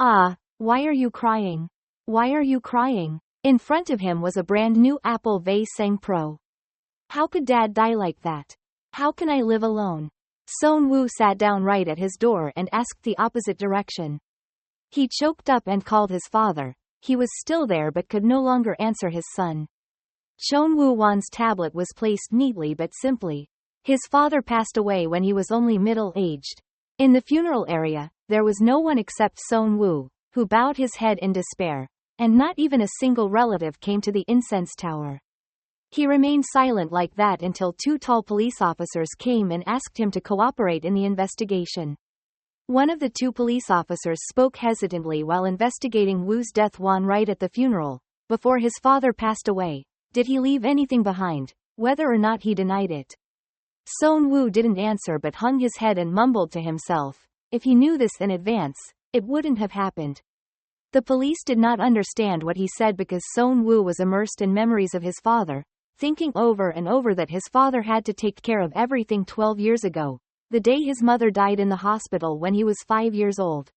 Ah, why are you crying? Why are you crying? In front of him was a brand new Apple Vaiseng Pro. How could Dad die like that? How can I live alone? Son Woo sat down right at his door and asked the opposite direction. He choked up and called his father. He was still there but could no longer answer his son. Chon Woo Wan's tablet was placed neatly but simply. His father passed away when he was only middle-aged. In the funeral area, there was no one except Son Woo, who bowed his head in despair, and not even a single relative came to the incense tower. He remained silent like that until two tall police officers came and asked him to cooperate in the investigation. One of the two police officers spoke hesitantly while investigating Woo's death. Wan, right at the funeral, before his father passed away, did he leave anything behind, whether or not he denied it? Son Woo didn't answer but hung his head and mumbled to himself, if he knew this in advance, it wouldn't have happened. The police did not understand what he said because Son Woo was immersed in memories of his father, thinking over and over that his father had to take care of everything 12 years ago, the day his mother died in the hospital when he was 5 years old.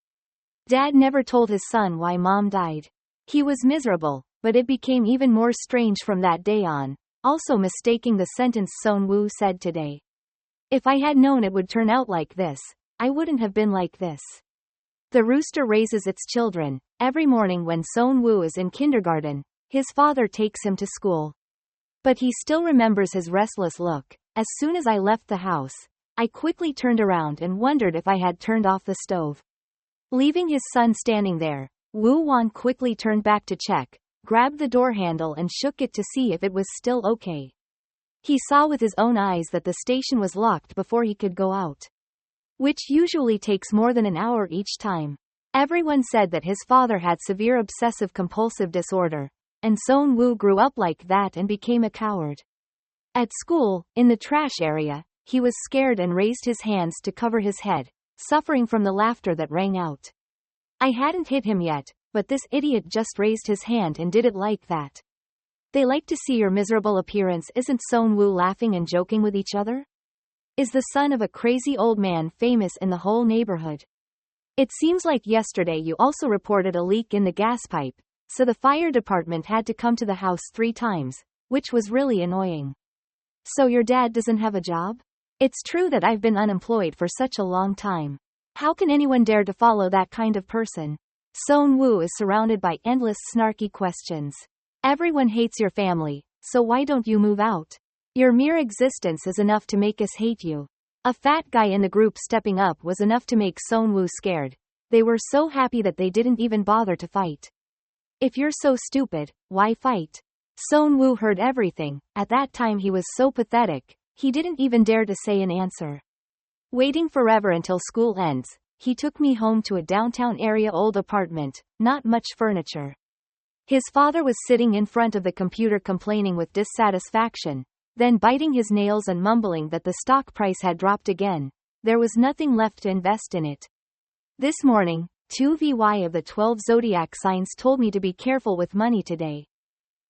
Dad never told his son why Mom died. He was miserable, but it became even more strange from that day on, also mistaking the sentence Son Woo said today. If I had known it would turn out like this, I wouldn't have been like this. The rooster raises its children. Every morning when Son Woo is in kindergarten, his father takes him to school. But he still remembers his restless look. As soon as I left the house, I quickly turned around and wondered if I had turned off the stove. Leaving his son standing there, Woo Wan quickly turned back to check, grabbed the door handle and shook it to see if it was still okay. He saw with his own eyes that the station was locked before he could go out, which usually takes more than an hour each time. Everyone said that his father had severe obsessive-compulsive disorder, and Son Woo grew up like that and became a coward. At school, in the trash area, he was scared and raised his hands to cover his head, suffering from the laughter that rang out. I hadn't hit him yet, but this idiot just raised his hand and did it like that. They like to see your miserable appearance. Isn't Son Woo laughing and joking with each other? Is the son of a crazy old man famous in the whole neighborhood? It seems like yesterday you also reported a leak in the gas pipe, so the fire department had to come to the house 3 times, which was really annoying. So your dad doesn't have a job? It's true that I've been unemployed for such a long time. How can anyone dare to follow that kind of person? Son Woo is surrounded by endless snarky questions. Everyone hates your family, so why don't you move out? Your mere existence is enough to make us hate you. A fat guy in the group stepping up was enough to make Son Woo scared. They were so happy that they didn't even bother to fight. If you're so stupid, why fight? Son Woo heard everything. At that time he was so pathetic, he didn't even dare to say an answer. Waiting forever until school ends, he took me home to a downtown area old apartment, not much furniture. His father was sitting in front of the computer complaining with dissatisfaction, then biting his nails and mumbling that the stock price had dropped again. There was nothing left to invest in it. This morning, 2 of the 12 zodiac signs told me to be careful with money today,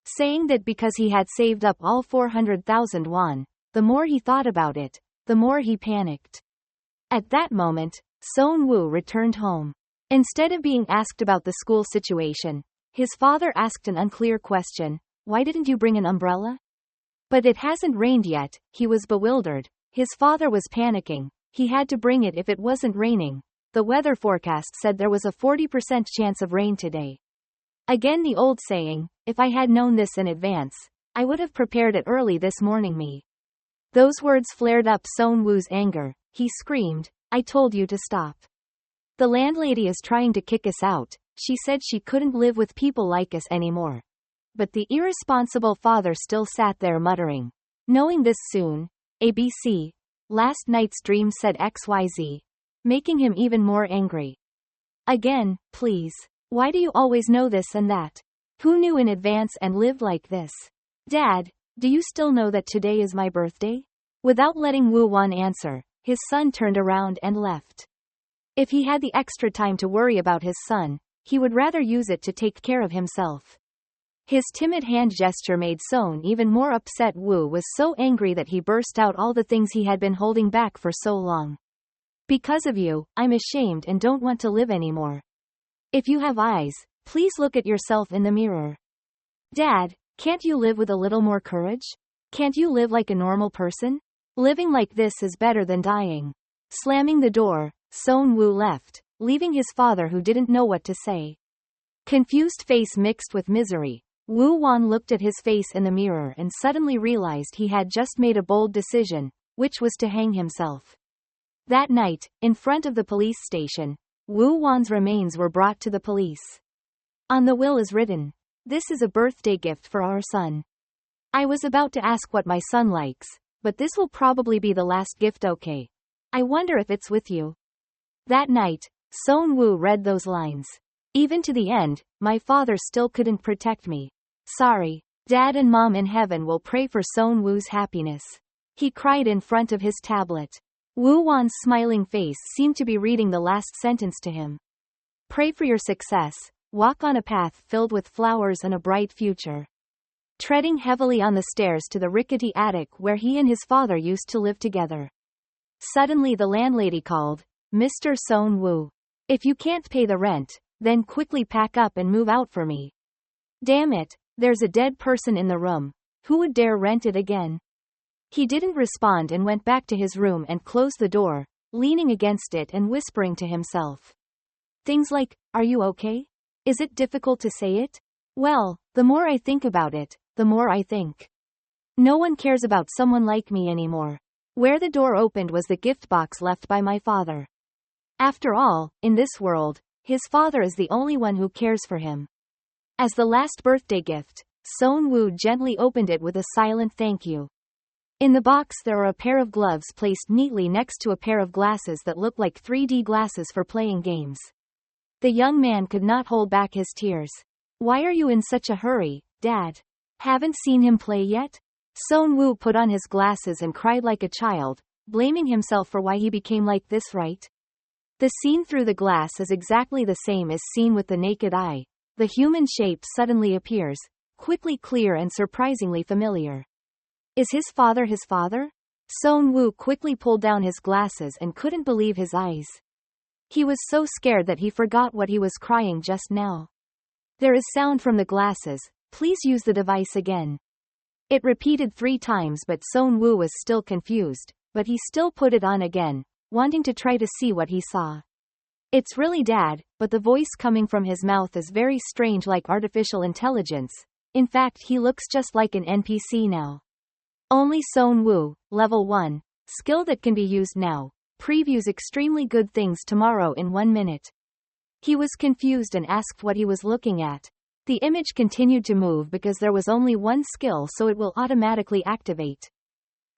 saying that because he had saved up all 400,000 won, the more he thought about it, the more he panicked. At that moment, Son Woo returned home. Instead of being asked about the school situation, his father asked an unclear question: why didn't you bring an umbrella? But it hasn't rained yet. He was bewildered. His father was panicking. He had to bring it if it wasn't raining. The weather forecast said there was a 40% chance of rain today. Again the old saying, if I had known this in advance, I would have prepared it early this morning. Me. Those words flared up Son Woo's anger. He screamed, I told you to stop. The landlady is trying to kick us out. She said she couldn't live with people like us anymore. But the irresponsible father still sat there muttering, knowing this soon, ABC, last night's dream said XYZ, making him even more angry. Again, please. Why do you always know this and that? Who knew in advance and lived like this? Dad, do you still know that today is my birthday? Without letting Woo Wan answer, his son turned around and left. If he had the extra time to worry about his son, he would rather use it to take care of himself. His timid hand gesture made Son even more upset. Woo was so angry that he burst out all the things he had been holding back for so long. Because of you, I'm ashamed and don't want to live anymore. If you have eyes, please look at yourself in the mirror. Dad, can't you live with a little more courage? Can't you live like a normal person? Living like this is better than dying. Slamming the door, Seon-woo left, leaving his father who didn't know what to say. Confused face mixed with misery, Woo-won looked at his face in the mirror and suddenly realized he had just made a bold decision, which was to hang himself. That night, in front of the police station, Woo-won's remains were brought to the police. On the will is written, "This is a birthday gift for our son. I was about to ask what my son likes, but this will probably be the last gift, okay? I wonder if it's with you." That night, Seon-woo read those lines. Even to the end, my father still couldn't protect me. Sorry. Dad and Mom in heaven will pray for Seon-woo's happiness. He cried in front of his tablet. Woo-won's smiling face seemed to be reading the last sentence to him. Pray for your success, walk on a path filled with flowers and a bright future. Treading heavily on the stairs to the rickety attic where he and his father used to live together. Suddenly the landlady called, "Mr. Seon-woo. If you can't pay the rent, then quickly pack up and move out for me. Damn it, there's a dead person in the room. Who would dare rent it again?" He didn't respond and went back to his room and closed the door, leaning against it and whispering to himself. Things like, "Are you okay? Is it difficult to say it? Well, the more I think about it, the more I think. No one cares about someone like me anymore." Where the door opened was the gift box left by my father. After all, in this world, his father is the only one who cares for him. As the last birthday gift, Seon-woo gently opened it with a silent thank you. In the box there are a pair of gloves placed neatly next to a pair of glasses that look like 3D glasses for playing games. The young man could not hold back his tears. Why are you in such a hurry, Dad? Haven't seen him play yet? Seon-woo put on his glasses and cried like a child, blaming himself for why he became like this, right? The scene through the glass is exactly the same as seen with the naked eye. The human shape suddenly appears, quickly clear and surprisingly familiar. Is his father his father? Seon-woo quickly pulled down his glasses and couldn't believe his eyes. He was so scared that he forgot what he was crying just now. There is sound from the glasses, please use the device again. It repeated 3 times but Seon-woo was still confused, but he still put it on again, wanting to try to see what he saw. It's really Dad, but the voice coming from his mouth is very strange, like artificial intelligence. In fact, he looks just like an NPC now. Only Seon-woo, level 1, skill that can be used now, previews extremely good things tomorrow in 1 minute. He was confused and asked what he was looking at. The image continued to move because there was only one skill, so it will automatically activate.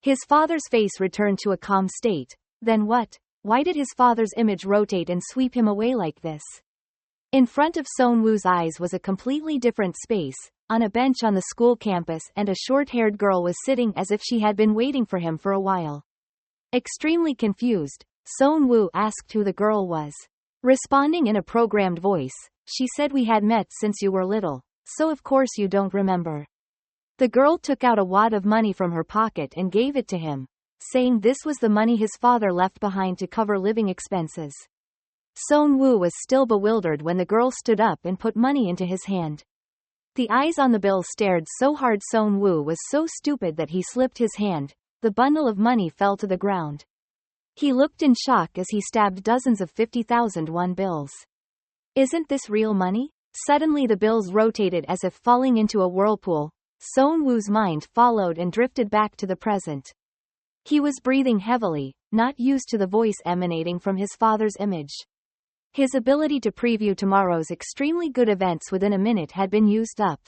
His father's face returned to a calm state. Then what? Why did his father's image rotate and sweep him away like this? In front of Seon-woo's eyes was a completely different space, on a bench on the school campus, and a short-haired girl was sitting as if she had been waiting for him for a while. Extremely confused, Seon-woo asked who the girl was. Responding in a programmed voice, she said, "We had met since you were little, so of course you don't remember." The girl took out a wad of money from her pocket and gave it to him, saying this was the money his father left behind to cover living expenses. Seon-woo was still bewildered when the girl stood up and put money into his hand. The eyes on the bill stared so hard Seon-woo was so stupid that he slipped his hand. The bundle of money fell to the ground. He looked in shock as he stabbed dozens of 50,000 won bills. Isn't this real money? Suddenly the bills rotated as if falling into a whirlpool. Seon-woo's mind followed and drifted back to the present. He was breathing heavily, not used to the voice emanating from his father's image. His ability to preview tomorrow's extremely good events within a minute had been used up.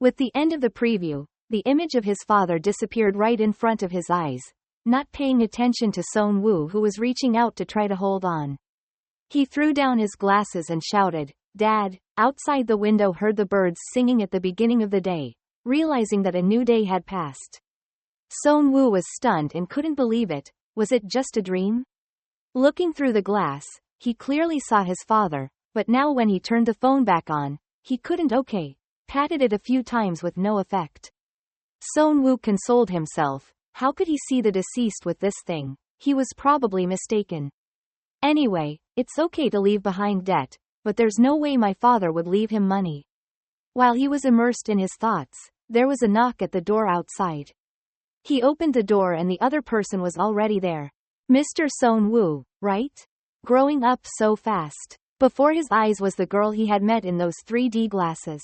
With the end of the preview, the image of his father disappeared right in front of his eyes, not paying attention to Seon-woo, who was reaching out to try to hold on. He threw down his glasses and shouted, "Dad!" Outside the window heard the birds singing at the beginning of the day, realizing that a new day had passed. Seon-woo was stunned and couldn't believe it. Was it just a dream? Looking through the glass, he clearly saw his father, but now when he turned the phone back on, he couldn't. Patted it a few times with no effect. Seon-woo consoled himself. How could he see the deceased with this thing? He was probably mistaken. Anyway, it's okay to leave behind debt. but there's no way my father would leave him money. While he was immersed in his thoughts, there was a knock at the door outside. He opened the door and the other person was already there. Mr. Son-woo, right? Growing up so fast. Before his eyes was the girl he had met in those 3D glasses.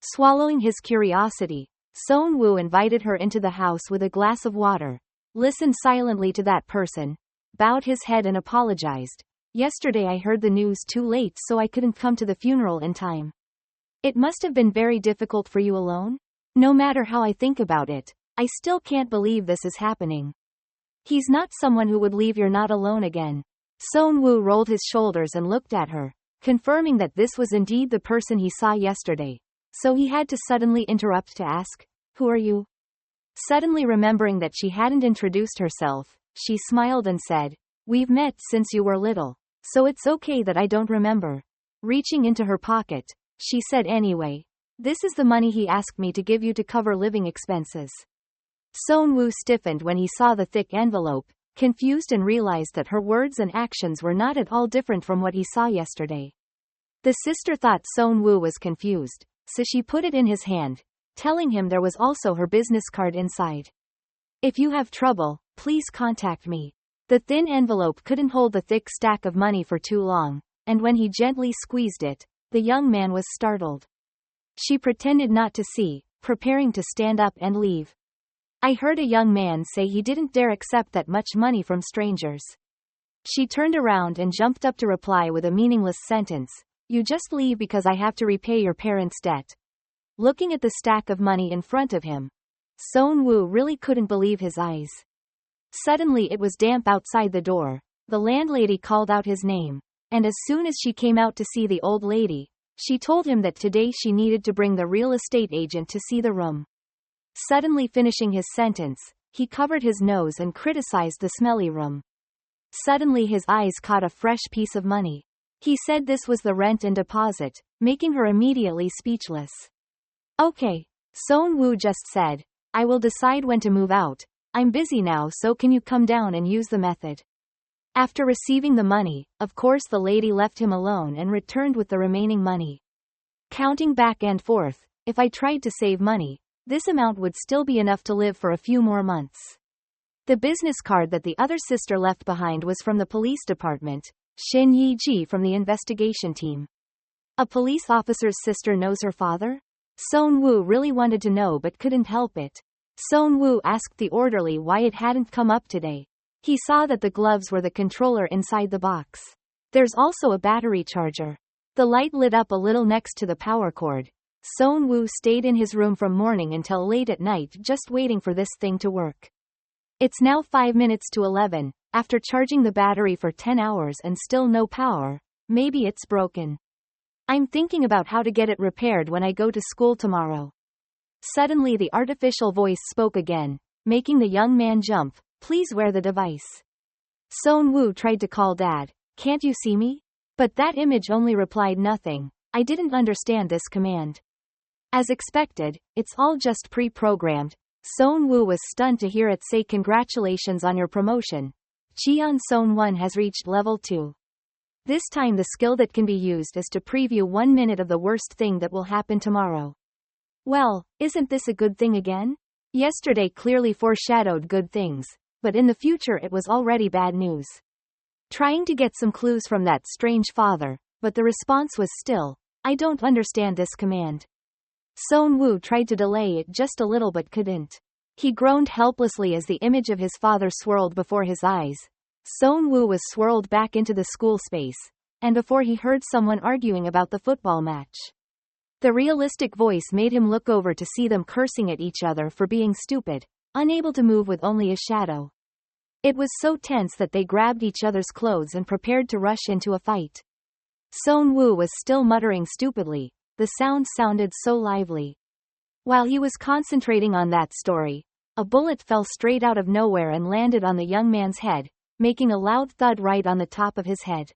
Swallowing his curiosity, Son-woo invited her into the house with a glass of water, listened silently to that person, bowed his head and apologized. Yesterday I heard the news too late so I couldn't come to the funeral in time. It must have been very difficult for you alone? No matter how I think about it, I still can't believe this is happening. He's not someone who would leave you not alone again. Son-woo rolled his shoulders and looked at her, confirming that this was indeed the person he saw yesterday. So he had to suddenly interrupt to ask, "Who are you?" Suddenly remembering that she hadn't introduced herself, she smiled and said, "We've met since you were little, so it's okay that I don't remember." Reaching into her pocket, she said anyway, "This is the money he asked me to give you to cover living expenses." Son-woo stiffened when he saw the thick envelope, confused and realized that her words and actions were not at all different from what he saw yesterday. The sister thought Son-woo was confused, so she put it in his hand, telling him there was also her business card inside. "If you have trouble, please contact me." The thin envelope couldn't hold the thick stack of money for too long, and when he gently squeezed it, the young man was startled. She pretended not to see, preparing to stand up and leave. "I heard a young man say he didn't dare accept that much money from strangers." She turned around and jumped up to reply with a meaningless sentence, "You just leave because I have to repay your parents' debt." Looking at the stack of money in front of him, Son-woo really couldn't believe his eyes. Suddenly it was damp outside the door. The landlady called out his name, and as soon as she came out to see the old lady, she told him that today she needed to bring the real estate agent to see the room. Suddenly finishing his sentence, he covered his nose and criticized the smelly room. Suddenly his eyes caught a fresh piece of money. He said this was the rent and deposit, making her immediately speechless. "Okay," Son-woo just said, "I will decide when to move out. I'm busy now, so can you come down and use the method?" After receiving the money, of course the lady left him alone and returned with the remaining money. Counting back and forth, if I tried to save money, this amount would still be enough to live for a few more months. The business card that the other sister left behind was from the police department, Shin Yi-ji from the investigation team. A police officer's sister knows her father? Son-woo really wanted to know but couldn't help it. Son-woo asked the orderly why it hadn't come up today. He saw that the gloves were the controller inside the box. There's also a battery charger. The light lit up a little next to the power cord. Son-woo stayed in his room from morning until late at night just waiting for this thing to work. It's now 5 minutes to 11, after charging the battery for 10 hours and still no power. Maybe it's broken. I'm thinking about how to get it repaired when I go to school tomorrow. Suddenly the artificial voice spoke again, making the young man jump. "Please wear the device." Son-woo tried to call Dad, "Can't you see me?" But that image only replied nothing. "I didn't understand this command." As expected, it's all just pre-programmed. Son-woo was stunned to hear it say, "Congratulations on your promotion. Cheon Son-won has reached level 2. This time the skill that can be used is to preview 1 minute of the worst thing that will happen tomorrow." Well, isn't this a good thing again? Yesterday clearly foreshadowed good things, but in the future it was already bad news. Trying to get some clues from that strange father, but the response was still, "I don't understand this command." Son-woo tried to delay it just a little but couldn't. He groaned helplessly as the image of his father swirled before his eyes. Son-woo was swirled back into the school space, and before he heard someone arguing about the football match. The realistic voice made him look over to see them cursing at each other for being stupid, unable to move with only a shadow. It was so tense that they grabbed each other's clothes and prepared to rush into a fight. Son-woo was still muttering stupidly. The sound sounded so lively. While he was concentrating on that story, a bullet fell straight out of nowhere and landed on the young man's head, making a loud thud right on the top of his head.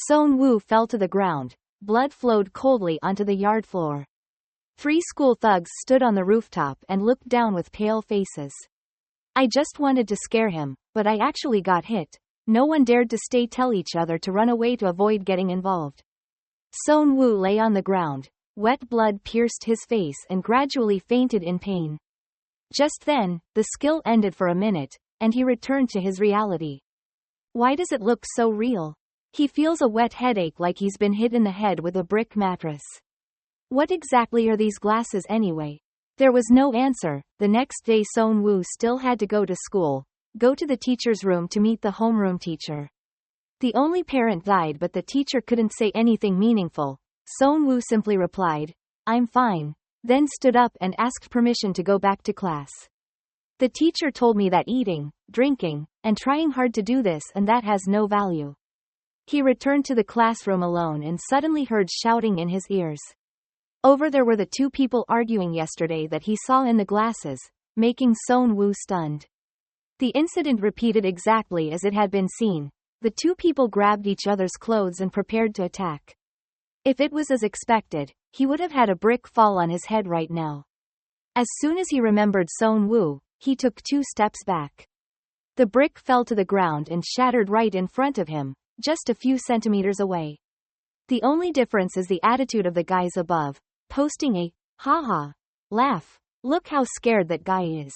Son-woo fell to the ground. Blood flowed coldly onto the yard floor. 3 school thugs stood on the rooftop and looked down with pale faces. "I just wanted to scare him, but I actually got hit." No one dared to tell each other to run away to avoid getting involved. Son Woo lay on the ground. Wet blood pierced his face and gradually fainted in pain. Just then, the skill ended for a minute, and he returned to his reality. Why does it look so real? He feels a wet headache like he's been hit in the head with a brick mattress. What exactly are these glasses anyway? There was no answer. The next day Son Woo still had to go to school, go to the teacher's room to meet the homeroom teacher. The only parent died but the teacher couldn't say anything meaningful. Son Woo simply replied, "I'm fine," then stood up and asked permission to go back to class. The teacher told me that eating, drinking, and trying hard to do this and that has no value. He returned to the classroom alone and suddenly heard shouting in his ears. Over there were the two people arguing yesterday that he saw in the glasses, making Son Woo stunned. The incident repeated exactly as it had been seen. The two people grabbed each other's clothes and prepared to attack. If it was as expected, he would have had a brick fall on his head right now. As soon as he remembered Son Woo, he took 2 steps back. The brick fell to the ground and shattered right in front of him, just a few centimeters away. The only difference is the attitude of the guys above, posting a "ha-ha" laugh. Look how scared that guy is.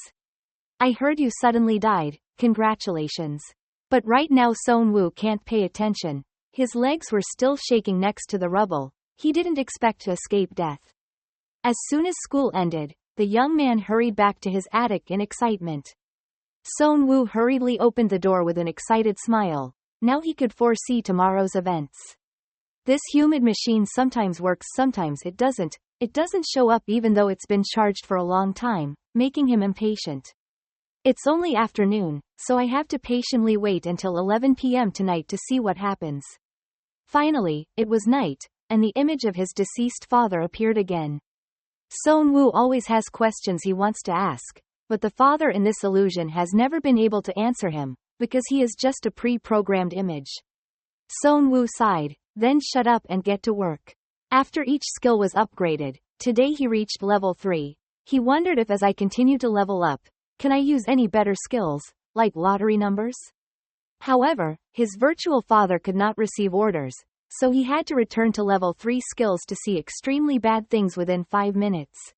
I heard you suddenly died, congratulations. But right now Son Woo can't pay attention. His legs were still shaking next to the rubble. He didn't expect to escape death. As soon as school ended, the young man hurried back to his attic in excitement. Son Woo hurriedly opened the door with an excited smile. Now he could foresee tomorrow's events. This humid machine sometimes works, sometimes it doesn't. It doesn't show up even though it's been charged for a long time, making him impatient. It's only afternoon, so I have to patiently wait until 11 p.m. tonight to see what happens. Finally, it was night, and the image of his deceased father appeared again. Son Woo always has questions he wants to ask, but the father in this illusion has never been able to answer him, because he is just a pre-programmed image. Son Woo sighed, then shut up and get to work. After each skill was upgraded, today he reached level 3. He wondered if as I continue to level up, can I use any better skills, like lottery numbers? However, his virtual father could not receive orders, so he had to return to level 3 skills to see extremely bad things within 5 minutes.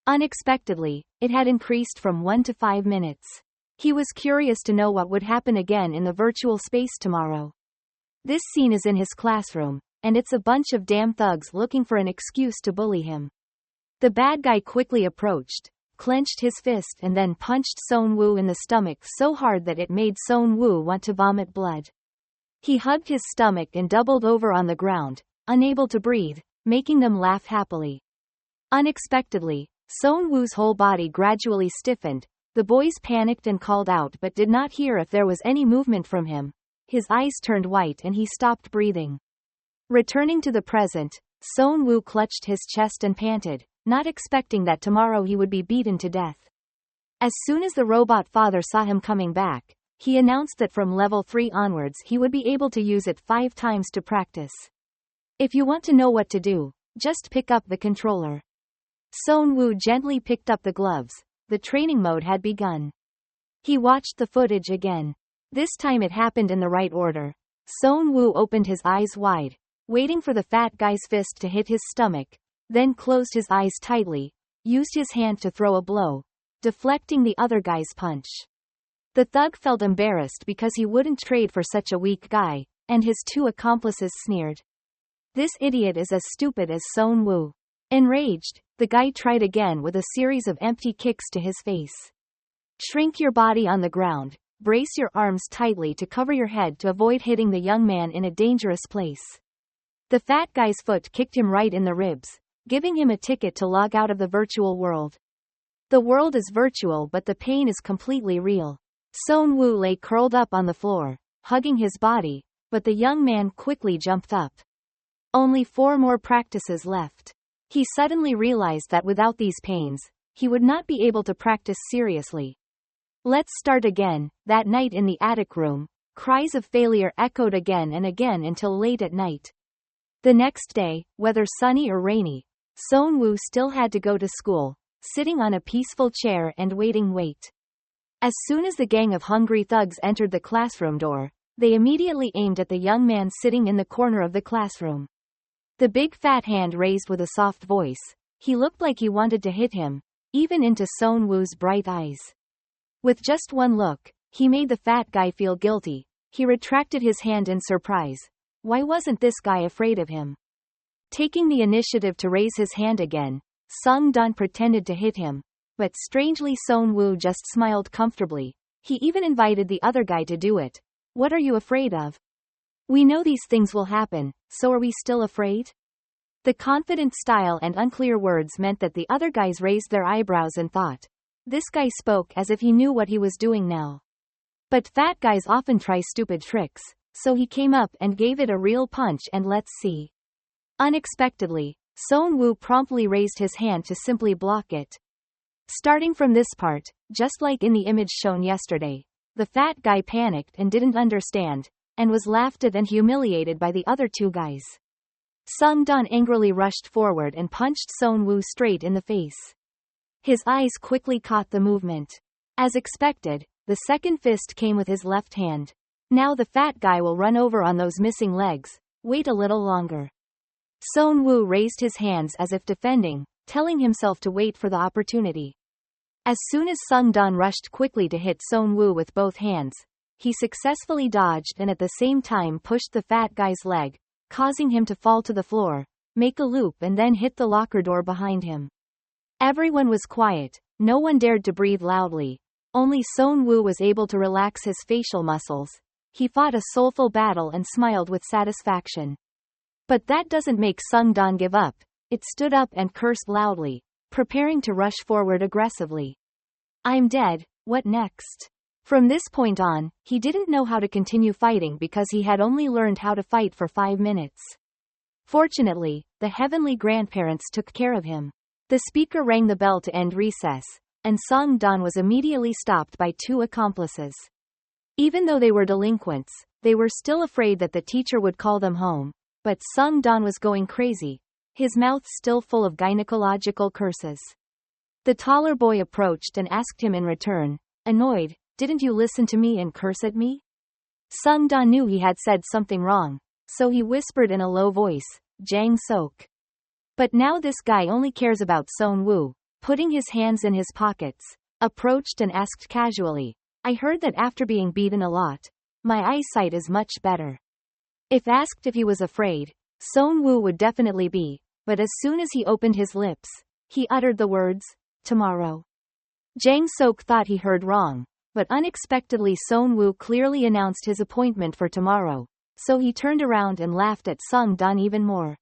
Unexpectedly, it had increased from 1 to 5 minutes. He was curious to know what would happen again in the virtual space tomorrow. This scene is in his classroom, and it's a bunch of damn thugs looking for an excuse to bully him. The bad guy quickly approached, clenched his fist and then punched Son Woo in the stomach so hard that it made Son Woo want to vomit blood. He hugged his stomach and doubled over on the ground, unable to breathe, making them laugh happily. Unexpectedly, Son Woo's whole body gradually stiffened. The boys panicked and called out but did not hear if there was any movement from him. His eyes turned white and he stopped breathing. Returning to the present, Son Woo clutched his chest and panted, not expecting that tomorrow he would be beaten to death. As soon as the robot father saw him coming back, he announced that from level 3 onwards he would be able to use it 5 times to practice. If you want to know what to do, just pick up the controller. Son Woo gently picked up the gloves. The training mode had begun. He watched the footage again. This time it happened in the right order. Son Woo opened his eyes wide, waiting for the fat guy's fist to hit his stomach, then closed his eyes tightly, used his hand to throw a blow, deflecting the other guy's punch. The thug felt embarrassed because he wouldn't trade for such a weak guy, and his 2 accomplices sneered. This idiot is as stupid as Son Woo. Enraged, the guy tried again with a series of empty kicks to his face. Shrink your body on the ground, brace your arms tightly to cover your head to avoid hitting the young man in a dangerous place. The fat guy's foot kicked him right in the ribs, giving him a ticket to log out of the virtual world. The world is virtual but the pain is completely real. Son Woo lay curled up on the floor, hugging his body, but the young man quickly jumped up. Only 4 more practices left. He suddenly realized that without these pains, he would not be able to practice seriously. Let's start again. That night in the attic room, cries of failure echoed again and again until late at night. The next day, whether sunny or rainy, Son Woo still had to go to school, sitting on a peaceful chair and wait. As soon as the gang of hungry thugs entered the classroom door, they immediately aimed at the young man sitting in the corner of the classroom. The big fat hand raised with a soft voice. He looked like he wanted to hit him, even into Son Woo's bright eyes. With just one look, he made the fat guy feel guilty. He retracted his hand in surprise. Why wasn't this guy afraid of him? Taking the initiative to raise his hand again, Sung Dan pretended to hit him. But strangely Son Woo just smiled comfortably. He even invited the other guy to do it. What are you afraid of? We know these things will happen, so are we still afraid? The confident style and unclear words meant that the other guys raised their eyebrows and thought. This guy spoke as if he knew what he was doing now. But fat guys often try stupid tricks, so he came up and gave it a real punch and let's see. Unexpectedly, Son Woo promptly raised his hand to simply block it. Starting from this part, just like in the image shown yesterday, the fat guy panicked and didn't understand, and was laughed at and humiliated by the other two guys. Sung Dan angrily rushed forward and punched Son Woo straight in the face. His eyes quickly caught the movement. As expected, the second fist came with his left hand. Now the fat guy will run over on those missing legs. Wait a little longer. Son Woo raised his hands as if defending, telling himself to wait for the opportunity. As soon as Sung Dan rushed quickly to hit Son Woo with both hands, he successfully dodged and at the same time pushed the fat guy's leg, causing him to fall to the floor, make a loop and then hit the locker door behind him. Everyone was quiet, no one dared to breathe loudly. Only Son Woo was able to relax his facial muscles. He fought a soulful battle and smiled with satisfaction. But that doesn't make Sung Dan give up. It stood up and cursed loudly, preparing to rush forward aggressively. I'm dead, what next? From this point on, he didn't know how to continue fighting because he had only learned how to fight for 5 minutes. Fortunately, the heavenly grandparents took care of him. The speaker rang the bell to end recess, and Sung Dan was immediately stopped by 2 accomplices. Even though they were delinquents, they were still afraid that the teacher would call them home, but Sung Dan was going crazy, his mouth still full of gynecological curses. The taller boy approached and asked him in return, annoyed, didn't you listen to me and curse at me? Sung Dan knew he had said something wrong, so he whispered in a low voice, Jang Sok. But now this guy only cares about Son Woo, putting his hands in his pockets, approached and asked casually, I heard that after being beaten a lot, my eyesight is much better. If asked if he was afraid, Son Woo would definitely be, but as soon as he opened his lips, he uttered the words, tomorrow. Jang Sok thought he heard wrong, but unexpectedly Son Woo clearly announced his appointment for tomorrow, so he turned around and laughed at Sung Dan even more.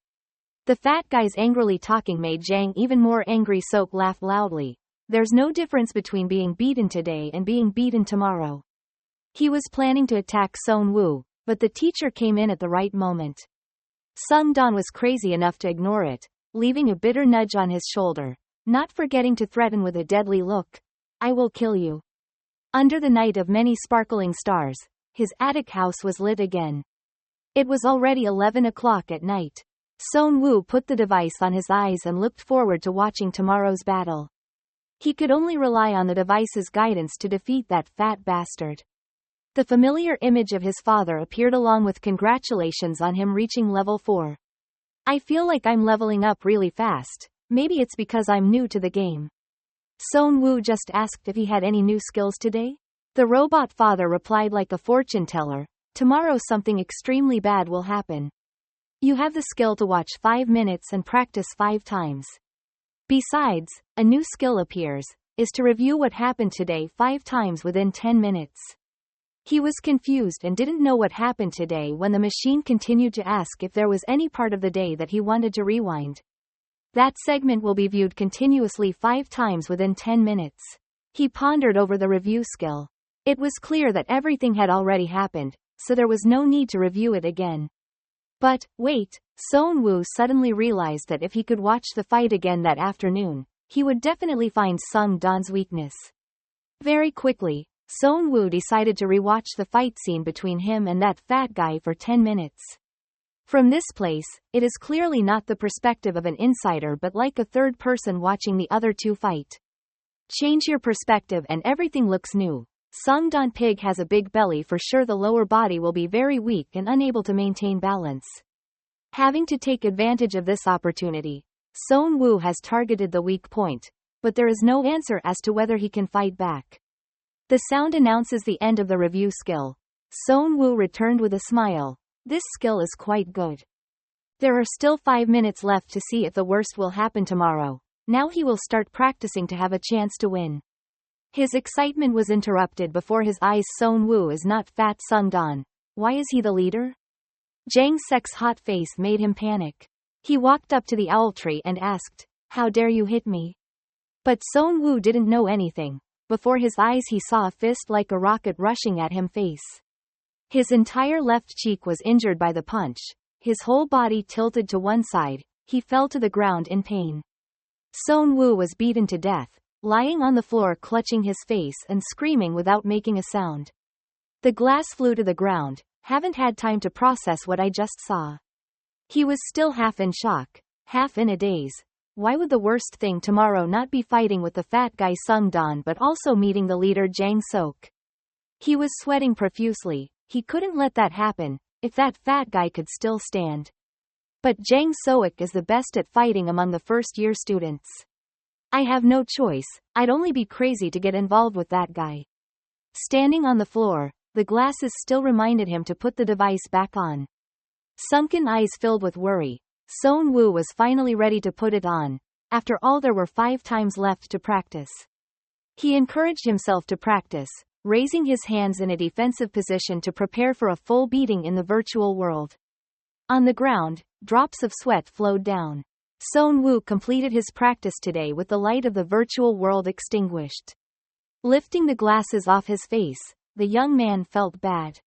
The fat guy's angrily talking made Jang even more angry. Sok laughed loudly. There's no difference between being beaten today and being beaten tomorrow. He was planning to attack Son Woo, but the teacher came in at the right moment. Sung Dan was crazy enough to ignore it, leaving a bitter nudge on his shoulder, not forgetting to threaten with a deadly look. I will kill you. Under the night of many sparkling stars, his attic house was lit again. It was already 11 o'clock at night. Son Woo put the device on his eyes and looked forward to watching tomorrow's battle. He could only rely on the device's guidance to defeat that fat bastard. The familiar image of his father appeared along with congratulations on him reaching level 4. I feel like I'm leveling up really fast, maybe it's because I'm new to the game. Son Woo just asked if he had any new skills today. The robot father replied like a fortune teller, tomorrow something extremely bad will happen. You have the skill to watch 5 minutes and practice 5 times. Besides, a new skill appears, is to review what happened today 5 times within 10 minutes. He was confused and didn't know what happened today when the machine continued to ask if there was any part of the day that he wanted to rewind. That segment will be viewed continuously 5 times within 10 minutes. He pondered over the review skill. It was clear that everything had already happened, so there was no need to review it again. But, wait, Son Woo suddenly realized that if he could watch the fight again that afternoon, he would definitely find Sung Dan's weakness. Very quickly, Son Woo decided to rewatch the fight scene between him and that fat guy for 10 minutes. From this place, it is clearly not the perspective of an insider but like a third person watching the other two fight. Change your perspective and everything looks new. Sung Dan Pig has a big belly, for sure the lower body will be very weak and unable to maintain balance. Having to take advantage of this opportunity, Son Woo has targeted the weak point, but there is no answer as to whether he can fight back. The sound announces the end of the review skill. Son Woo returned with a smile. This skill is quite good. There are still 5 minutes left to see if the worst will happen tomorrow. Now he will start practicing to have a chance to win. His excitement was interrupted before his eyes. Son Woo is not Fat Sungdan. Why is he the leader? Jang Sek's hot face made him panic. He walked up to the owl tree and asked, "How dare you hit me?" But Son Woo didn't know anything. Before his eyes he saw a fist like a rocket rushing at him face. His entire left cheek was injured by the punch. His whole body tilted to one side. He fell to the ground in pain. Son Woo was beaten to death, lying on the floor clutching his face and screaming without making a sound. The glass flew to the ground. Haven't had time to process what I just saw. He was still half in shock, half in a daze. Why would the worst thing tomorrow not be fighting with the fat guy Sungdan but also meeting the leader Jang Sok? He was sweating profusely. He couldn't let that happen, if that fat guy could still stand. But Jang Sok is the best at fighting among the first-year students. I have no choice, I'd only be crazy to get involved with that guy. Standing on the floor, the glasses still reminded him to put the device back on. Sunken eyes filled with worry, Son Woo was finally ready to put it on. After all, there were 5 times left to practice. He encouraged himself to practice, raising his hands in a defensive position to prepare for a full beating in the virtual world. On the ground, drops of sweat flowed down. Son Woo completed his practice today with the light of the virtual world extinguished. Lifting the glasses off his face, the young man felt bad.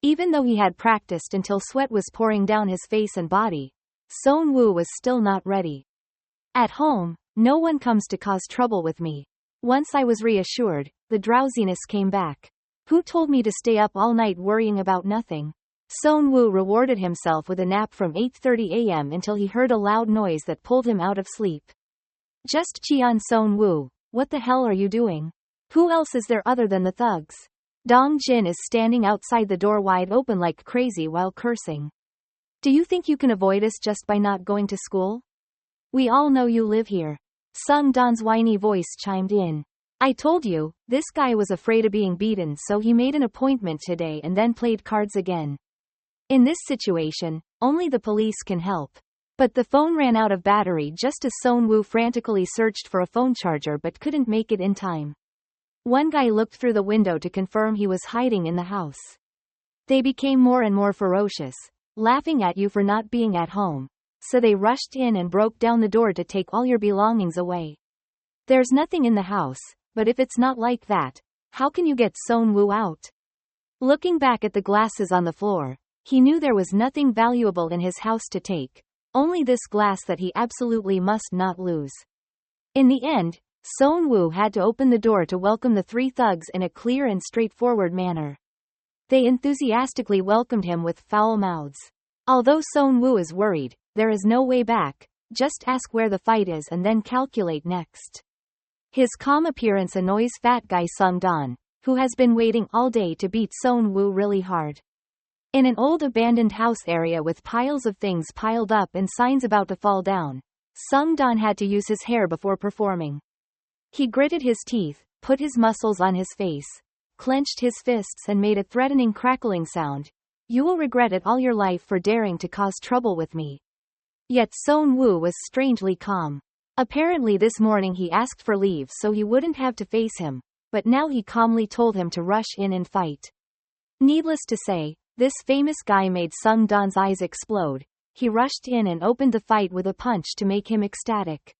Even though he had practiced until sweat was pouring down his face and body, Son Woo was still not ready. At home, no one comes to cause trouble with me. Once I was reassured, the drowsiness came back. Who told me to stay up all night worrying about nothing? Son Woo rewarded himself with a nap from 8:30 a.m. until he heard a loud noise that pulled him out of sleep. Just Cheon. Son Woo, what the hell are you doing? Who else is there other than the thugs? Dong Jin is standing outside the door wide open like crazy while cursing. Do you think you can avoid us just by not going to school? We all know you live here. Sung Don's whiny voice chimed in. I told you, this guy was afraid of being beaten, so he made an appointment today and then played cards again. In this situation, only the police can help. But the phone ran out of battery just as Son Woo frantically searched for a phone charger but couldn't make it in time. One guy looked through the window to confirm he was hiding in the house. They became more and more ferocious, laughing at you for not being at home. So they rushed in and broke down the door to take all your belongings away. There's nothing in the house, but if it's not like that, how can you get Son Woo out? Looking back at the glasses on the floor, he knew there was nothing valuable in his house to take, only this glass that he absolutely must not lose. In the end, Son Woo had to open the door to welcome the 3 thugs in a clear and straightforward manner. They enthusiastically welcomed him with foul mouths. Although Son Woo is worried, there is no way back. Just ask where the fight is and then calculate next. His calm appearance annoys fat guy Sung Don, who has been waiting all day to beat Son Woo really hard. In an old abandoned house area with piles of things piled up and signs about to fall down, Sung Don had to use his hair before performing. He gritted his teeth, put his muscles on his face, clenched his fists and made a threatening crackling sound. You will regret it all your life for daring to cause trouble with me. Yet Son Woo was strangely calm. Apparently this morning he asked for leave so he wouldn't have to face him, but now he calmly told him to rush in and fight. Needless to say, this famous guy made Sung Don's eyes explode. He rushed in and opened the fight with a punch to make him ecstatic.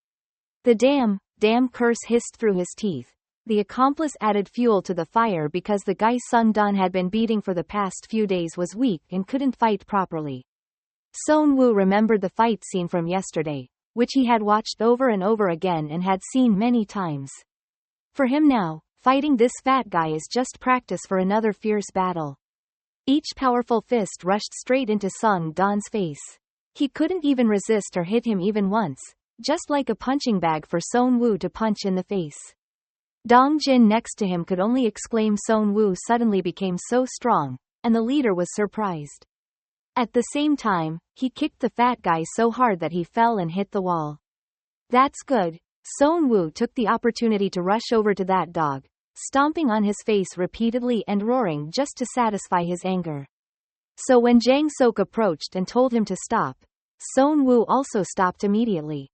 The damn curse hissed through his teeth. The accomplice added fuel to the fire because the guy Sung Don had been beating for the past few days was weak and couldn't fight properly. Son Woo remembered the fight scene from yesterday, which he had watched over and over again and had seen many times. For him now, fighting this fat guy is just practice for another fierce battle. Each powerful fist rushed straight into Sung Don's face. He couldn't even resist or hit him even once, just like a punching bag for Son Woo to punch in the face. Dong Jin next to him could only exclaim. Son Woo suddenly became so strong, and the leader was surprised. At the same time, he kicked the fat guy so hard that he fell and hit the wall. That's good. Seon-woo took the opportunity to rush over to that dog, stomping on his face repeatedly and roaring just to satisfy his anger. So when Jang Sok approached and told him to stop, Seon-woo also stopped immediately.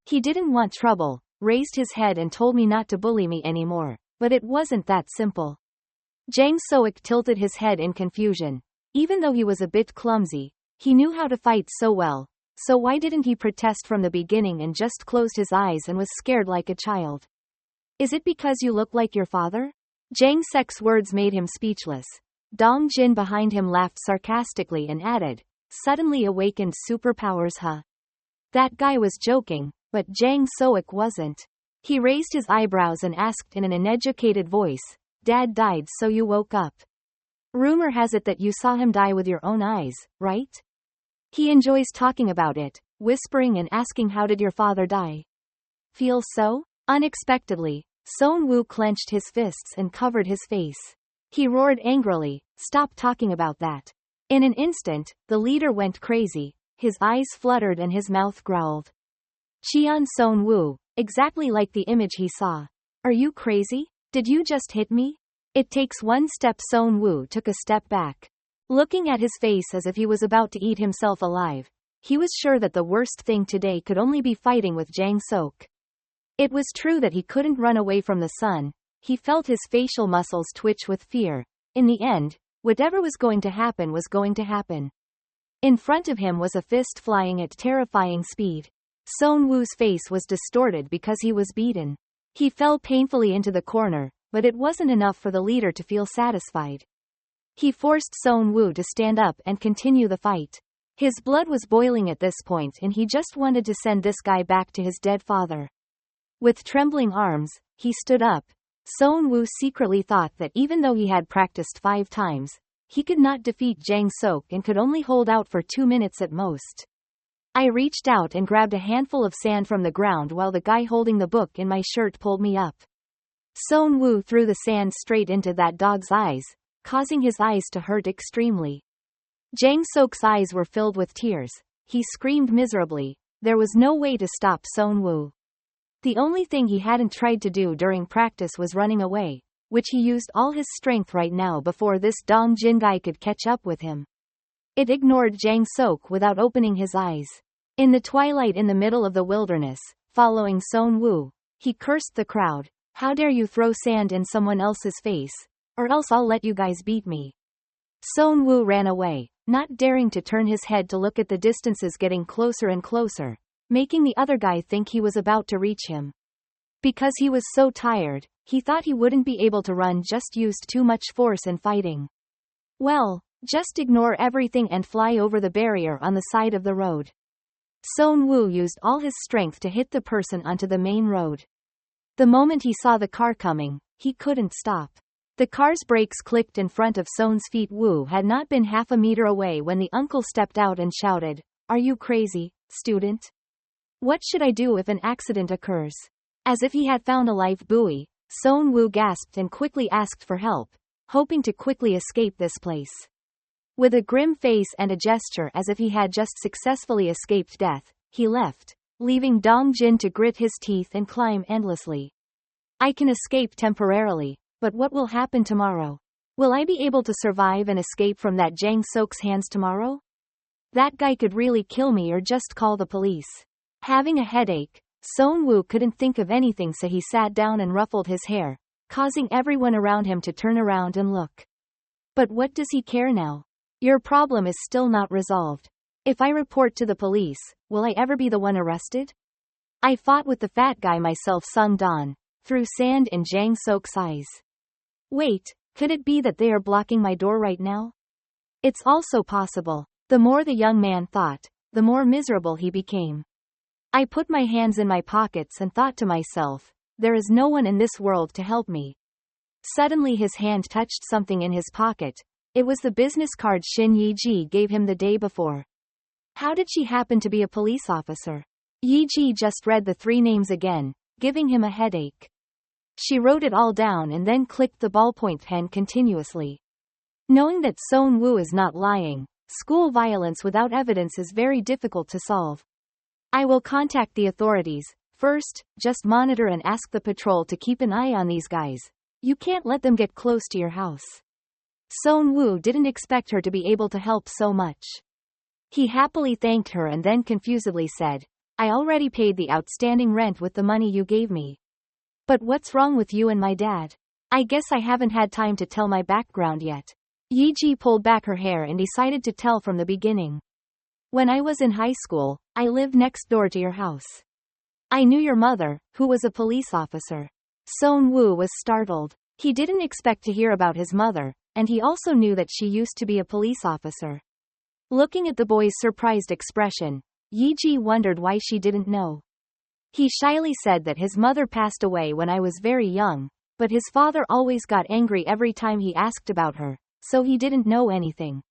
He didn't want trouble, raised his head and told me not to bully me anymore, but it wasn't that simple. Jang Sok tilted his head in confusion. Even though he was a bit clumsy, he knew how to fight so well, so why didn't he protest from the beginning and just closed his eyes and was scared like a child? Is it because you look like your father? Jang Sek's words made him speechless. Dong Jin behind him laughed sarcastically and added, suddenly awakened superpowers huh? That guy was joking, but Jang Sok wasn't. He raised his eyebrows and asked in an uneducated voice, Dad died so you woke up. Rumor has it that you saw him die with your own eyes, right? He enjoys talking about it, whispering and asking how did your father die? Feel so? Unexpectedly, Seon-woo clenched his fists and covered his face. He roared angrily, stop talking about that. In an instant, the leader went crazy, his eyes fluttered and his mouth growled. Cheon Seon-woo, exactly like the image he saw. Are you crazy? Did you just hit me? It takes one step. Seon-woo took a step back. Looking at his face as if he was about to eat himself alive, he was sure that the worst thing today could only be fighting with Jang Sok. It was true that he couldn't run away from the sun. He felt his facial muscles twitch with fear. In the end, whatever was going to happen was going to happen. In front of him was a fist flying at terrifying speed. Seon-woo's face was distorted because he was beaten. He fell painfully into the corner, but it wasn't enough for the leader to feel satisfied. He forced Seon-woo to stand up and continue the fight. His blood was boiling at this point and he just wanted to send this guy back to his dead father. With trembling arms, he stood up. Seon-woo secretly thought that even though he had practiced 5 times, he could not defeat Jang Sok and could only hold out for 2 minutes at most. I reached out and grabbed a handful of sand from the ground while the guy holding the book in my shirt pulled me up. Seon-woo threw the sand straight into that dog's eyes, causing his eyes to hurt extremely. Jang Sok's eyes were filled with tears. He screamed miserably. There was no way to stop Seon-woo. The only thing he hadn't tried to do during practice was running away, which he used all his strength right now before this Dong Jin guy could catch up with him. It ignored Jang Sok without opening his eyes. In the twilight in the middle of the wilderness, following Seon-woo, he cursed the crowd. How dare you throw sand in someone else's face, or else I'll let you guys beat me. Seon-woo ran away, not daring to turn his head to look at the distances getting closer and closer, making the other guy think he was about to reach him. Because he was so tired, he thought he wouldn't be able to run, just used too much force in fighting. Well, just ignore everything and fly over the barrier on the side of the road. Seon-woo used all his strength to hit the person onto the main road. The moment he saw the car coming, he couldn't stop. The car's brakes clicked in front of Seon's feet. Woo had not been half a meter away when the uncle stepped out and shouted, "Are you crazy, student? What should I do if an accident occurs?" As if he had found a life buoy, Seon-woo gasped and quickly asked for help, hoping to quickly escape this place. With a grim face and a gesture as if he had just successfully escaped death, he left, leaving Dong Jin to grit his teeth and climb endlessly. I can escape temporarily, but what will happen tomorrow? Will I be able to survive and escape from that Jang Sok's hands tomorrow? That guy could really kill me or just call the police. Having a headache, Seon-woo couldn't think of anything, so he sat down and ruffled his hair, causing everyone around him to turn around and look. But what does he care now? Your problem is still not resolved. If I report to the police, will I ever be the one arrested? I fought with the fat guy myself. Sung Don threw sand in Jang Sok's eyes. Wait, could it be that they are blocking my door right now? It's also possible. The more the young man thought, the more miserable he became. I put my hands in my pockets and thought to myself, there is no one in this world to help me. Suddenly his hand touched something in his pocket. It was the business card Shin Yi-ji gave him the day before. How did she happen to be a police officer? Yi-ji just read the 3 names again, giving him a headache. She wrote it all down and then clicked the ballpoint pen continuously. Knowing that Seon-woo is not lying, School violence without evidence is very difficult to solve. I will contact the authorities. First, just monitor and ask the patrol to keep an eye on these guys. You can't let them get close to your house. Seon-woo didn't expect her to be able to help so much. He happily thanked her and then confusedly said, I already paid the outstanding rent with the money you gave me. But what's wrong with you and my dad? I guess I haven't had time to tell my background yet. Yeji pulled back her hair and decided to tell from the beginning. When I was in high school, I lived next door to your house. I knew your mother, who was a police officer. Seon-woo was startled. He didn't expect to hear about his mother, and he also knew that she used to be a police officer. Looking at the boy's surprised expression, Yeji wondered why she didn't know. He shyly said that his mother passed away when I was very young, but his father always got angry every time he asked about her, so he didn't know anything.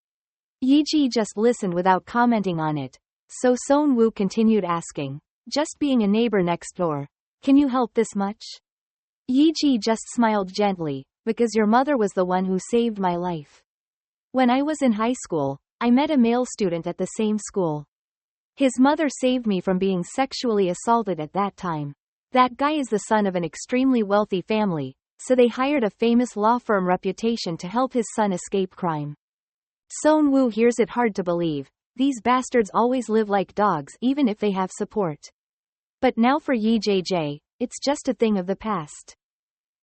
Yeji just listened without commenting on it, so Seon-woo continued asking, just being a neighbor next door, can you help this much? Yeji just smiled gently, because your mother was the one who saved my life. When I was in high school, I met a male student at the same school. His mother saved me from being sexually assaulted at that time. That guy is the son of an extremely wealthy family, so they hired a famous law firm reputation to help his son escape crime. Seon-woo hears it hard to believe. These bastards always live like dogs even if they have support. But now for Yi JJ, it's just a thing of the past.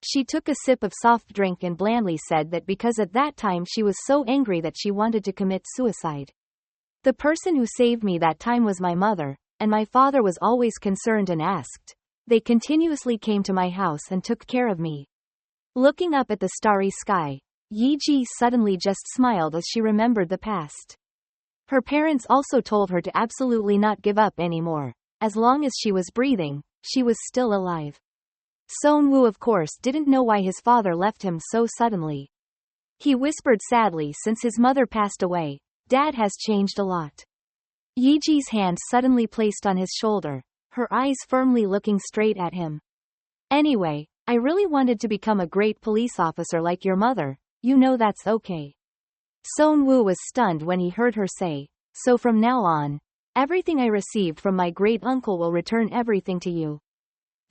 She took a sip of soft drink and blandly said that because at that time she was so angry that she wanted to commit suicide. The person who saved me that time was my mother, and my father was always concerned and asked. They continuously came to my house and took care of me. Looking up at the starry sky, Yeji suddenly just smiled as she remembered the past. Her parents also told her to absolutely not give up anymore. As long as she was breathing, she was still alive. Seon-woo of course didn't know why his father left him so suddenly. He whispered sadly, since his mother passed away, Dad has changed a lot. Yeji's hand suddenly placed on his shoulder, her eyes firmly looking straight at him. Anyway, I really wanted to become a great police officer like your mother, you know that's okay. Seon-woo was stunned when he heard her say, so from now on, everything I received from my great-uncle will return everything to you.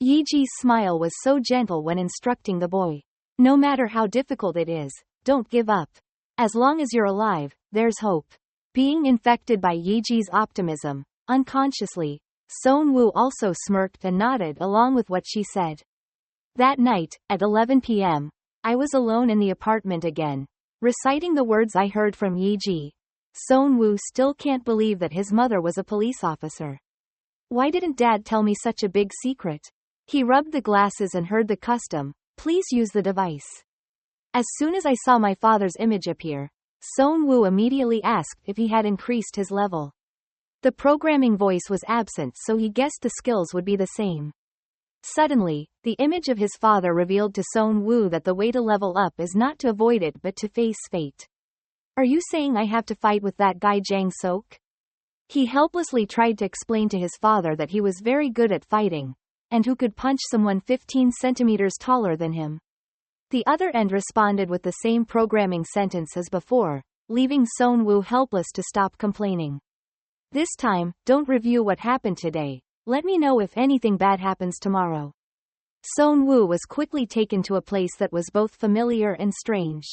Yeji's smile was so gentle when instructing the boy. No matter how difficult it is, don't give up. As long as you're alive, there's hope. Being infected by Yeji's optimism, unconsciously, Seon-woo also smirked and nodded along with what she said. That night, at 11 p.m., I was alone in the apartment again, reciting the words I heard from Yeji. Seon-woo still can't believe that his mother was a police officer. Why didn't Dad tell me such a big secret? He rubbed the glasses and heard the custom, please use the device. As soon as I saw my father's image appear, Seon-woo immediately asked if he had increased his level. The programming voice was absent, so he guessed the skills would be the same. Suddenly, the image of his father revealed to Seon-woo that the way to level up is not to avoid it but to face fate. Are you saying I have to fight with that guy Jang-sok? He helplessly tried to explain to his father that he was very good at fighting, and who could punch someone 15 centimeters taller than him. The other end responded with the same programming sentence as before, leaving Seon-woo helpless to stop complaining. This time, don't review what happened today. Let me know if anything bad happens tomorrow. Seon-woo was quickly taken to a place that was both familiar and strange.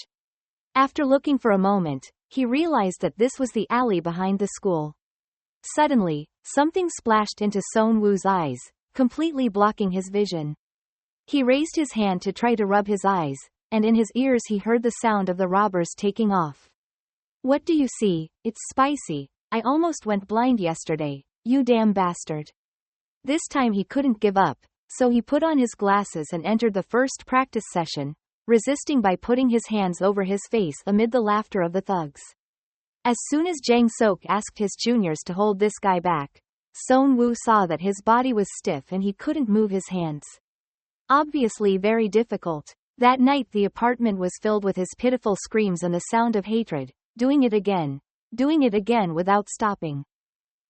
After looking for a moment, he realized that this was the alley behind the school. Suddenly, something splashed into Seon-woo's eyes, completely blocking his vision. He raised his hand to try to rub his eyes, and in his ears he heard the sound of the robbers taking off. What do you see? It's spicy. I almost went blind yesterday, you damn bastard. This time he couldn't give up, so he put on his glasses and entered the first practice session, resisting by putting his hands over his face amid the laughter of the thugs. As soon as Jang-sok asked his juniors to hold this guy back, Seon-woo saw that his body was stiff and he couldn't move his hands. Obviously very difficult. That night the apartment was filled with his pitiful screams and the sound of hatred, doing it again without stopping.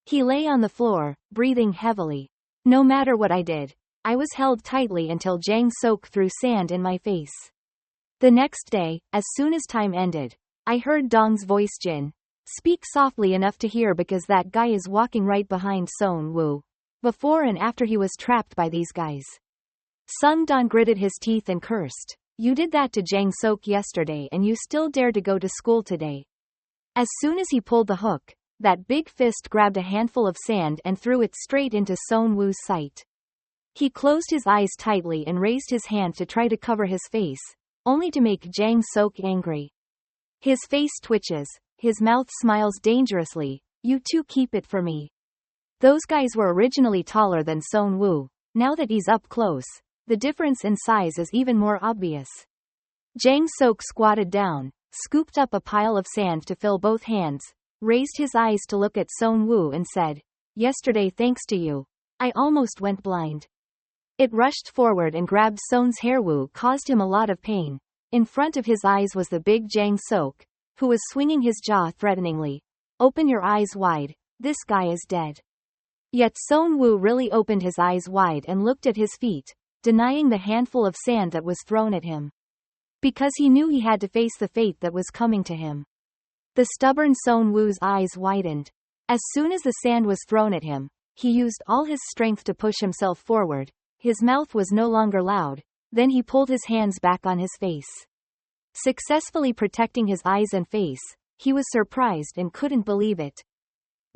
He lay on the floor, breathing heavily. No matter what I did, I was held tightly until Jang-sok threw sand in my face. The next day, as soon as time ended, I heard Dong's voice, Jin. Speak softly enough to hear because that guy is walking right behind Son Woo. Before and after he was trapped by these guys. Sung Don gritted his teeth and cursed. You did that to Jang Sok yesterday and you still dare to go to school today. As soon as he pulled the hook, that big fist grabbed a handful of sand and threw it straight into Son Woo's sight. He closed his eyes tightly and raised his hand to try to cover his face, only to make Jang Sok angry. His face twitches, his mouth smiles dangerously. You two keep it for me. Those guys were originally taller than Son Woo. Now that he's up close, the difference in size is even more obvious. Jang Sok squatted down, scooped up a pile of sand to fill both hands, raised his eyes to look at Son Woo and said, Yesterday thanks to you, I almost went blind. It rushed forward and grabbed Son's hair. Woo caused him a lot of pain. In front of his eyes was the big Jang Sok, who was swinging his jaw threateningly. Open your eyes wide, this guy is dead. Yet Son Woo really opened his eyes wide and looked at his feet, denying the handful of sand that was thrown at him. Because he knew he had to face the fate that was coming to him. The stubborn Son Woo's eyes widened. As soon as the sand was thrown at him, he used all his strength to push himself forward. His mouth was no longer loud, then he pulled his hands back on his face. Successfully protecting his eyes and face, he was surprised and couldn't believe it.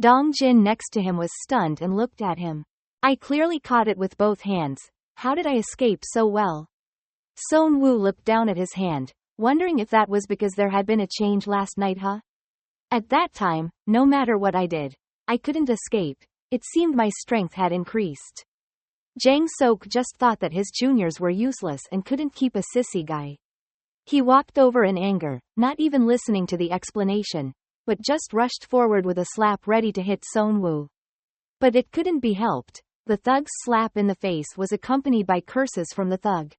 Dong Jin next to him was stunned and looked at him. I clearly caught it with both hands. How did I escape so well? Son Woo looked down at his hand, wondering if that was because there had been a change last night, huh? At that time, no matter what I did, I couldn't escape. It seemed my strength had increased. Jang Sok just thought that his juniors were useless and couldn't keep a sissy guy. He walked over in anger, not even listening to the explanation, but just rushed forward with a slap ready to hit Son Woo. But it couldn't be helped. The thug's slap in the face was accompanied by curses from the thug.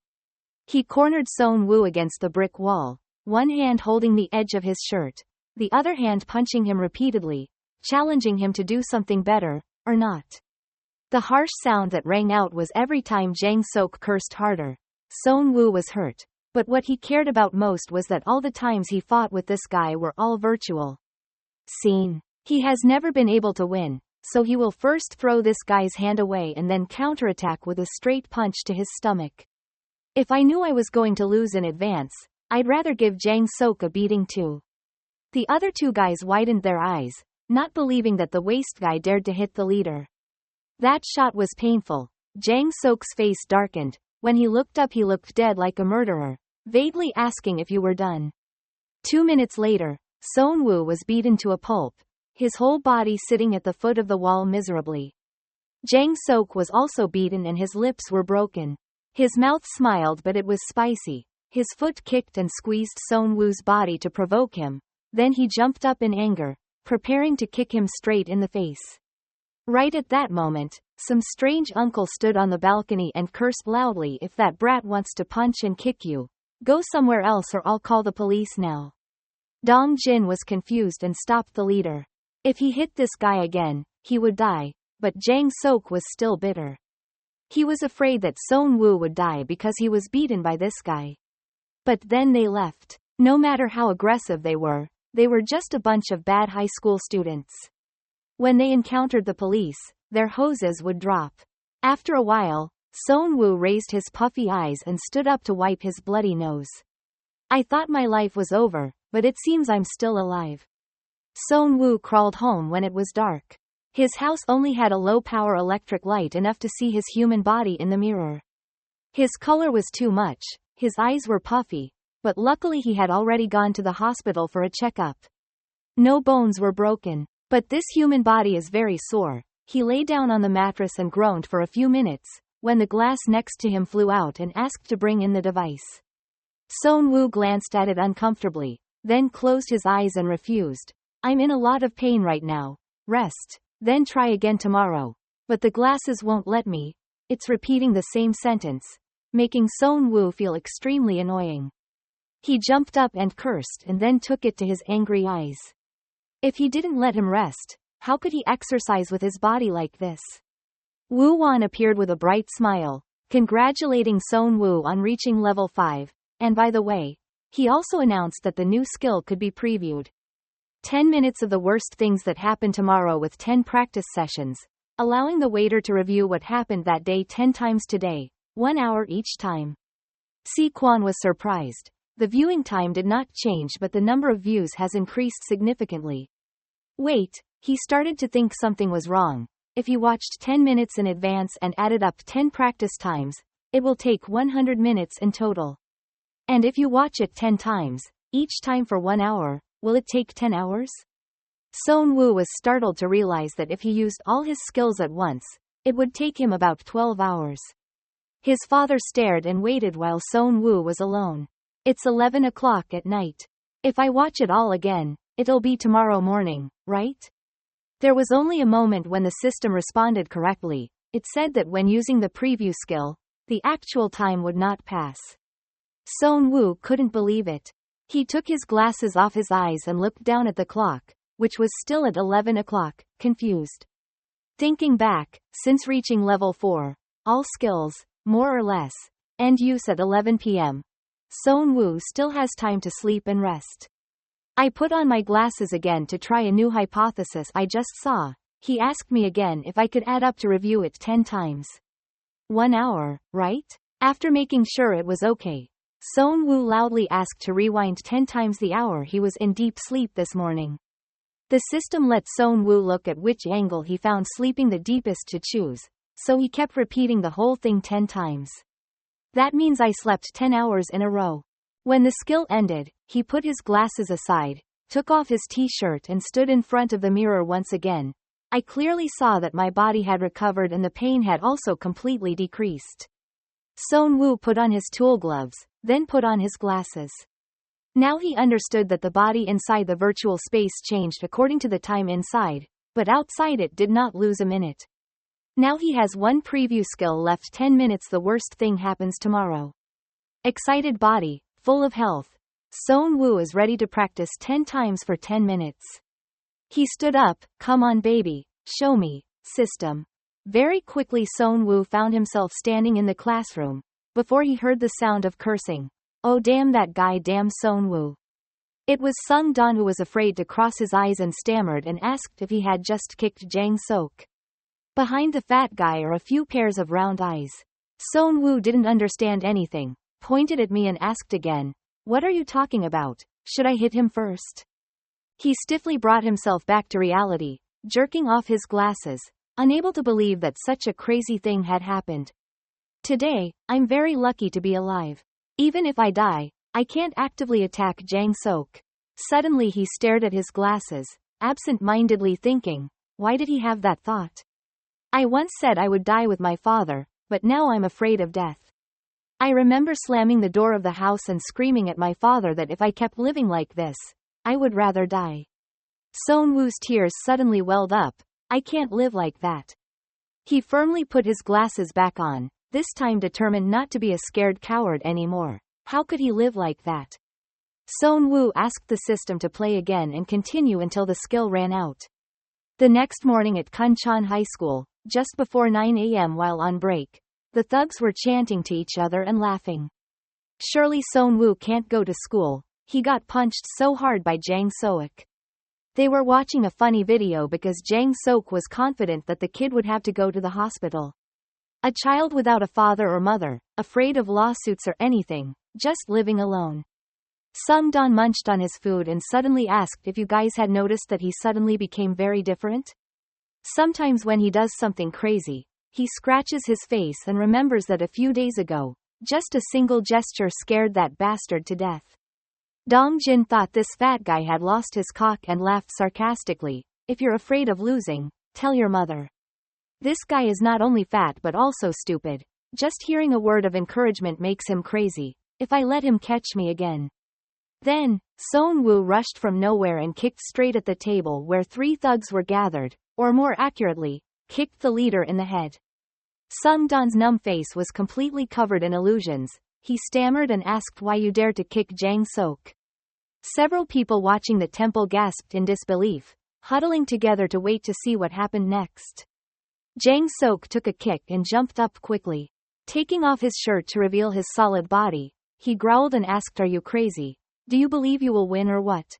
He cornered Son Woo against the brick wall, one hand holding the edge of his shirt, the other hand punching him repeatedly, challenging him to do something better, or not. The harsh sound that rang out was every time Jang Sok cursed harder. Son Woo was hurt, but what he cared about most was that all the times he fought with this guy were all virtual. Scene. He has never been able to win, so he will first throw this guy's hand away and then counterattack with a straight punch to his stomach. If I knew I was going to lose in advance, I'd rather give Jang Sok a beating too. The other two guys widened their eyes, not believing that the waist guy dared to hit the leader. That shot was painful. Jang Sok's face darkened. When he looked up, he looked dead like a murderer, vaguely asking if you were done. 2 minutes later, Son Woo was beaten to a pulp, his whole body sitting at the foot of the wall miserably. Jang Sok was also beaten and his lips were broken. His mouth smiled but it was spicy. His foot kicked and squeezed Son Woo's body to provoke him. Then he jumped up in anger, preparing to kick him straight in the face. Right at that moment, some strange uncle stood on the balcony and cursed loudly. If that brat wants to punch and kick you, go somewhere else or I'll call the police now. Dong Jin was confused and stopped the leader. If he hit this guy again, he would die, but Jang Sok was still bitter. He was afraid that Son Woo would die because he was beaten by this guy. But then they left. No matter how aggressive they were just a bunch of bad high school students. When they encountered the police, their hoses would drop. After a while, Son Woo raised his puffy eyes and stood up to wipe his bloody nose. I thought my life was over, but it seems I'm still alive. Son Woo crawled home when it was dark. His house only had a low-power electric light enough to see his human body in the mirror. His color was too much, his eyes were puffy, but luckily he had already gone to the hospital for a checkup. No bones were broken, but this human body is very sore. He lay down on the mattress and groaned for a few minutes, when the glass next to him flew out and asked to bring in the device. Son Woo glanced at it uncomfortably, then closed his eyes and refused. I'm in a lot of pain right now. Rest. Then try again tomorrow. But the glasses won't let me. It's repeating the same sentence, making Son Woo feel extremely annoying. He jumped up and cursed and then took it to his angry eyes. If he didn't let him rest, how could he exercise with his body like this? Woo Won appeared with a bright smile, congratulating Son Woo on reaching level 5, and by the way, he also announced that the new skill could be previewed. 10 minutes of the worst things that happen tomorrow with 10 practice sessions, allowing the waiter to review what happened that day 10 times today, 1 hour each time. Si Kwon was surprised. The viewing time did not change, but the number of views has increased significantly. Wait, he started to think something was wrong. If you watched 10 minutes in advance and added up 10 practice times, it will take 100 minutes in total. And if you watch it 10 times, each time for 1 hour, will it take 10 hours? Seon-woo was startled to realize that if he used all his skills at once, it would take him about 12 hours. His father stared and waited while Seon-woo was alone. It's 11 o'clock at night. If I watch it all again, it'll be tomorrow morning, right? There was only a moment when the system responded correctly. It said that when using the preview skill, the actual time would not pass. Seon-woo couldn't believe it. He took his glasses off his eyes and looked down at the clock, which was still at 11 o'clock, confused. Thinking back, since reaching level 4, all skills, more or less, end use at 11 p.m., Seon-woo still has time to sleep and rest. I put on my glasses again to try a new hypothesis I just saw. He asked me again if I could add up to review it 10 times. 1 hour, right? After making sure it was okay, Seon-woo loudly asked to rewind 10 times the hour he was in deep sleep this morning. The system let Seon-woo look at which angle he found sleeping the deepest to choose, so he kept repeating the whole thing 10 times. That means I slept 10 hours in a row. When the skill ended, he put his glasses aside, took off his t-shirt and stood in front of the mirror once again. I clearly saw that my body had recovered and the pain had also completely decreased. Seon-woo put on his tool gloves, then put on his glasses. Now he understood that the body inside the virtual space changed according to the time inside, but outside it did not lose a minute. Now he has one preview skill left. 10 minutes. The worst thing happens tomorrow. Excited body, full of health, Seon-woo is ready to practice 10 times for 10 minutes. He stood up. Come on baby, show me, system. Very quickly Seon-woo found himself standing in the classroom, before he heard the sound of cursing. Oh damn that guy, damn Seon-woo. It was Sung-don who was afraid to cross his eyes and stammered and asked if he had just kicked Jang-sok. Behind the fat guy are a few pairs of round eyes. Seon-woo didn't understand anything, pointed at me and asked again, what are you talking about? Should I hit him first? He stiffly brought himself back to reality, jerking off his glasses, unable to believe that such a crazy thing had happened. Today, I'm very lucky to be alive. Even if I die, I can't actively attack Jang-sok. Suddenly he stared at his glasses, absent-mindedly thinking, why did he have that thought? I once said I would die with my father, but now I'm afraid of death. I remember slamming the door of the house and screaming at my father that if I kept living like this, I would rather die. Seon-woo's tears suddenly welled up. I can't live like that. He firmly put his glasses back on, this time determined not to be a scared coward anymore. How could he live like that? Seon-woo asked the system to play again and continue until the skill ran out. The next morning at Kuncheon High School, just before 9 a.m. while on break, the thugs were chanting to each other and laughing. Surely Seon-woo can't go to school, he got punched so hard by Jang-sok. They were watching a funny video because Jang-sok was confident that the kid would have to go to the hospital. A child without a father or mother, afraid of lawsuits or anything, just living alone. Sung-don munched on his food and suddenly asked if you guys had noticed that he suddenly became very different? Sometimes when he does something crazy, he scratches his face and remembers that a few days ago, just a single gesture scared that bastard to death. Dong-jin thought this fat guy had lost his cock and laughed sarcastically. If you're afraid of losing, tell your mother. This guy is not only fat but also stupid. Just hearing a word of encouragement makes him crazy. If I let him catch me again. Then, Seon-woo rushed from nowhere and kicked straight at the table where 3 thugs were gathered, or more accurately, kicked the leader in the head. Sung-don's numb face was completely covered in illusions. He stammered and asked why you dared to kick Jang-sok. Several people watching the temple gasped in disbelief, huddling together to wait to see what happened next. Jang-sok took a kick and jumped up quickly. Taking off his shirt to reveal his solid body, he growled and asked, are you crazy? Do you believe you will win or what?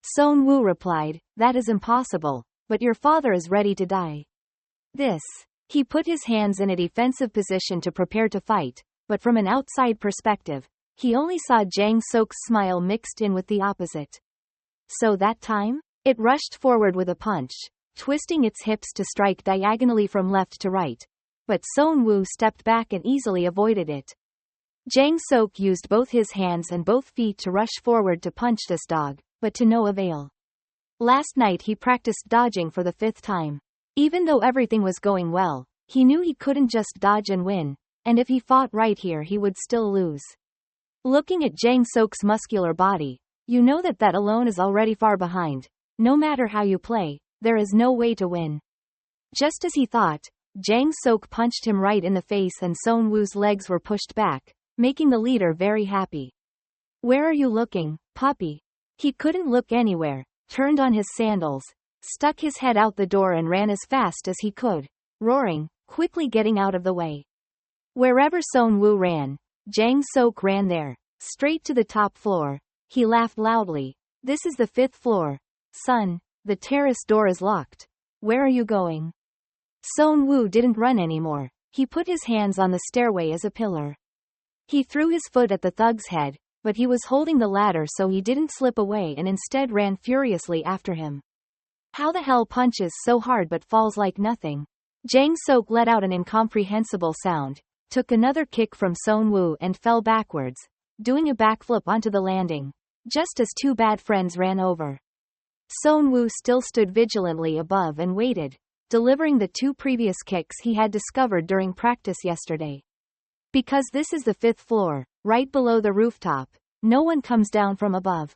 Son Woo replied, that is impossible, but your father is ready to die. This. He put his hands in a defensive position to prepare to fight, but from an outside perspective, he only saw Jang Sok's smile mixed in with the opposite. So that time? It rushed forward with a punch, twisting its hips to strike diagonally from left to right. But Son Woo stepped back and easily avoided it. Jang Sok used both his hands and both feet to rush forward to punch this dog, but to no avail. Last night he practiced dodging for the 5th time. Even though everything was going well, he knew he couldn't just dodge and win, and if he fought right here he would still lose. Looking at Jang Sok's muscular body, you know that alone is already far behind. No matter how you play, there is no way to win. Just as he thought, Jang Sok punched him right in the face and Son Woo's legs were pushed back, making the leader very happy. Where are you looking, puppy? He couldn't look anywhere, turned on his sandals, stuck his head out the door and ran as fast as he could, roaring, quickly getting out of the way. Wherever Son Woo ran, Jang Sok ran there, straight to the top floor. He laughed loudly. This is the 5th floor. Son, the terrace door is locked. Where are you going? Son Woo didn't run anymore. He put his hands on the stairway as a pillar. He threw his foot at the thug's head, but he was holding the ladder so he didn't slip away and instead ran furiously after him. How the hell punches so hard but falls like nothing? Jang Sok let out an incomprehensible sound, took another kick from Son Woo and fell backwards, doing a backflip onto the landing, just as 2 bad friends ran over. Son Woo still stood vigilantly above and waited, delivering the 2 previous kicks he had discovered during practice yesterday. Because this is the 5th floor, right below the rooftop, no one comes down from above.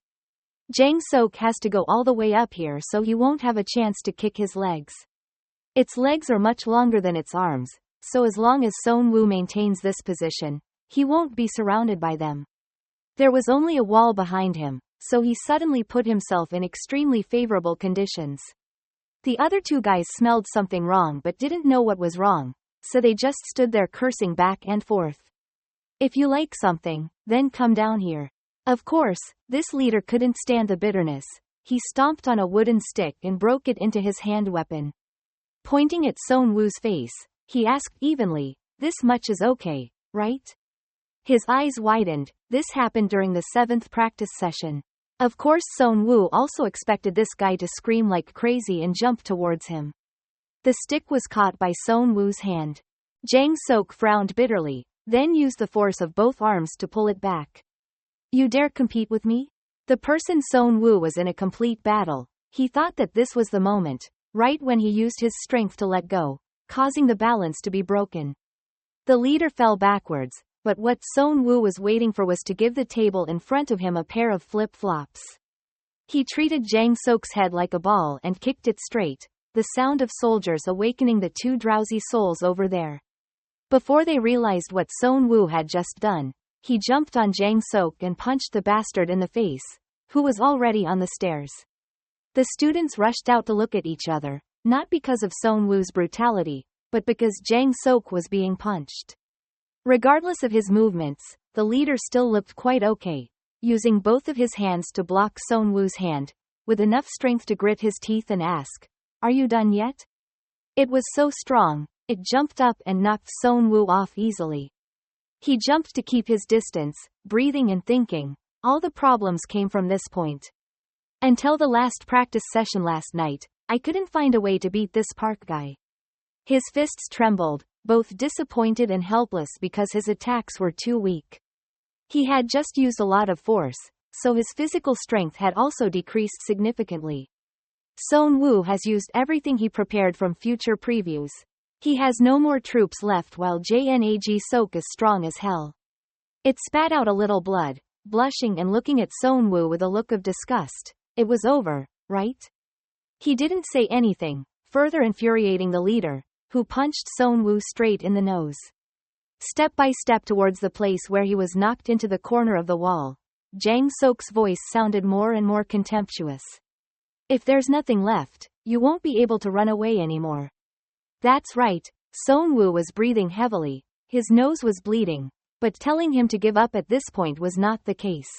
Jang Sok has to go all the way up here so he won't have a chance to kick his legs. Its legs are much longer than its arms, so as long as Son Woo maintains this position, he won't be surrounded by them. There was only a wall behind him, so he suddenly put himself in extremely favorable conditions. The other 2 guys smelled something wrong but didn't know what was wrong, so they just stood there cursing back and forth. If you like something, then come down here. Of course, this leader couldn't stand the bitterness. He stomped on a wooden stick and broke it into his hand weapon. Pointing at Son Woo's face, he asked evenly, this much is okay, right? His eyes widened. This happened during the 7th practice session. Of course Son Woo also expected this guy to scream like crazy and jump towards him. The stick was caught by Son Woo's hand. Jang Sok frowned bitterly, then used the force of both arms to pull it back. You dare compete with me? The person Son Woo was in a complete battle. He thought that this was the moment, right when he used his strength to let go, causing the balance to be broken. The leader fell backwards, but what Son Woo was waiting for was to give the table in front of him a pair of flip-flops. He treated Jang Sok's head like a ball and kicked it straight, the sound of soldiers awakening the 2 drowsy souls over there. Before they realized what Son Woo had just done, he jumped on Jang Sok and punched the bastard in the face, who was already on the stairs. The students rushed out to look at each other, not because of Son Woo's brutality, but because Jang Sok was being punched. Regardless of his movements, the leader still looked quite okay, using both of his hands to block Son Woo's hand, with enough strength to grit his teeth and ask, "Are you done yet?" It was so strong, it jumped up and knocked Son Woo off easily. He jumped to keep his distance, breathing and thinking. All the problems came from this point. Until the last practice session last night, I couldn't find a way to beat this park guy. His fists trembled, both disappointed and helpless because his attacks were too weak. He had just used a lot of force, so his physical strength had also decreased significantly. Son Woo has used everything he prepared from future previews. He has no more troops left while Jang Sok is strong as hell. It spat out a little blood, blushing and looking at Son Woo with a look of disgust. It was over, right? He didn't say anything, further infuriating the leader, who punched Son Woo straight in the nose. Step by step towards the place where he was knocked into the corner of the wall, Jang Sok's voice sounded more and more contemptuous. If there's nothing left, you won't be able to run away anymore. That's right, Son Woo was breathing heavily, his nose was bleeding, but telling him to give up at this point was not the case.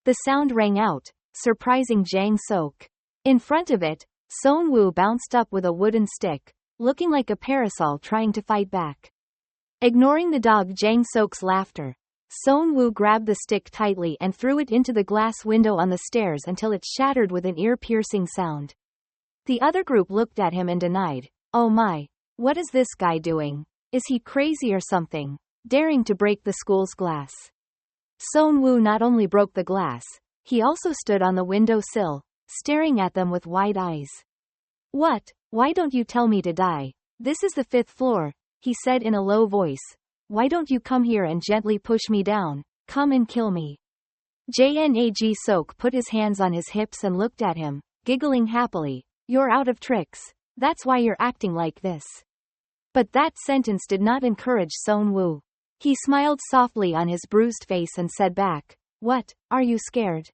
The sound rang out, surprising Jang Sok. In front of it, Son Woo bounced up with a wooden stick, looking like a parasol trying to fight back. Ignoring the dog Jang Sok's laughter, Son Woo grabbed the stick tightly and threw it into the glass window on the stairs until it shattered with an ear-piercing sound. The other group looked at him and denied, "Oh my, what is this guy doing? Is he crazy or something? Daring to break the school's glass." Son Woo not only broke the glass, he also stood on the window sill, staring at them with wide eyes. "What? Why don't you tell me to die? This is the 5th floor," he said in a low voice. "Why don't you come here and gently push me down? Come and kill me." Jang Sok put his hands on his hips and looked at him, giggling happily. "You're out of tricks. That's why you're acting like this." But that sentence did not encourage Son Woo. He smiled softly on his bruised face and said back, "What, are you scared?"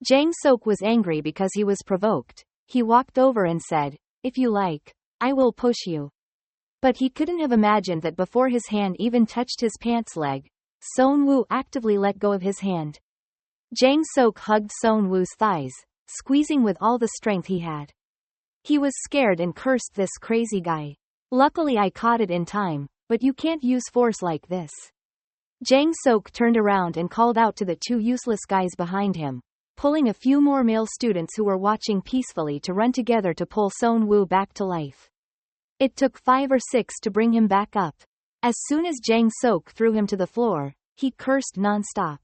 Jang Sok was angry because he was provoked. He walked over and said, "If you like, I will push you." But he couldn't have imagined that before his hand even touched his pants leg, Son Woo actively let go of his hand. Jang Sok hugged Son Woo's thighs, squeezing with all the strength he had. He was scared and cursed this crazy guy. "Luckily I caught it in time, but you can't use force like this." Jang Sok turned around and called out to the 2 useless guys behind him, pulling a few more male students who were watching peacefully to run together to pull Son Woo back to life. It took 5 or 6 to bring him back up. As soon as Jang Sok threw him to the floor, he cursed non-stop.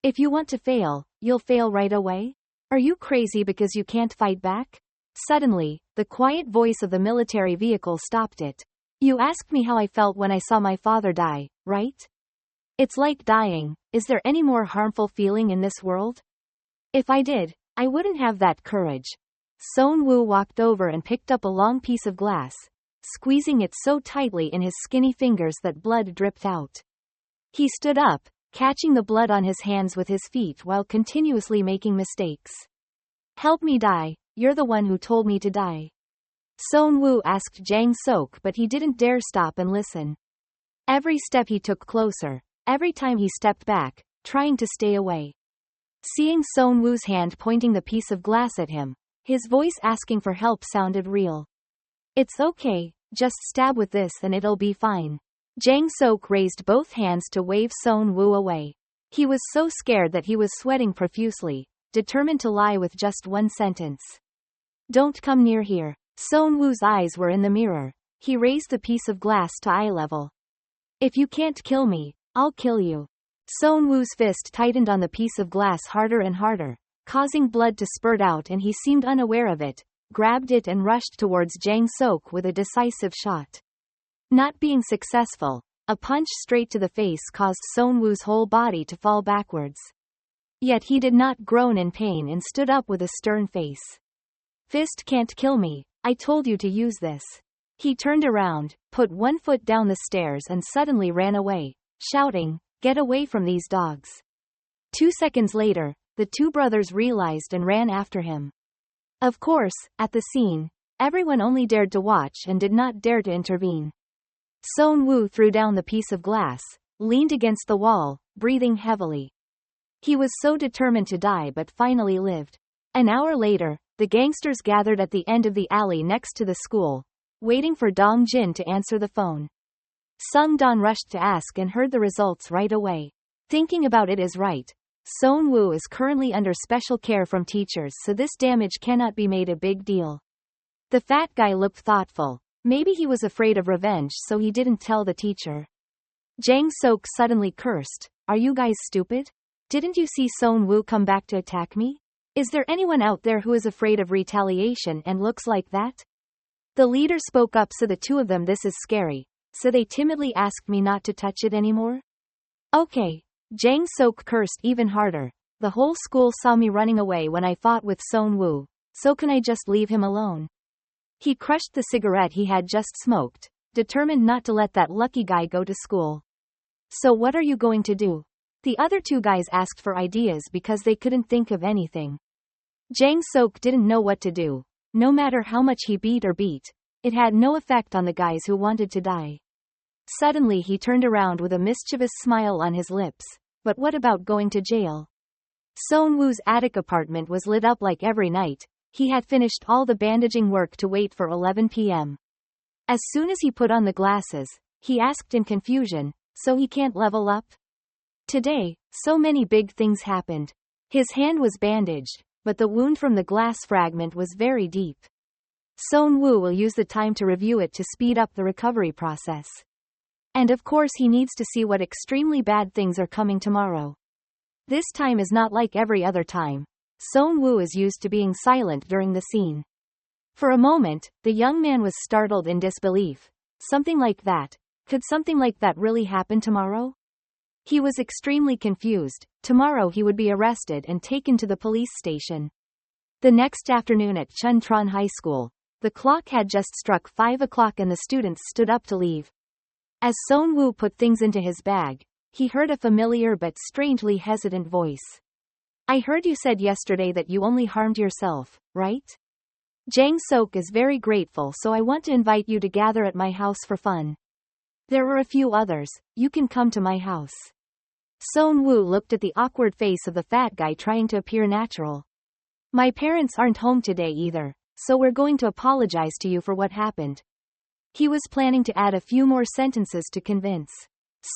"If you want to fail, you'll fail right away? Are you crazy because you can't fight back?" Suddenly, the quiet voice of the military vehicle stopped it. "You asked me how I felt when I saw my father die, right? It's like dying. Is there any more harmful feeling in this world? If I did, I wouldn't have that courage." Son Woo walked over and picked up a long piece of glass, squeezing it so tightly in his skinny fingers that blood dripped out. He stood up, catching the blood on his hands with his feet while continuously making mistakes. "Help me die, you're the one who told me to die." Son Woo asked Jang Sok, but he didn't dare stop and listen. Every step he took closer, every time he stepped back, trying to stay away. Seeing Son Woo's hand pointing the piece of glass at him, his voice asking for help sounded real. "It's okay, just stab with this and it'll be fine." Jang Sok raised both hands to wave Son Woo away. He was so scared that he was sweating profusely, determined to lie with just one sentence. "Don't come near here." Son Woo's eyes were in the mirror. He raised the piece of glass to eye level. "If you can't kill me, I'll kill you." Son Woo's fist tightened on the piece of glass harder and harder, causing blood to spurt out, and he seemed unaware of it, grabbed it and rushed towards Jang Sok with a decisive shot. Not being successful, a punch straight to the face caused Son Woo's whole body to fall backwards. Yet he did not groan in pain and stood up with a stern face. "Fist can't kill me, I told you to use this." He turned around, put one foot down the stairs and suddenly ran away, shouting, "Get away from these dogs." 2 seconds later, the 2 brothers realized and ran after him. Of course, at the scene, everyone only dared to watch and did not dare to intervene. Son Woo threw down the piece of glass, leaned against the wall, breathing heavily. He was so determined to die but finally lived. An hour later, the gangsters gathered at the end of the alley next to the school, waiting for Dong Jin to answer the phone. Sung Don rushed to ask and heard the results right away. Thinking about it is right. Son Woo is currently under special care from teachers, so this damage cannot be made a big deal. The fat guy looked thoughtful. Maybe he was afraid of revenge, so he didn't tell the teacher. Jang Sok suddenly cursed. "Are you guys stupid? Didn't you see Son Woo come back to attack me? Is there anyone out there who is afraid of retaliation and looks like that?" The leader spoke up, so the 2 of them, "This is scary, so they timidly asked me not to touch it anymore." "Okay." Jang Sok cursed even harder. "The whole school saw me running away when I fought with Son Woo, so can I just leave him alone?" He crushed the cigarette he had just smoked, determined not to let that lucky guy go to school. "So what are you going to do?" The other 2 guys asked for ideas because they couldn't think of anything. Jang Sok didn't know what to do. No matter how much he beat, it had no effect on the guys who wanted to die. Suddenly he turned around with a mischievous smile on his lips. "But what about going to jail?" Seon-woo's attic apartment was lit up like every night. He had finished all the bandaging work to wait for 11 p.m. As soon as he put on the glasses, he asked in confusion, "So he can't level up?" Today, so many big things happened. His hand was bandaged, but the wound from the glass fragment was very deep. Seon-woo will use the time to review it to speed up the recovery process. And of course he needs to see what extremely bad things are coming tomorrow. This time is not like every other time. Seon-woo is used to being silent during the scene. For a moment, the young man was startled in disbelief. Something like that? Could something like that really happen tomorrow? He was extremely confused. Tomorrow he would be arrested and taken to the police station. The next afternoon at Chuntron High School, the clock had just struck 5 o'clock and the students stood up to leave. As Seon-woo put things into his bag, he heard a familiar but strangely hesitant voice. "I heard you said yesterday that you only harmed yourself, right? Jang-sok is very grateful, so I want to invite you to gather at my house for fun. There are a few others, you can come to my house." Seon-woo looked at the awkward face of the fat guy trying to appear natural. "My parents aren't home today either, so we're going to apologize to you for what happened." He was planning to add a few more sentences to convince.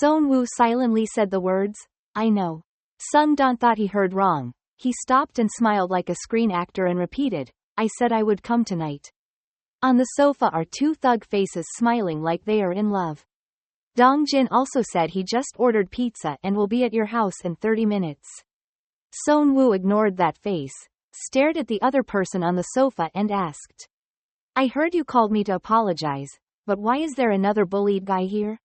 Seon-woo silently said the words, "I know." Sung-don thought he heard wrong. He stopped and smiled like a screen actor and repeated, "I said I would come tonight." On the sofa are two thug faces smiling like they are in love. Dong-jin also said he just ordered pizza and will be at your house in 30 minutes. Seon-woo ignored that face, stared at the other person on the sofa and asked, "I heard you called me to apologize, but why is there another bullied guy here?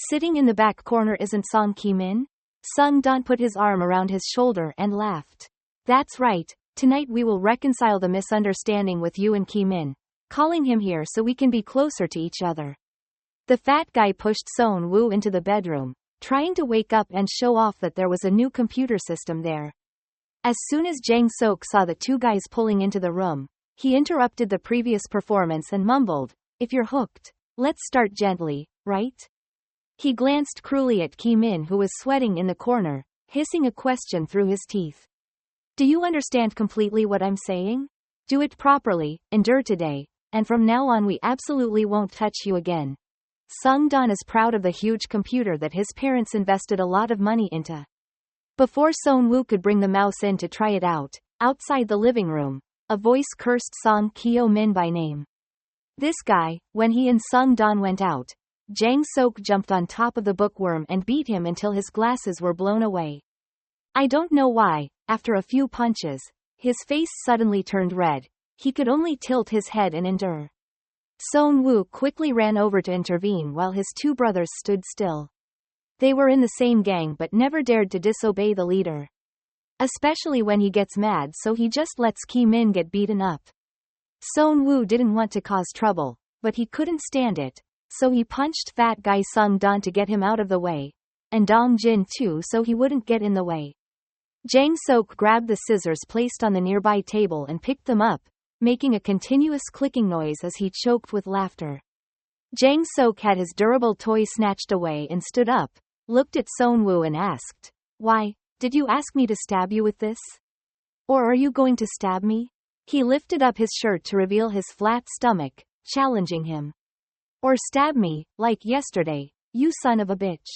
Sitting in the back corner isn't Song Ki-min?" Sung-don put his arm around his shoulder and laughed. "That's right, tonight we will reconcile the misunderstanding with you and Ki-min, calling him here so we can be closer to each other." The fat guy pushed Seon-woo into the bedroom, trying to wake up and show off that there was a new computer system there. As soon as Jang-sok saw the two guys pulling into the room, he interrupted the previous performance and mumbled, "If you're hooked, let's start gently, right?" He glanced cruelly at Ki-min who was sweating in the corner, hissing a question through his teeth. "Do you understand completely what I'm saying? Do it properly, endure today, and from now on we absolutely won't touch you again." Sung-don is proud of the huge computer that his parents invested a lot of money into. Before Seon-woo could bring the mouse in to try it out, outside the living room, a voice cursed Song Kyo-min by name. This guy, when he and Sung-don went out, Jang-sok jumped on top of the bookworm and beat him until his glasses were blown away. I don't know why, after a few punches, his face suddenly turned red. He could only tilt his head and endure. Seon-woo quickly ran over to intervene while his two brothers stood still. They were in the same gang but never dared to disobey the leader. Especially when he gets mad, so he just lets Ki-min get beaten up. Seon-woo didn't want to cause trouble, but he couldn't stand it, so he punched fat guy Sung-don to get him out of the way, and Dong-jin too so he wouldn't get in the way. Jang-sok grabbed the scissors placed on the nearby table and picked them up, making a continuous clicking noise as he choked with laughter. Jang-sok had his durable toy snatched away and stood up, looked at Seon-woo and asked, "Why, did you ask me to stab you with this? Or are you going to stab me?" He lifted up his shirt to reveal his flat stomach, challenging him. "Or stab me, like yesterday, you son of a bitch."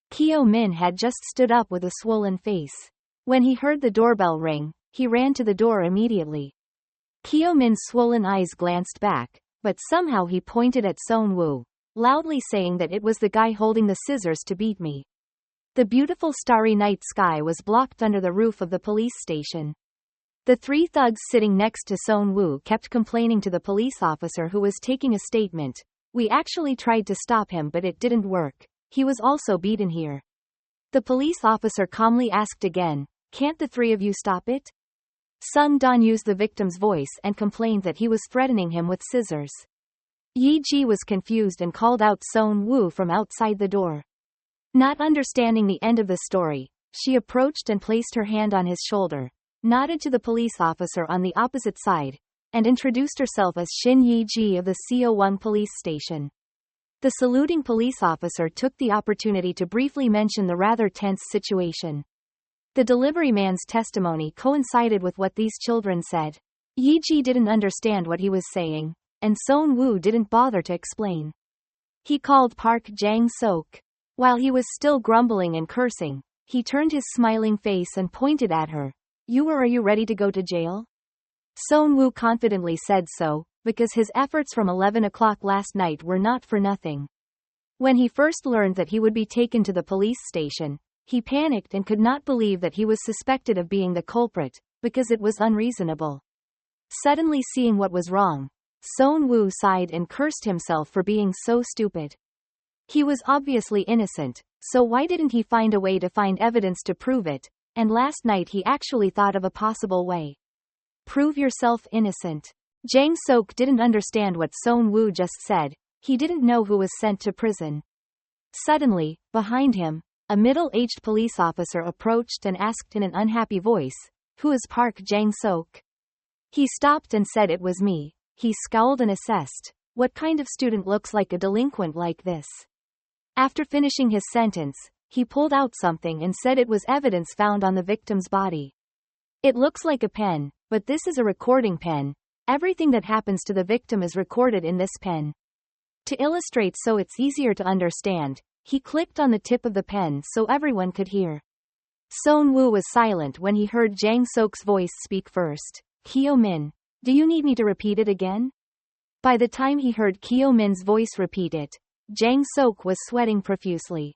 Kyo-min had just stood up with a swollen face. When he heard the doorbell ring, he ran to the door immediately. Kyo-min's swollen eyes glanced back, but somehow he pointed at Seon-woo, loudly saying that it was the guy holding the scissors to beat me. The beautiful starry night sky was blocked under the roof of the police station. The three thugs sitting next to Seon-woo kept complaining to the police officer who was taking a statement, "We actually tried to stop him but it didn't work. He was also beaten here." The police officer calmly asked again, "Can't the three of you stop it?" Sung-don used the victim's voice and complained that he was threatening him with scissors. Yi-ji was confused and called out Seon-woo from outside the door. Not understanding the end of the story, she approached and placed her hand on his shoulder, nodded to the police officer on the opposite side, and introduced herself as Shin Yi-ji of the CO1 police station. The saluting police officer took the opportunity to briefly mention the rather tense situation. The delivery man's testimony coincided with what these children said. Yi-ji didn't understand what he was saying, and Seon-woo didn't bother to explain. He called Park Jang-sok. While he was still grumbling and cursing, he turned his smiling face and pointed at her. Are you ready to go to jail? Seon-woo confidently said so, because his efforts from 11 o'clock last night were not for nothing. When he first learned that he would be taken to the police station, he panicked and could not believe that he was suspected of being the culprit, because it was unreasonable. Suddenly seeing what was wrong, Seon-woo sighed and cursed himself for being so stupid. He was obviously innocent, so why didn't he find a way to find evidence to prove it? And last night he actually thought of a possible way. Prove yourself innocent. Jang-sok didn't understand what Seon-woo just said. He didn't know who was sent to prison. Suddenly, behind him, a middle-aged police officer approached and asked in an unhappy voice, "Who is Park Jang-sok?" He stopped and said it was me. He scowled and assessed, what kind of student looks like a delinquent like this? After finishing his sentence, he pulled out something and said it was evidence found on the victim's body. It looks like a pen, but this is a recording pen. Everything that happens to the victim is recorded in this pen. To illustrate so it's easier to understand, he clicked on the tip of the pen so everyone could hear. Seon-woo was silent when he heard Jang-sok's voice speak first. Kyo-min, do you need me to repeat it again? By the time he heard Kyo-min's voice repeat it, Jang-sok was sweating profusely.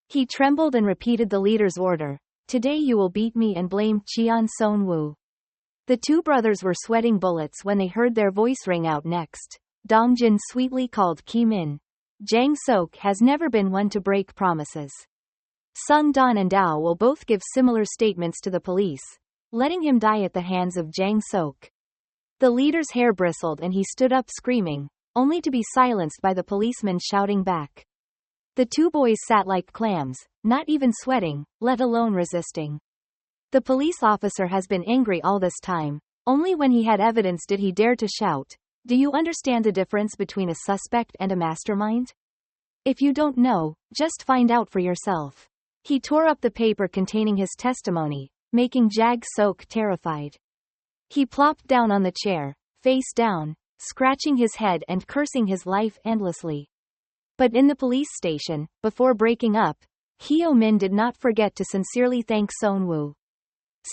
He trembled and repeated the leader's order. Today you will beat me, and blamed Cheon Seon-woo. The two brothers were sweating bullets when they heard their voice ring out next. Dongjin sweetly called Ki-min. Jang-sok has never been one to break promises. Sung-don and Dao will both give similar statements to the police, letting him die at the hands of Jang-sok. The leader's hair bristled and he stood up screaming, only to be silenced by the policeman shouting back. The two boys sat like clams, not even sweating, let alone resisting. The police officer has been angry all this time. Only when he had evidence did he dare to shout, "Do you understand the difference between a suspect and a mastermind? If you don't know, just find out for yourself." He tore up the paper containing his testimony, making Jang-sok terrified. He plopped down on the chair, face down, scratching his head and cursing his life endlessly. But in the police station, before breaking up, Kyo-min did not forget to sincerely thank Seon-woo.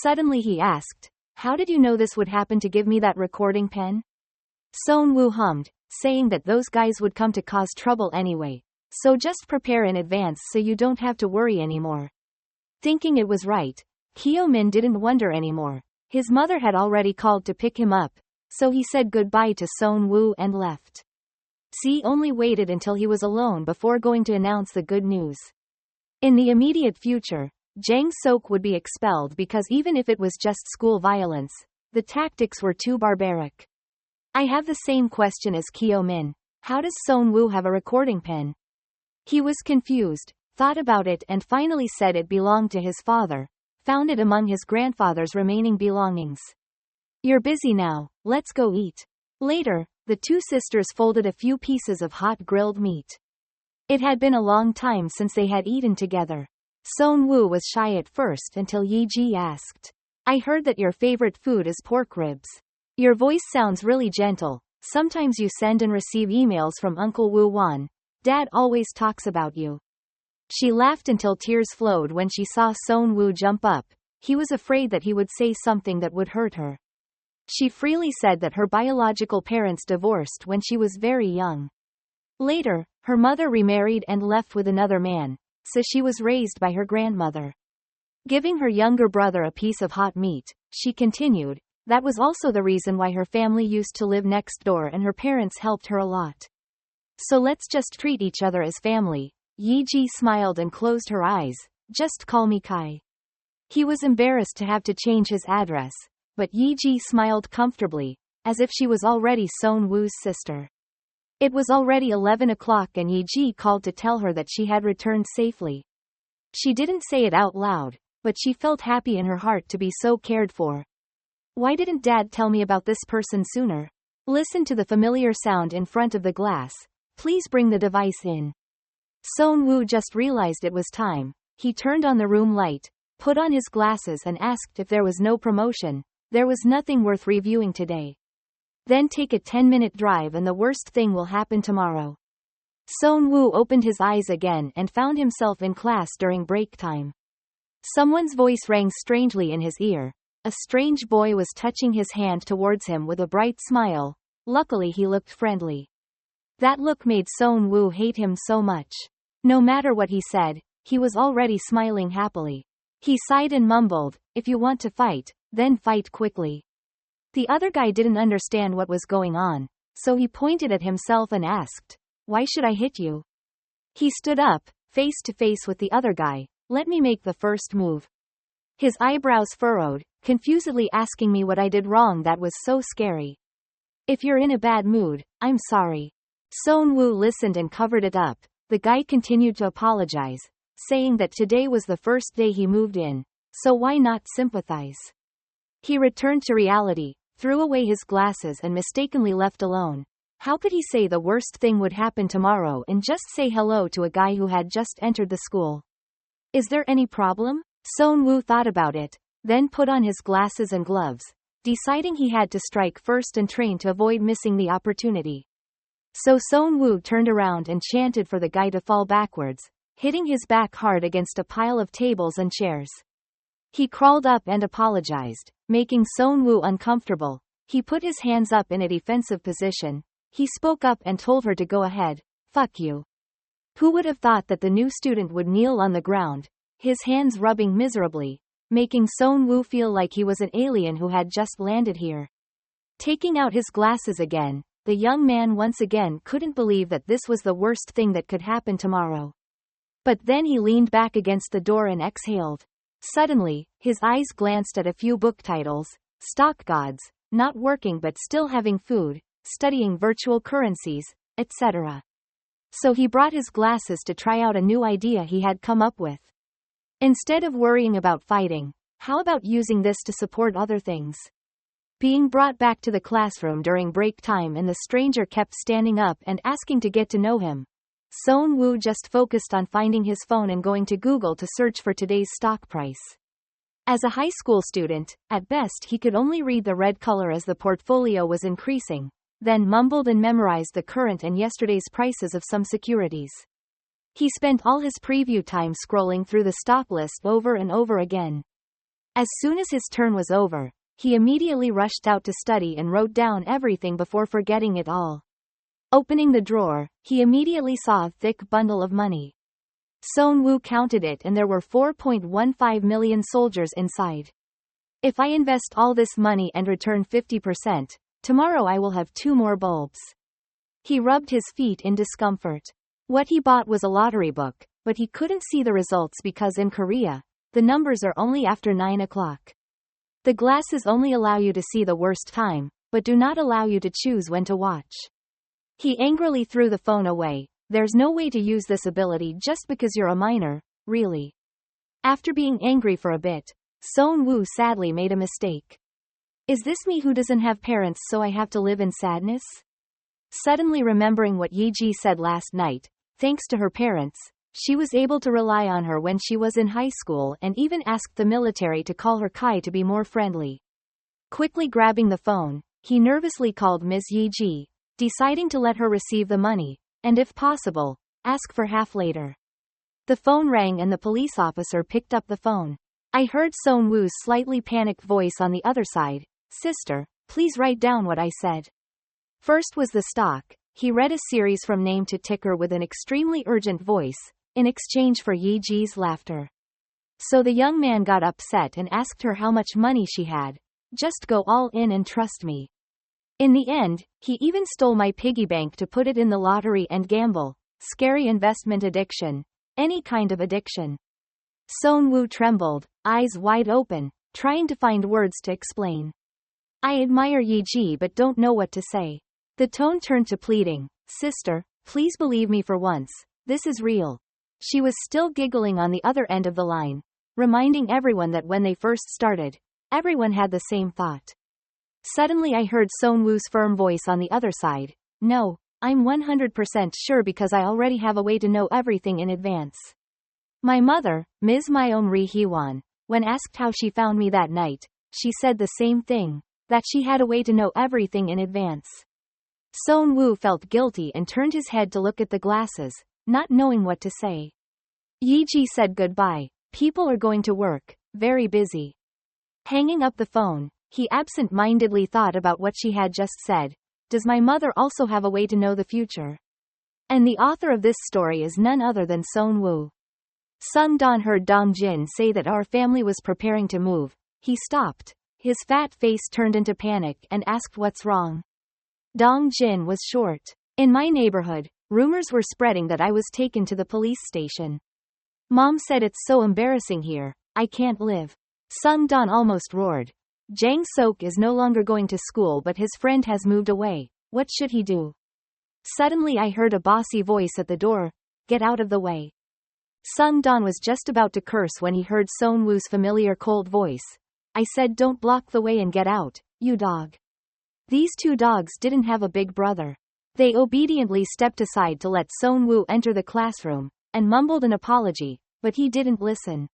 Suddenly he asked, "How did you know this would happen to give me that recording pen?" Seon-woo hummed, saying that those guys would come to cause trouble anyway, so just prepare in advance so you don't have to worry anymore. Thinking it was right, Kyo-min didn't wonder anymore. His mother had already called to pick him up, so he said goodbye to Seon-woo and left. C only waited until he was alone before going to announce the good news. In the immediate future, Jang-sok would be expelled because even if it was just school violence, the tactics were too barbaric. I have the same question as Kyo-min. How does Seon-woo have a recording pen? He was confused, thought about it and finally said it belonged to his father, found it among his grandfather's remaining belongings. You're busy now, let's go eat. Later, the two sisters folded a few pieces of hot grilled meat. It had been a long time since they had eaten together. Seon-woo was shy at first until Yi-ji asked, "I heard that your favorite food is pork ribs. Your voice sounds really gentle. Sometimes you send and receive emails from Uncle Woo-won. Dad always talks about you." She laughed until tears flowed when she saw Seon-woo jump up. He was afraid that he would say something that would hurt her. She freely said that her biological parents divorced when she was very young. Later, her mother remarried and left with another man, so she was raised by her grandmother. Giving her younger brother a piece of hot meat, she continued, that was also the reason why her family used to live next door and her parents helped her a lot. So let's just treat each other as family. Yi-ji smiled and closed her eyes. Just call me Kai. He was embarrassed to have to change his address, but Yi-ji smiled comfortably, as if she was already Seon-woo's sister. It was already 11 o'clock and Yi-ji called to tell her that she had returned safely. She didn't say it out loud, but she felt happy in her heart to be so cared for. Why didn't Dad tell me about this person sooner? Listen to the familiar sound in front of the glass. Please bring the device in. Seon-woo just realized it was time. He turned on the room light, put on his glasses and asked if there was no promotion. There was nothing worth reviewing today. Then take a 10-minute drive and the worst thing will happen tomorrow. Seon-woo opened his eyes again and found himself in class during break time. Someone's voice rang strangely in his ear. A strange boy was touching his hand towards him with a bright smile. Luckily he looked friendly. That look made Seon-woo hate him so much. No matter what he said, he was already smiling happily. He sighed and mumbled, "If you want to fight, then fight quickly." The other guy didn't understand what was going on, so he pointed at himself and asked, "Why should I hit you?" He stood up, face to face with the other guy. "Let me make the first move." His eyebrows furrowed, confusedly asking me what I did wrong that was so scary. "If you're in a bad mood, I'm sorry." Seon-woo listened and covered it up. The guy continued to apologize, saying that today was the first day he moved in, so why not sympathize? He returned to reality, threw away his glasses and mistakenly left alone. How could he say the worst thing would happen tomorrow and just say hello to a guy who had just entered the school? Is there any problem? Seon-woo thought about it, then put on his glasses and gloves, deciding he had to strike first and train to avoid missing the opportunity. So Seon-woo turned around and chanted for the guy to fall backwards, hitting his back hard against a pile of tables and chairs. He crawled up and apologized, making Seon-woo uncomfortable. He put his hands up in a defensive position. He spoke up and told her to go ahead. "Fuck you." Who would have thought that the new student would kneel on the ground, his hands rubbing miserably, making Seon-woo feel like he was an alien who had just landed here. Taking out his glasses again, the young man once again couldn't believe that this was the worst thing that could happen tomorrow. But then he leaned back against the door and exhaled. Suddenly, his eyes glanced at a few book titles: Stock Gods, Not Working But Still Having Food, Studying Virtual Currencies, etc. So he brought his glasses to try out a new idea he had come up with. Instead of worrying about fighting, how about using this to support other things? Being brought back to the classroom during break time and the stranger kept standing up and asking to get to know him. Seon-woo just focused on finding his phone and going to Google to search for today's stock price. As a high school student, at best he could only read the red color as the portfolio was increasing, then mumbled and memorized the current and yesterday's prices of some securities. He spent all his preview time scrolling through the stock list over and over again. As soon as his turn was over, he immediately rushed out to study and wrote down everything before forgetting it all. Opening the drawer, he immediately saw a thick bundle of money. Seon-woo counted it and there were 4.15 million soldiers inside. If I invest all this money and return 50%, tomorrow I will have 2 more bulbs. He rubbed his feet in discomfort. What he bought was a lottery book, but he couldn't see the results because in Korea, the numbers are only after 9 o'clock. The glasses only allow you to see the worst time, but do not allow you to choose when to watch. He angrily threw the phone away. There's no way to use this ability just because you're a minor, really. After being angry for a bit, Seon-woo sadly made a mistake. Is this me who doesn't have parents so I have to live in sadness? Suddenly remembering what Yeji said last night, thanks to her parents, she was able to rely on her when she was in high school and even asked the military to call her Kai to be more friendly. Quickly grabbing the phone, he nervously called Ms. Yeji, deciding to let her receive the money, and if possible, ask for half later. The phone rang and the police officer picked up the phone. I heard Seon-woo's slightly panicked voice on the other side. Sister, please write down what I said. First was the stock. He read a series from name to ticker with an extremely urgent voice, in exchange for Yeji's laughter. So the young man got upset and asked her how much money she had. Just go all in and trust me. In the end, he even stole my piggy bank to put it in the lottery and gamble. Scary investment addiction. Any kind of addiction. Seon-woo trembled, eyes wide open, trying to find words to explain. I admire Yeji but don't know what to say. The tone turned to pleading. Sister, please believe me for once. This is real. She was still giggling on the other end of the line, reminding everyone that when they first started, everyone had the same thought. Suddenly I heard Seon-woo's firm voice on the other side. No, I'm 100% sure because I already have a way to know everything in advance. My mother, Ms. Myeon Ri Hee-won, When asked how she found me that night, she said the same thing, that she had a way to know everything in advance. Seon-woo felt guilty and turned his head to look at the glasses, not knowing what to say. Yeji said goodbye. People are going to work, very busy. Hanging up the phone, he absent-mindedly thought about what she had just said. Does my mother also have a way to know the future? And the author of this story is none other than Seon-woo. Sung-don heard Dong-jin say that our family was preparing to move. He stopped. His fat face turned into panic and asked what's wrong. Dong-jin was short. In my neighborhood, rumors were spreading that I was taken to the police station. Mom said it's so embarrassing here, I can't live. Sung-don almost roared. Jang-sok is no longer going to school but his friend has moved away. What should he do? Suddenly I heard a bossy voice at the door. Get out of the way. Sung-don was just about to curse when he heard Seon-woo's familiar cold voice. I said don't block the way and get out, you dog. These two dogs didn't have a big brother. They obediently stepped aside to let Seon-woo enter the classroom, and mumbled an apology, but he didn't listen.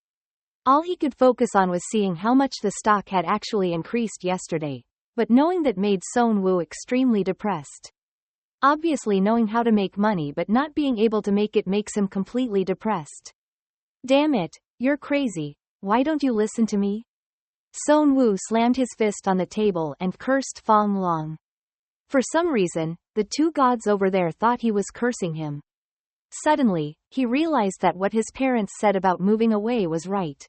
All he could focus on was seeing how much the stock had actually increased yesterday, but knowing that made Seon-woo extremely depressed. Obviously knowing how to make money but not being able to make it makes him completely depressed. Damn it, you're crazy, why don't you listen to me? Seon-woo slammed his fist on the table and cursed Fong Long. For some reason, the two gods over there thought he was cursing him. Suddenly, he realized that what his parents said about moving away was right.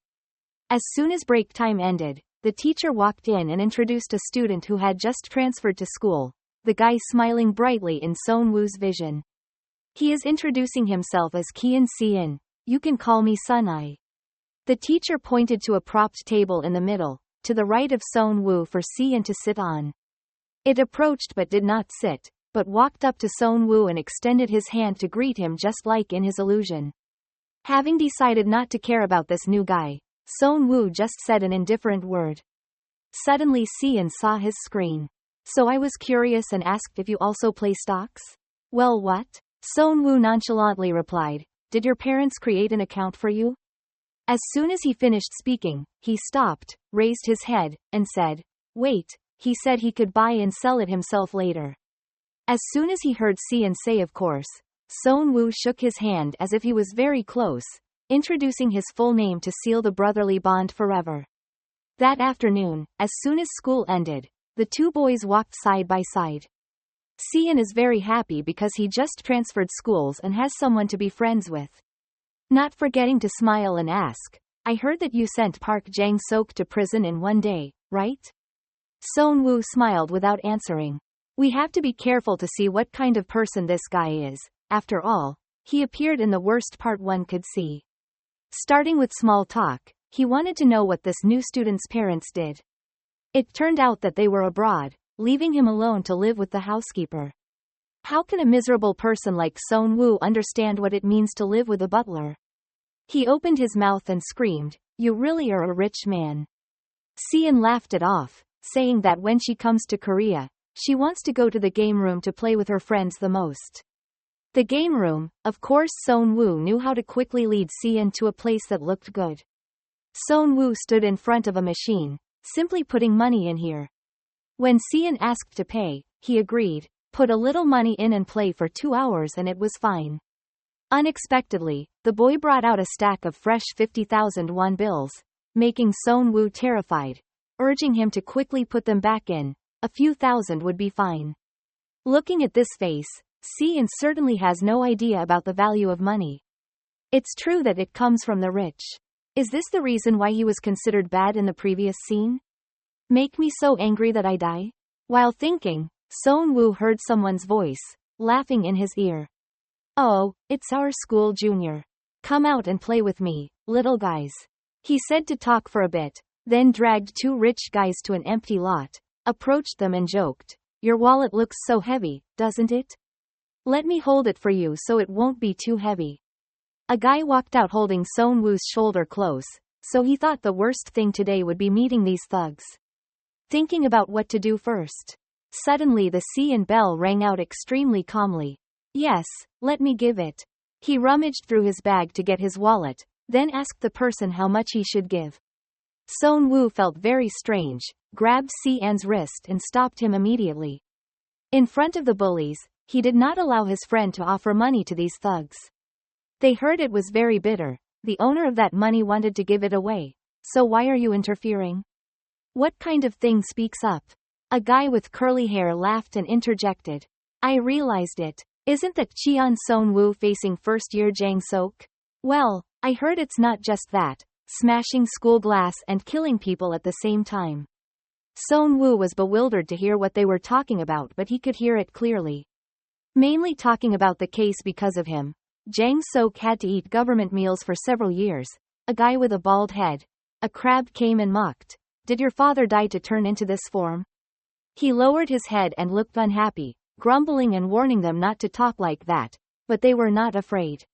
As soon as break time ended, the teacher walked in and introduced a student who had just transferred to school, the guy smiling brightly in Seon-woo's vision. He is introducing himself as Kian Seon. You can call me Sun-I. The teacher pointed to a propped table in the middle, to the right of Seon-woo for Seon to sit on. It approached but did not sit, but walked up to Seon-woo and extended his hand to greet him just like in his illusion. Having decided not to care about this new guy, Seon-woo just said an indifferent word. Suddenly Seon saw his screen. So I was curious and asked if you also play stocks? Well what? Seon-woo nonchalantly replied, did your parents create an account for you? As soon as he finished speaking, he stopped, raised his head, and said, wait, he said he could buy and sell it himself later. As soon as he heard Seon say of course, Seon-woo shook his hand as if he was very close, introducing his full name to seal the brotherly bond forever. That afternoon, as soon as school ended, the two boys walked side by side. Seon is very happy because he just transferred schools and has someone to be friends with. Not forgetting to smile and ask, I heard that you sent Park Jang-sok to prison in one day, right? Seon-woo smiled without answering. We have to be careful to see what kind of person this guy is. After all, he appeared in the worst part one could see. Starting with small talk, he wanted to know what this new student's parents did. It turned out that they were abroad, leaving him alone to live with the housekeeper. How can a miserable person like Seon-woo understand what it means to live with a butler? He opened his mouth and screamed, you really are a rich man. Seon laughed it off, saying that when she comes to Korea, she wants to go to the game room to play with her friends the most. The game room, of course Seon-woo knew how to quickly lead Seon to a place that looked good. Seon-woo stood in front of a machine, simply putting money in here. When Seon asked to pay, he agreed, put a little money in and play for 2 hours and it was fine. Unexpectedly, the boy brought out a stack of fresh 50,000 won bills, making Seon-woo terrified, urging him to quickly put them back in. A few thousand would be fine. Looking at this face, Seon certainly has no idea about the value of money. It's true that it comes from the rich. Is this the reason why he was considered bad in the previous scene? Make me so angry that I die? While thinking, Seon-woo heard someone's voice, laughing in his ear. Oh, it's our school junior. Come out and play with me, little guys. He said to talk for a bit, then dragged 2 rich guys to an empty lot, approached them and joked, your wallet looks so heavy, doesn't it? Let me hold it for you so it won't be too heavy. A guy walked out holding Seon-woo's shoulder close, so he thought the worst thing today would be meeting these thugs. Thinking about what to do first. Suddenly the Seon bell rang out extremely calmly. Yes, let me give it. He rummaged through his bag to get his wallet, then asked the person how much he should give. Son Woo felt very strange, grabbed Cian's wrist and stopped him immediately. In front of the bullies, he did not allow his friend to offer money to these thugs. They heard it was very bitter. The owner of that money wanted to give it away. So why are you interfering? What kind of thing speaks up? A guy with curly hair laughed and interjected. I realized it. Isn't that Cheon Son Woo facing first-year Jang Sok? Well, I heard it's not just that, smashing school glass and killing people at the same time. Son Woo was bewildered to hear what they were talking about, but he could hear it clearly. Mainly talking about the case because of him. Jang Sok had to eat government meals for several years. A guy with a bald head. A crab came and mocked. Did your father die to turn into this form? He lowered his head and looked unhappy, grumbling and warning them not to talk like that, but they were not afraid.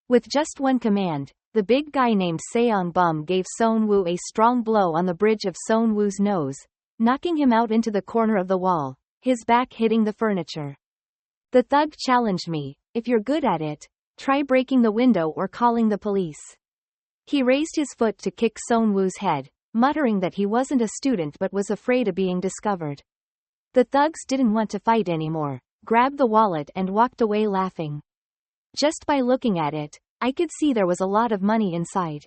With just one command, the big guy named Seong Bum gave Son Woo a strong blow on the bridge of Son Woo's nose, knocking him out into the corner of the wall, his back hitting the furniture. The thug challenged me, if you're good at it, try breaking the window or calling the police. He raised his foot to kick Son Woo's head, muttering that he wasn't a student but was afraid of being discovered. The thugs didn't want to fight anymore, grabbed the wallet and walked away laughing. Just by looking at it, I could see there was a lot of money inside.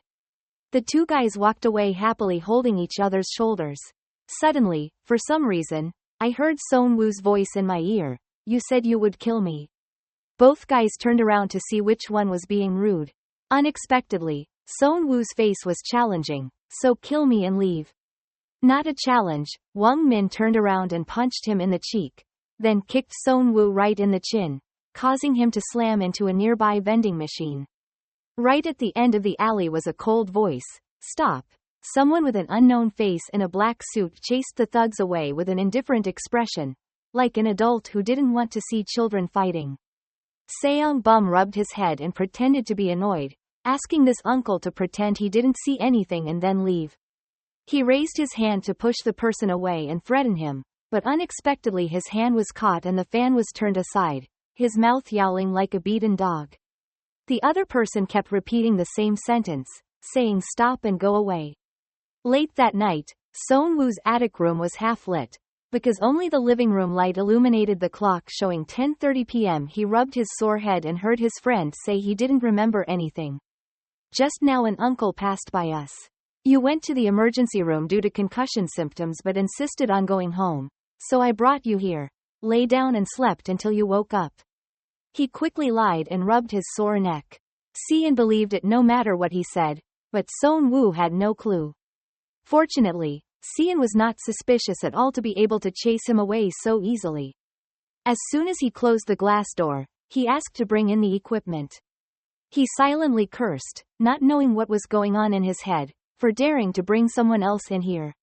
The two guys walked away happily holding each other's shoulders. Suddenly, for some reason, I heard Son Woo's voice in my ear. You said you would kill me. Both guys turned around to see which one was being rude. Unexpectedly, Son Woo's face was challenging, so kill me and leave. Not a challenge, Wang Min turned around and punched him in the cheek, then kicked Son Woo right in the chin, causing him to slam into a nearby vending machine. Right at the end of the alley was a cold voice. Stop. Someone with an unknown face in a black suit chased the thugs away with an indifferent expression, like an adult who didn't want to see children fighting. Seong Bum rubbed his head and pretended to be annoyed, asking this uncle to pretend he didn't see anything and then leave. He raised his hand to push the person away and threaten him, but unexpectedly his hand was caught and the fan was turned aside, his mouth yowling like a beaten dog. The other person kept repeating the same sentence, saying stop and go away. Late that night, Son Woo's attic room was half lit. Because only the living room light illuminated the clock showing 10:30 p.m. He rubbed his sore head and heard his friend say he didn't remember anything. Just now an uncle passed by us. You went to the emergency room due to concussion symptoms but insisted on going home. So I brought you here. Lay down and slept until you woke up. He quickly lied and rubbed his sore neck. Cian believed it no matter what he said, but Son Woo had no clue. Fortunately, Cian was not suspicious at all to be able to chase him away so easily. As soon as he closed the glass door, he asked to bring in the equipment. He silently cursed, not knowing what was going on in his head, for daring to bring someone else in here.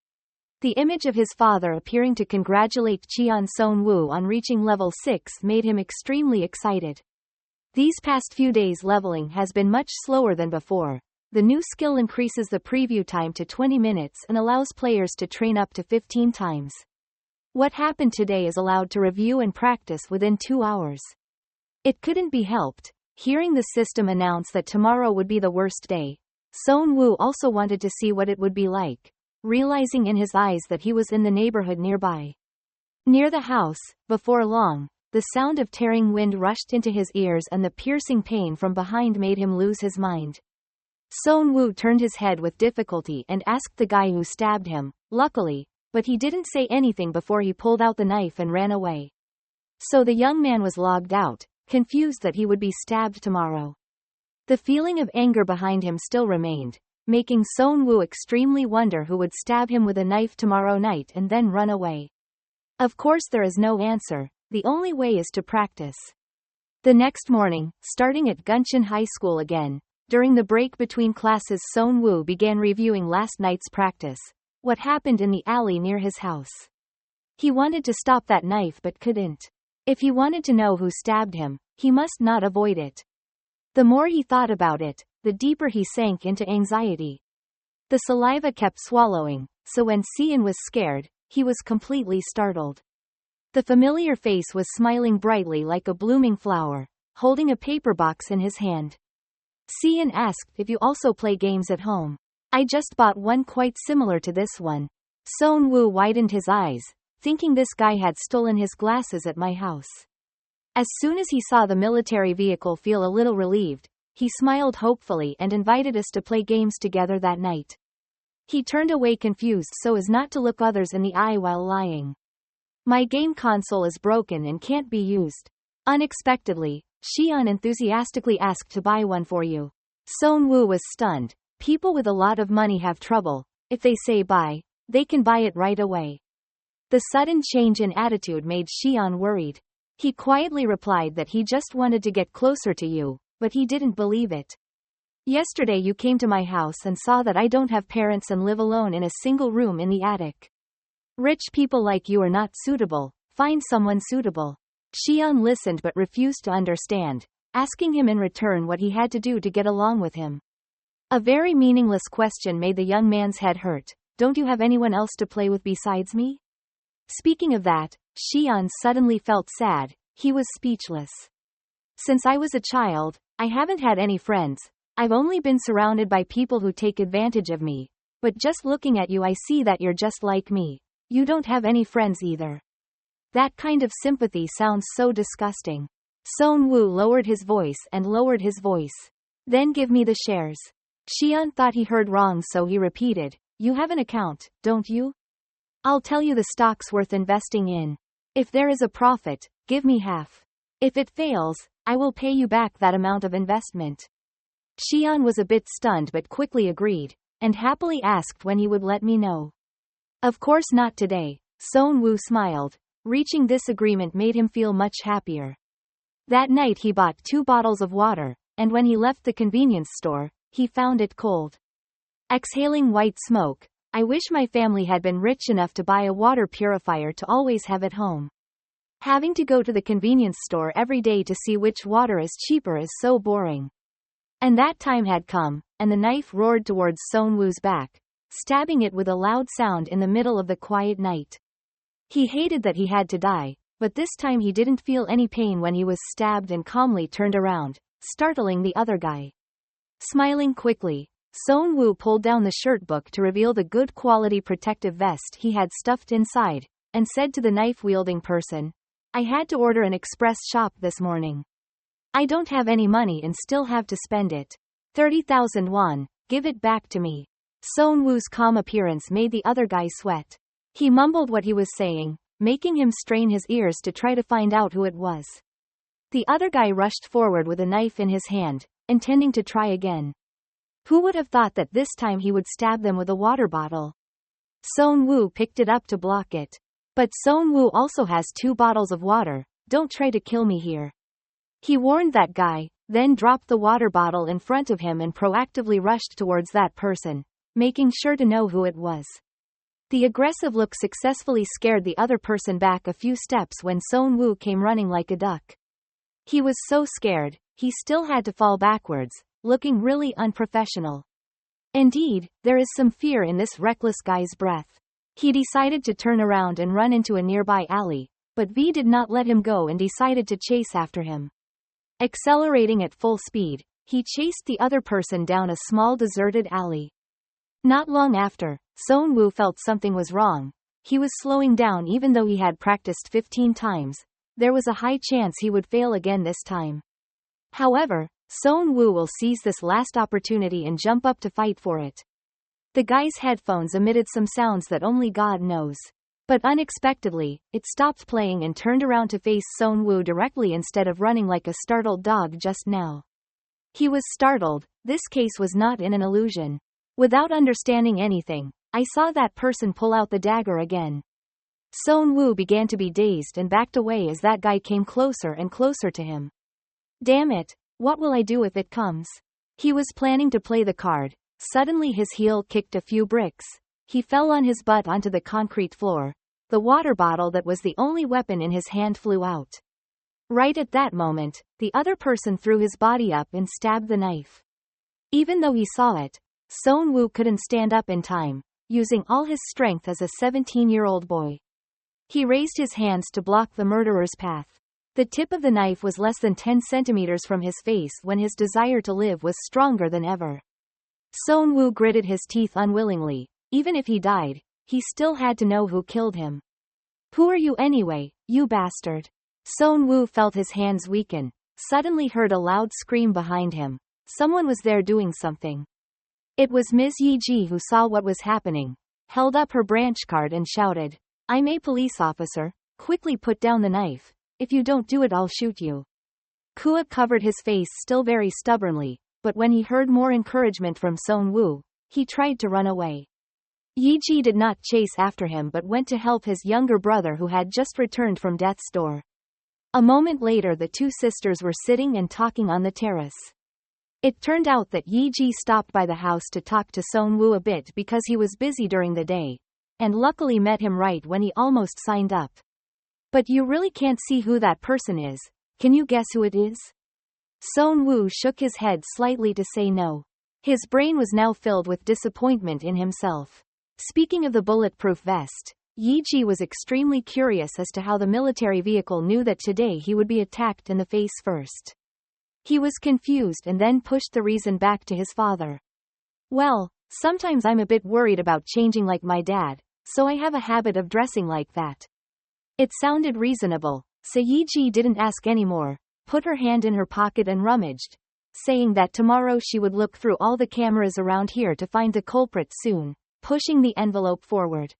The image of his father appearing to congratulate Cheon Son Woo on reaching level 6 made him extremely excited. These past few days leveling has been much slower than before. The new skill increases the preview time to 20 minutes and allows players to train up to 15 times. What happened today is allowed to review and practice within 2 hours. It couldn't be helped. Hearing the system announce that tomorrow would be the worst day, Son Woo also wanted to see what it would be like, realizing in his eyes that he was in the neighborhood nearby. Near the house, before long, the sound of tearing wind rushed into his ears and the piercing pain from behind made him lose his mind. Son Woo turned his head with difficulty and asked the guy who stabbed him, luckily, but he didn't say anything before he pulled out the knife and ran away. So the young man was logged out, confused that he would be stabbed tomorrow. The feeling of anger behind him still remained, making Son Woo extremely wonder who would stab him with a knife tomorrow night and then run away. Of course there is no answer, the only way is to practice. The next morning, starting at Guncheon High School again, during the break between classes Son Woo began reviewing last night's practice, what happened in the alley near his house. He wanted to stop that knife but couldn't. If he wanted to know who stabbed him, he must not avoid it. The more he thought about it, the deeper he sank into anxiety. The saliva kept swallowing, so when Cian was scared, he was completely startled. The familiar face was smiling brightly like a blooming flower, holding a paper box in his hand. Cian asked if you also play games at home. I just bought one quite similar to this one. Son Woo widened his eyes, thinking this guy had stolen his glasses at my house. As soon as he saw the military vehicle feel a little relieved, he smiled hopefully and invited us to play games together that night. He turned away confused so as not to look others in the eye while lying. My game console is broken and can't be used. Unexpectedly, Xian enthusiastically asked to buy one for you. Son Woo was stunned. People with a lot of money have trouble. If they say buy, they can buy it right away. The sudden change in attitude made Xian worried. He quietly replied that he just wanted to get closer to you, but he didn't believe it. Yesterday you came to my house and saw that I don't have parents and live alone in a single room in the attic. Rich people like you are not suitable, find someone suitable. Xian listened but refused to understand, asking him in return what he had to do to get along with him. A very meaningless question made the young man's head hurt. Don't you have anyone else to play with besides me? Speaking of that, Xian suddenly felt sad. He was speechless. Since I was a child, I haven't had any friends. I've only been surrounded by people who take advantage of me. But just looking at you I see that you're just like me. You don't have any friends either. That kind of sympathy sounds so disgusting. Son Woo lowered his voice. Then give me the shares. Xian thought he heard wrong so he repeated, you have an account, don't you? I'll tell you the stock's worth investing in. If there is a profit, give me half. If it fails, I will pay you back that amount of investment. Xian was a bit stunned but quickly agreed, and happily asked when he would let me know. Of course not today, Son Woo smiled. Reaching this agreement made him feel much happier. That night he bought 2 bottles of water, and when he left the convenience store, he found it cold. Exhaling white smoke, I wish my family had been rich enough to buy a water purifier to always have at home. Having to go to the convenience store every day to see which water is cheaper is so boring. And that time had come, and the knife roared towards Son Woo's back, stabbing it with a loud sound in the middle of the quiet night. He hated that he had to die, but this time he didn't feel any pain when he was stabbed and calmly turned around, startling the other guy. Smiling quickly, Son Woo pulled down the shirt book to reveal the good quality protective vest he had stuffed inside, and said to the knife-wielding person, I had to order an express shop this morning. I don't have any money and still have to spend it. 30,000 won, give it back to me. Son Woo's calm appearance made the other guy sweat. He mumbled what he was saying, making him strain his ears to try to find out who it was. The other guy rushed forward with a knife in his hand, intending to try again. Who would have thought that this time he would stab them with a water bottle? Son Woo picked it up to block it. But Son Woo also has 2 bottles of water, don't try to kill me here. He warned that guy, then dropped the water bottle in front of him and proactively rushed towards that person, making sure to know who it was. The aggressive look successfully scared the other person back a few steps when Son Woo came running like a duck. He was so scared, he still had to fall backwards, looking really unprofessional. Indeed, there is some fear in this reckless guy's breath. He decided to turn around and run into a nearby alley, but V did not let him go and decided to chase after him. Accelerating at full speed, he chased the other person down a small deserted alley. Not long after, Son Woo felt something was wrong. He was slowing down even though he had practiced 15 times. There was a high chance he would fail again this time. However, Son Woo will seize this last opportunity and jump up to fight for it. The guy's headphones emitted some sounds that only God knows. But unexpectedly, it stopped playing and turned around to face Son Woo directly instead of running like a startled dog just now. He was startled. This case was not in an illusion. Without understanding anything, I saw that person pull out the dagger again. Son Woo began to be dazed and backed away as that guy came closer and closer to him. Damn it, what will I do if it comes? He was planning to play the card. Suddenly his heel kicked a few bricks. He fell on his butt onto the concrete floor. The water bottle that was the only weapon in his hand flew out. Right at that moment, the other person threw his body up and stabbed the knife. Even though he saw it, Son Woo couldn't stand up in time, using all his strength as a 17-year-old boy. He raised his hands to block the murderer's path. The tip of the knife was less than 10 centimeters from his face when his desire to live was stronger than ever. Son Woo gritted his teeth unwillingly. Even if he died, he still had to know who killed him. Who are you anyway, you bastard? Son Woo felt his hands weaken, suddenly heard a loud scream behind him. Someone was there doing something. It was Ms. Yi-ji, who saw what was happening, held up her branch card and shouted, "I'm a police officer, quickly put down the knife. If you don't do it, I'll shoot you." Kua covered his face still very stubbornly, but when he heard more encouragement from Son Woo, he tried to run away. Yi-ji did not chase after him but went to help his younger brother who had just returned from death's door. A moment later the two sisters were sitting and talking on the terrace. It turned out that Yi-ji stopped by the house to talk to Son Woo a bit because he was busy during the day, and luckily met him right when he almost signed up. "But you really can't see who that person is. Can you guess who it is?" Son Woo shook his head slightly to say no. His brain was now filled with disappointment in himself. Speaking of the bulletproof vest, Yi-ji was extremely curious as to how the military vehicle knew that today he would be attacked in the face first. He was confused and then pushed the reason back to his father. "Well, sometimes I'm a bit worried about changing like my dad, so I have a habit of dressing like that." It sounded reasonable, so Yi-ji didn't ask anymore, put her hand in her pocket and rummaged, saying that tomorrow she would look through all the cameras around here to find the culprit soon, pushing the envelope forward.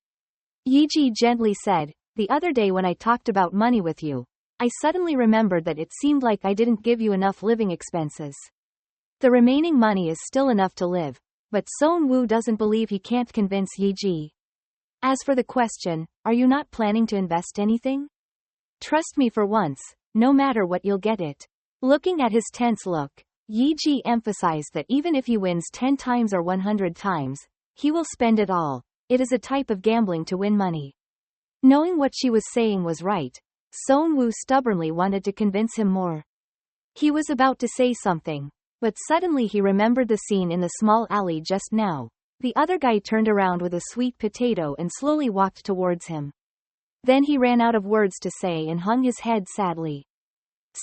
Yi-ji gently said, "The other day when I talked about money with you, I suddenly remembered that it seemed like I didn't give you enough living expenses. The remaining money is still enough to live, but Son Woo doesn't believe he can't convince Yi-ji. As for the question, are you not planning to invest anything? Trust me for once, no matter what you'll get it." Looking at his tense look, Yi-ji emphasized that even if he wins 10 times or 100 times, he will spend it all. It is a type of gambling to win money. Knowing what she was saying was right, Son Woo stubbornly wanted to convince him more. He was about to say something, but suddenly he remembered the scene in the small alley just now. The other guy turned around with a sweet potato and slowly walked towards him. Then he ran out of words to say and hung his head sadly.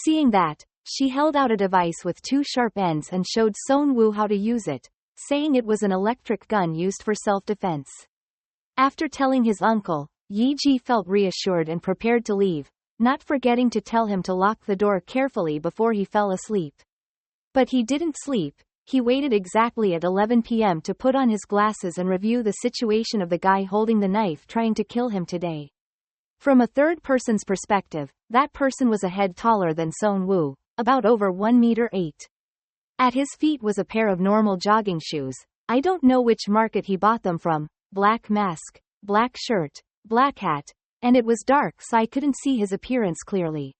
Seeing that, she held out a device with 2 sharp ends and showed Son Woo how to use it, saying it was an electric gun used for self-defense. After telling his uncle, Yi-ji felt reassured and prepared to leave, not forgetting to tell him to lock the door carefully before he fell asleep. But he didn't sleep. He waited exactly at 11 p.m. to put on his glasses and review the situation of the guy holding the knife trying to kill him today. From a third person's perspective, that person was a head taller than Son Woo, about over 1 meter 8. At his feet was a pair of normal jogging shoes. I don't know which market he bought them from. Black mask, black shirt, black hat, and it was dark so I couldn't see his appearance clearly.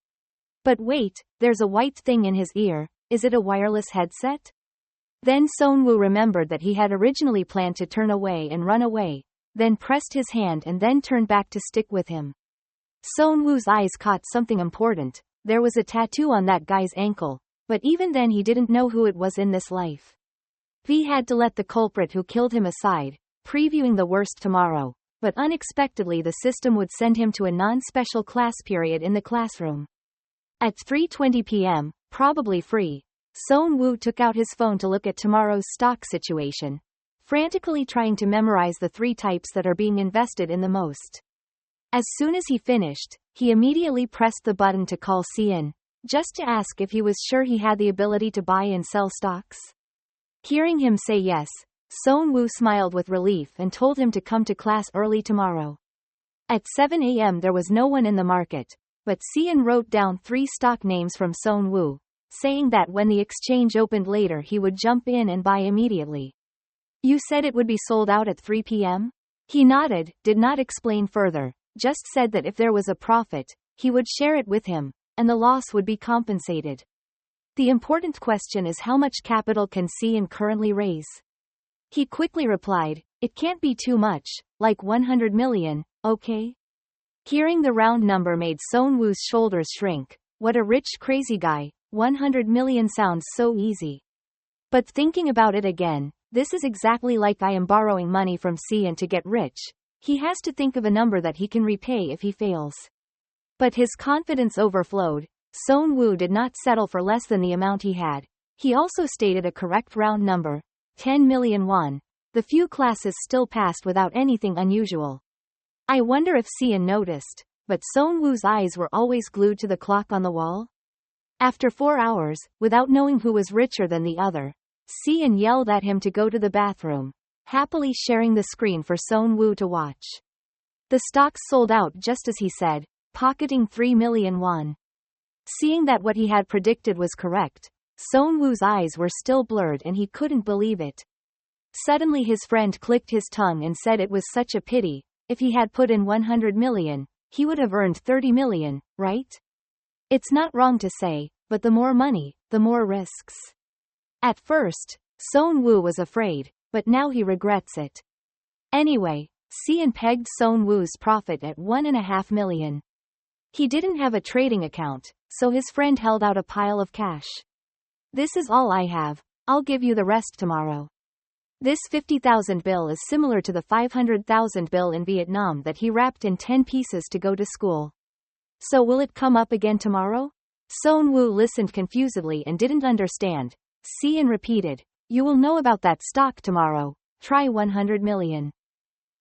But wait, there's a white thing in his ear. Is it a wireless headset? Then Son Woo remembered that he had originally planned to turn away and run away, then pressed his hand and then turned back to stick with him. Son Woo's eyes caught something important. There was a tattoo on that guy's ankle, but even then he didn't know who it was in this life. He had to let the culprit who killed him aside, previewing the worst tomorrow, but unexpectedly the system would send him to a non-special class period in the classroom. At 3:20 p.m., probably free, Son Woo took out his phone to look at tomorrow's stock situation, frantically trying to memorize the 3 types that are being invested in the most. As soon as he finished, he immediately pressed the button to call Cian, just to ask if he was sure he had the ability to buy and sell stocks. Hearing him say yes, Son Woo smiled with relief and told him to come to class early tomorrow. At 7 a.m. there was no one in the market, but Cian wrote down 3 stock names from Son Woo, saying that when the exchange opened later he would jump in and buy immediately. You said it would be sold out at 3 p.m.? He nodded, did not explain further, just said that if there was a profit, he would share it with him, and the loss would be compensated. The important question is how much capital can Cian currently raise? He quickly replied, it can't be too much, like 100 million, okay? Hearing the round number made Son Woo's shoulders shrink. What a rich crazy guy, 100 million sounds so easy. But thinking about it again, this is exactly like I am borrowing money from Cian to get rich. He has to think of a number that he can repay if he fails. But his confidence overflowed. Son Woo did not settle for less than the amount he had. He also stated a correct round number, 10 million won. The few classes still passed without anything unusual. I wonder if Cian noticed, but Seonwoo's eyes were always glued to the clock on the wall. After 4 hours, without knowing who was richer than the other, Cian yelled at him to go to the bathroom, happily sharing the screen for Seonwoo to watch. The stocks sold out just as he said, pocketing 3 million won. Seeing that what he had predicted was correct, Seonwoo's eyes were still blurred and he couldn't believe it. Suddenly his friend clicked his tongue and said it was such a pity, if he had put in 100 million, he would have earned 30 million, right? It's not wrong to say, but the more money, the more risks. At first, Seonwoo was afraid, but now he regrets it. Anyway, Cian pegged Seonwoo's profit at 1.5 million. He didn't have a trading account, so his friend held out a pile of cash. This is all I have, I'll give you the rest tomorrow. This 50,000 bill is similar to the 500,000 bill in Vietnam that he wrapped in 10 pieces to go to school. So will it come up again tomorrow? Seonwoo listened confusedly and didn't understand. Cian repeated, you will know about that stock tomorrow, try 100 million.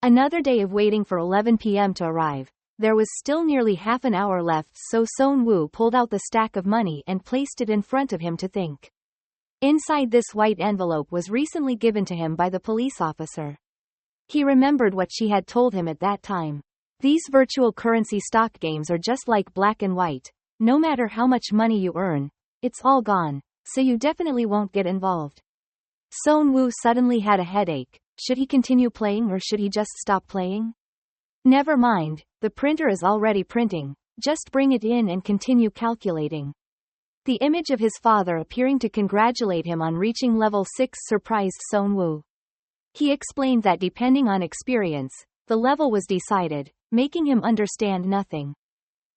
Another day of waiting for 11 p.m. to arrive. There was still nearly half an hour left, so Seonwoo pulled out the stack of money and placed it in front of him to think. Inside this white envelope was recently given to him by the police officer. He remembered what she had told him at that time. These virtual currency stock games are just like black and white. No matter how much money you earn, it's all gone, so you definitely won't get involved. Seonwoo suddenly had a headache. Should he continue playing or should he just stop playing? Never mind, the printer is already printing. Just bring it in and continue calculating. The image of his father appearing to congratulate him on reaching level 6 surprised Seonwoo. He explained that depending on experience, the level was decided, making him understand nothing.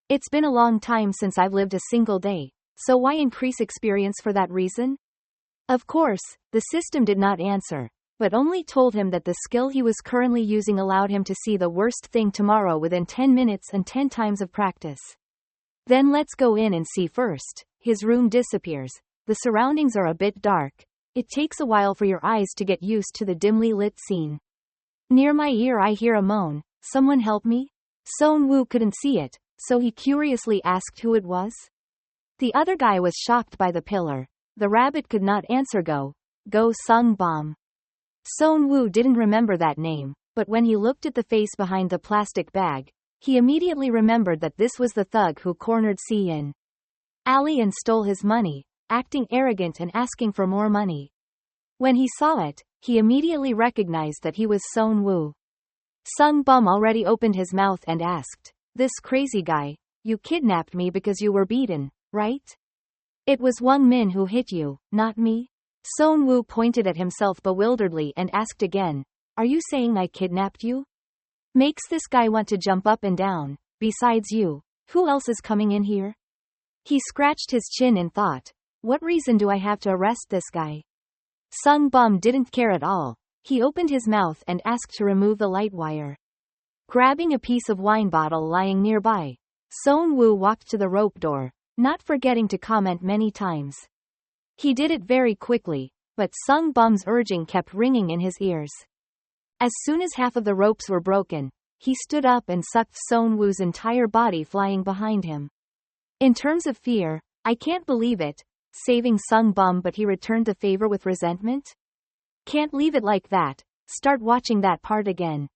It's been a long time since I've lived a single day, so why increase experience for that reason? Of course, the system did not answer, but only told him that the skill he was currently using allowed him to see the worst thing tomorrow within 10 minutes and 10 times of practice. Then let's go in and see first. His room disappears. The surroundings are a bit dark. It takes a while for your eyes to get used to the dimly lit scene. Near my ear I hear a moan. Someone help me? Seonwoo couldn't see it, so he curiously asked who it was. The other guy was shocked by the pillar. The rabbit could not answer Go Sung Bom. Seonwoo didn't remember that name, but when he looked at the face behind the plastic bag, he immediately remembered that this was the thug who cornered Cian Ali and stole his money, acting arrogant and asking for more money. When he saw it, he immediately recognized that he was Seonwoo. Sung Bum already opened his mouth and asked, this crazy guy, you kidnapped me because you were beaten, right? It was Wang Min who hit you, not me? Seonwoo pointed at himself bewilderedly and asked again, are you saying I kidnapped you? Makes this guy want to jump up and down. Besides you, who else is coming in here? He scratched his chin in thought. What reason do I have to arrest this guy? Sung Bum didn't care at all. He opened his mouth and asked to remove the light wire. Grabbing a piece of wine bottle lying nearby, Seonwoo walked to the rope door, not forgetting to comment many times. He did it very quickly, but Sung Bum's urging kept ringing in his ears. As soon as half of the ropes were broken, he stood up and sucked Seonwoo's entire body flying behind him. In terms of fear, I can't believe it, saving Sung Bum, but he returned the favor with resentment? Can't leave it like that, start watching that part again.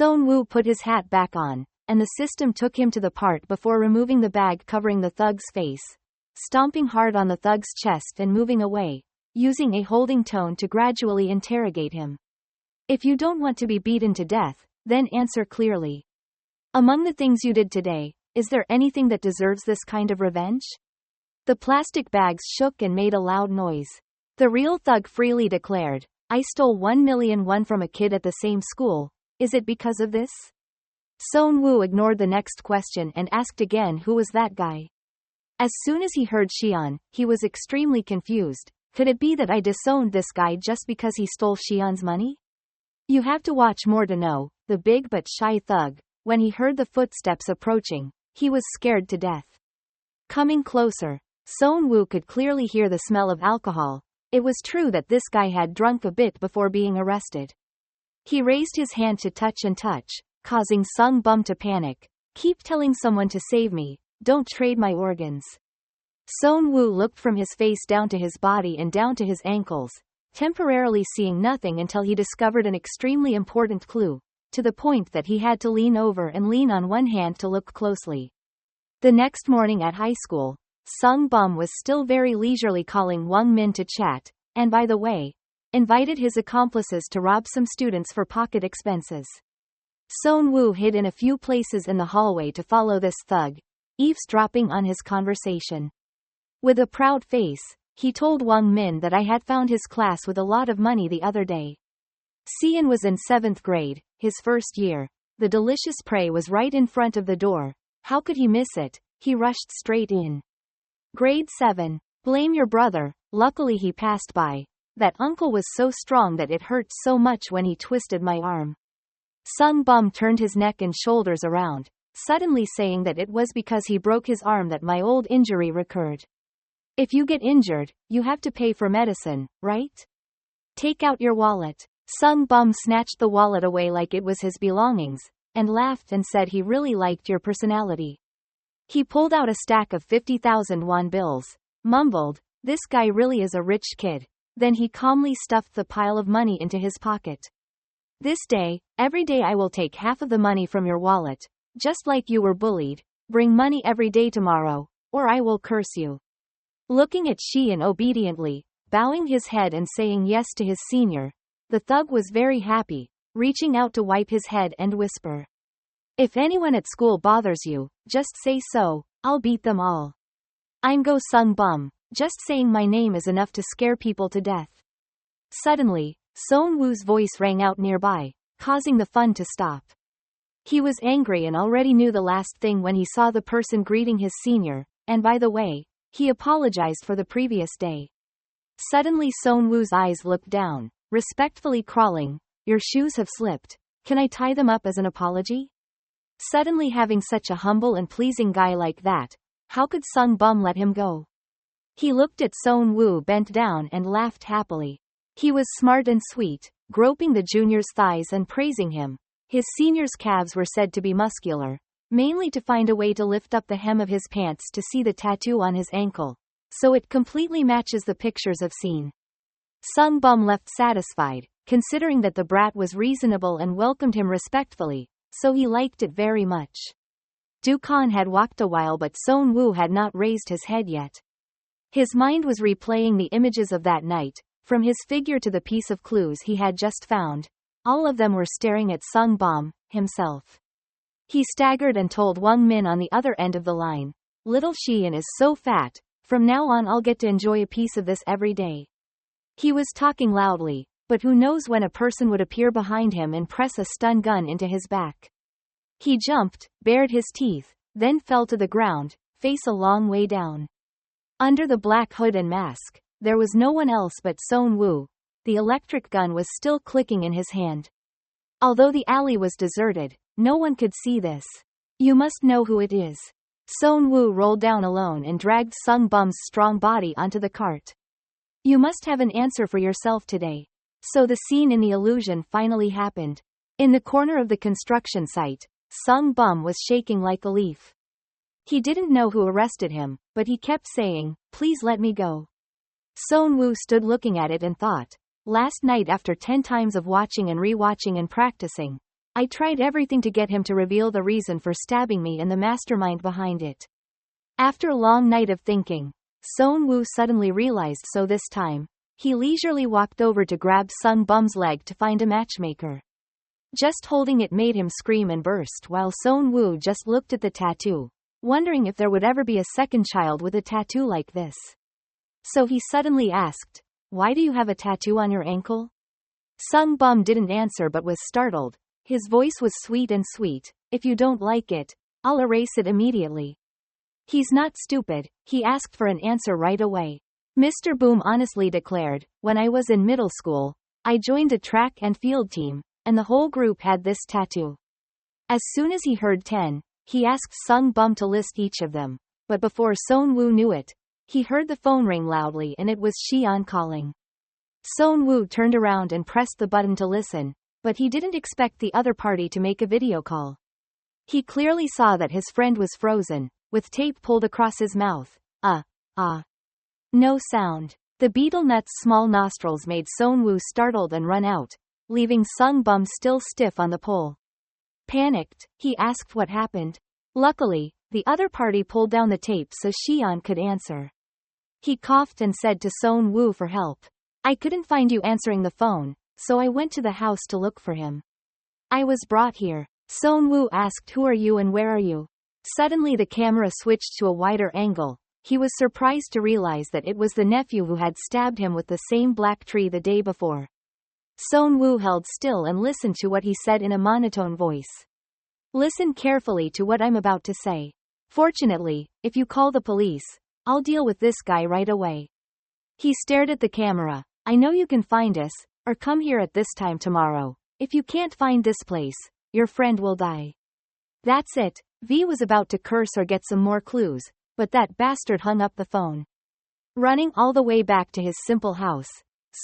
Seonwoo put his hat back on, and the system took him to the part before removing the bag covering the thug's face, stomping hard on the thug's chest and moving away, using a holding tone to gradually interrogate him. If you don't want to be beaten to death, then answer clearly. Among the things you did today, is there anything that deserves this kind of revenge? The plastic bags shook and made a loud noise. The real thug freely declared, I stole 1 million won from a kid at the same school. Is it because of this? Seonwoo ignored the next question and asked again who was that guy. As soon as he heard Xian, he was extremely confused. Could it be that I disowned this guy just because he stole Xian's money? You have to watch more to know. The big but shy thug, when he heard the footsteps approaching, he was scared to death. Coming closer, Seonwoo could clearly hear the smell of alcohol, It was true that this guy had drunk a bit before being arrested. He raised his hand to touch, causing Sung Bum to panic. Keep telling someone to save me, don't trade my organs. Son Woo looked from his face down to his body and down to his ankles, temporarily seeing nothing until he discovered an extremely important clue, to the point that he had to lean over and lean on one hand to look closely. The next morning at high school, Sung Bum was still very leisurely calling Wang Min to chat, and by the way, invited his accomplices to rob some students for pocket expenses. Son Woo hid in a few places in the hallway to follow this thug, eavesdropping on his conversation. With a proud face, he told Wang Min that I had found his class with a lot of money the other day. Xian was in 7th grade, his first year. The delicious prey was right in front of the door. How could he miss it? He rushed straight in. Grade 7. Blame your brother. Luckily he passed by. That uncle was so strong that it hurt so much when he twisted my arm. Sung Bum turned his neck and shoulders around, suddenly saying that it was because he broke his arm that my old injury recurred. If you get injured, you have to pay for medicine, right? Take out your wallet. Sung Bum snatched the wallet away like it was his belongings, and laughed and said he really liked your personality. He pulled out a stack of 50,000 won bills, mumbled, this guy really is a rich kid. Then he calmly stuffed the pile of money into his pocket. This day, every day I will take half of the money from your wallet, just like you were bullied. Bring money every day tomorrow, or I will curse you. Looking at Xian obediently, bowing his head and saying yes to his senior, the thug was very happy, reaching out to wipe his head and whisper. If anyone at school bothers you, just say so, I'll beat them all. I'm Go Sung Bum, just saying my name is enough to scare people to death. Suddenly, Son Woo's voice rang out nearby, causing the fun to stop. He was angry and already knew the last thing when he saw the person greeting his senior, and by the way, he apologized for the previous day. Suddenly Son Woo's eyes looked down, respectfully crawling, your shoes have slipped, can I tie them up as an apology? Suddenly having such a humble and pleasing guy like that, how could Sung Bum let him go? He looked at Son Woo bent down and laughed happily. He was smart and sweet, groping the junior's thighs and praising him. His senior's calves were said to be muscular, mainly to find a way to lift up the hem of his pants to see the tattoo on his ankle, so it completely matches the pictures I've seen. Sung Bum left satisfied, considering that the brat was reasonable and welcomed him respectfully, so he liked it very much. Dukan had walked a while but Son Woo had not raised his head yet. His mind was replaying the images of that night, from his figure to the piece of clues he had just found. All of them were staring at Sung Bum, himself. He staggered and told Wang Min on the other end of the line, little Xian is so fat, from now on I'll get to enjoy a piece of this every day. He was talking loudly, but who knows when a person would appear behind him and press a stun gun into his back. He jumped, bared his teeth, then fell to the ground, face a long way down. Under the black hood and mask, there was no one else but Son Woo. The electric gun was still clicking in his hand. Although the alley was deserted, no one could see this. You must know who it is. Son Woo rolled down alone and dragged Sung Bum's strong body onto the cart. You must have an answer for yourself today. So the scene in the illusion finally happened. In the corner of the construction site, Sung Bum was shaking like a leaf. He didn't know who arrested him, but he kept saying, please let me go. Son Woo stood looking at it and thought, last night after 10 times of watching and rewatching and practicing, I tried everything to get him to reveal the reason for stabbing me and the mastermind behind it. After a long night of thinking, Son Woo suddenly realized, so this time, he leisurely walked over to grab Sung Bum's leg to find a matchmaker. Just holding it made him scream and burst while Son Woo just looked at the tattoo, wondering if there would ever be a second child with a tattoo like this. So he suddenly asked, why do you have a tattoo on your ankle? Sung Bum didn't answer but was startled. His voice was sweet and sweet, if you don't like it, I'll erase it immediately. He's not stupid, he asked for an answer right away. Mr. Boom honestly declared, when I was in middle school, I joined a track and field team, and the whole group had this tattoo. As soon as he heard 10, he asked Sung Bum to list each of them, but before Son Woo knew it, he heard the phone ring loudly and it was Xian calling. Son Woo turned around and pressed the button to listen, but he didn't expect the other party to make a video call. He clearly saw that his friend was frozen, with tape pulled across his mouth. No sound. The beetle nut's small nostrils made Son Woo startled and run out, leaving Sung Bum still stiff on the pole. Panicked, he asked what happened. Luckily, the other party pulled down the tape so Xian could answer. He coughed and said to Son Woo for help. I couldn't find you answering the phone, so I went to the house to look for him. I was brought here. Son Woo asked, who are you and where are you? Suddenly the camera switched to a wider angle. He was surprised to realize that it was the nephew who had stabbed him with the same black tree the day before. Son Woo held still and listened to what he said in a monotone voice. Listen carefully to what I'm about to say. Fortunately, if you call the police, I'll deal with this guy right away. He stared at the camera. I know you can find us, or come here at this time tomorrow. If you can't find this place, your friend will die. That's it. V was about to curse or get some more clues, but that bastard hung up the phone. Running all the way back to his simple house,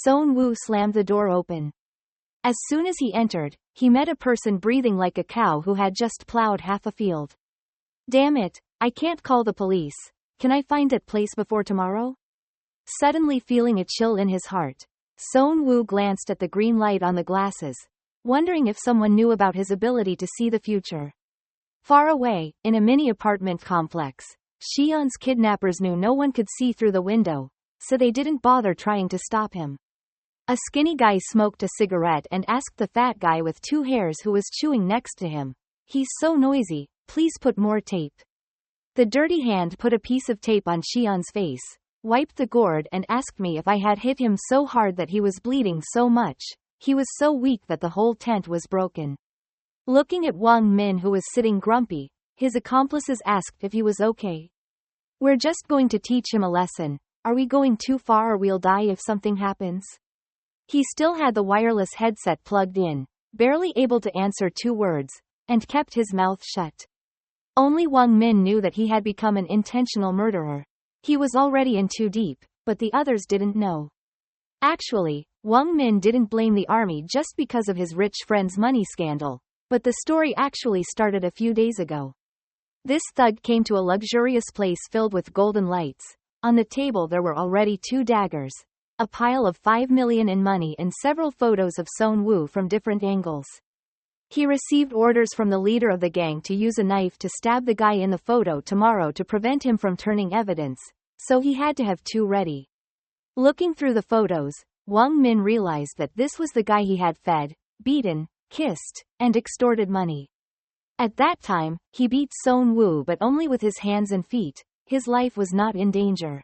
Son Woo slammed the door open. As soon as he entered, he met a person breathing like a cow who had just plowed half a field. Damn it, I can't call the police. Can I find that place before tomorrow? Suddenly feeling a chill in his heart, Son Woo glanced at the green light on the glasses, wondering if someone knew about his ability to see the future. Far away, in a mini apartment complex, Xian's kidnappers knew no one could see through the window, so they didn't bother trying to stop him. A skinny guy smoked a cigarette and asked the fat guy with two hairs who was chewing next to him, "He's so noisy, please put more tape." The dirty hand put a piece of tape on Xian's face, wiped the gourd and asked me if I had hit him so hard that he was bleeding so much. He was so weak that the whole tent was broken. Looking at Wang Min who was sitting grumpy, his accomplices asked if he was okay. We're just going to teach him a lesson. Are we going too far or we'll die if something happens? He still had the wireless headset plugged in, barely able to answer 2 words, and kept his mouth shut. Only Wang Min knew that he had become an intentional murderer. He was already in too deep, but the others didn't know. Actually, Wang Min didn't blame the army just because of his rich friend's money scandal, but the story actually started a few days ago. This thug came to a luxurious place filled with golden lights. On the table there were already 2 daggers, a pile of 5 million in money and several photos of Son Woo from different angles. He received orders from the leader of the gang to use a knife to stab the guy in the photo tomorrow to prevent him from turning evidence, so he had to have 2 ready. Looking through the photos, Wang Min realized that this was the guy he had fed, beaten, kissed, and extorted money. At that time, he beat Son Woo but only with his hands and feet. His life was not in danger.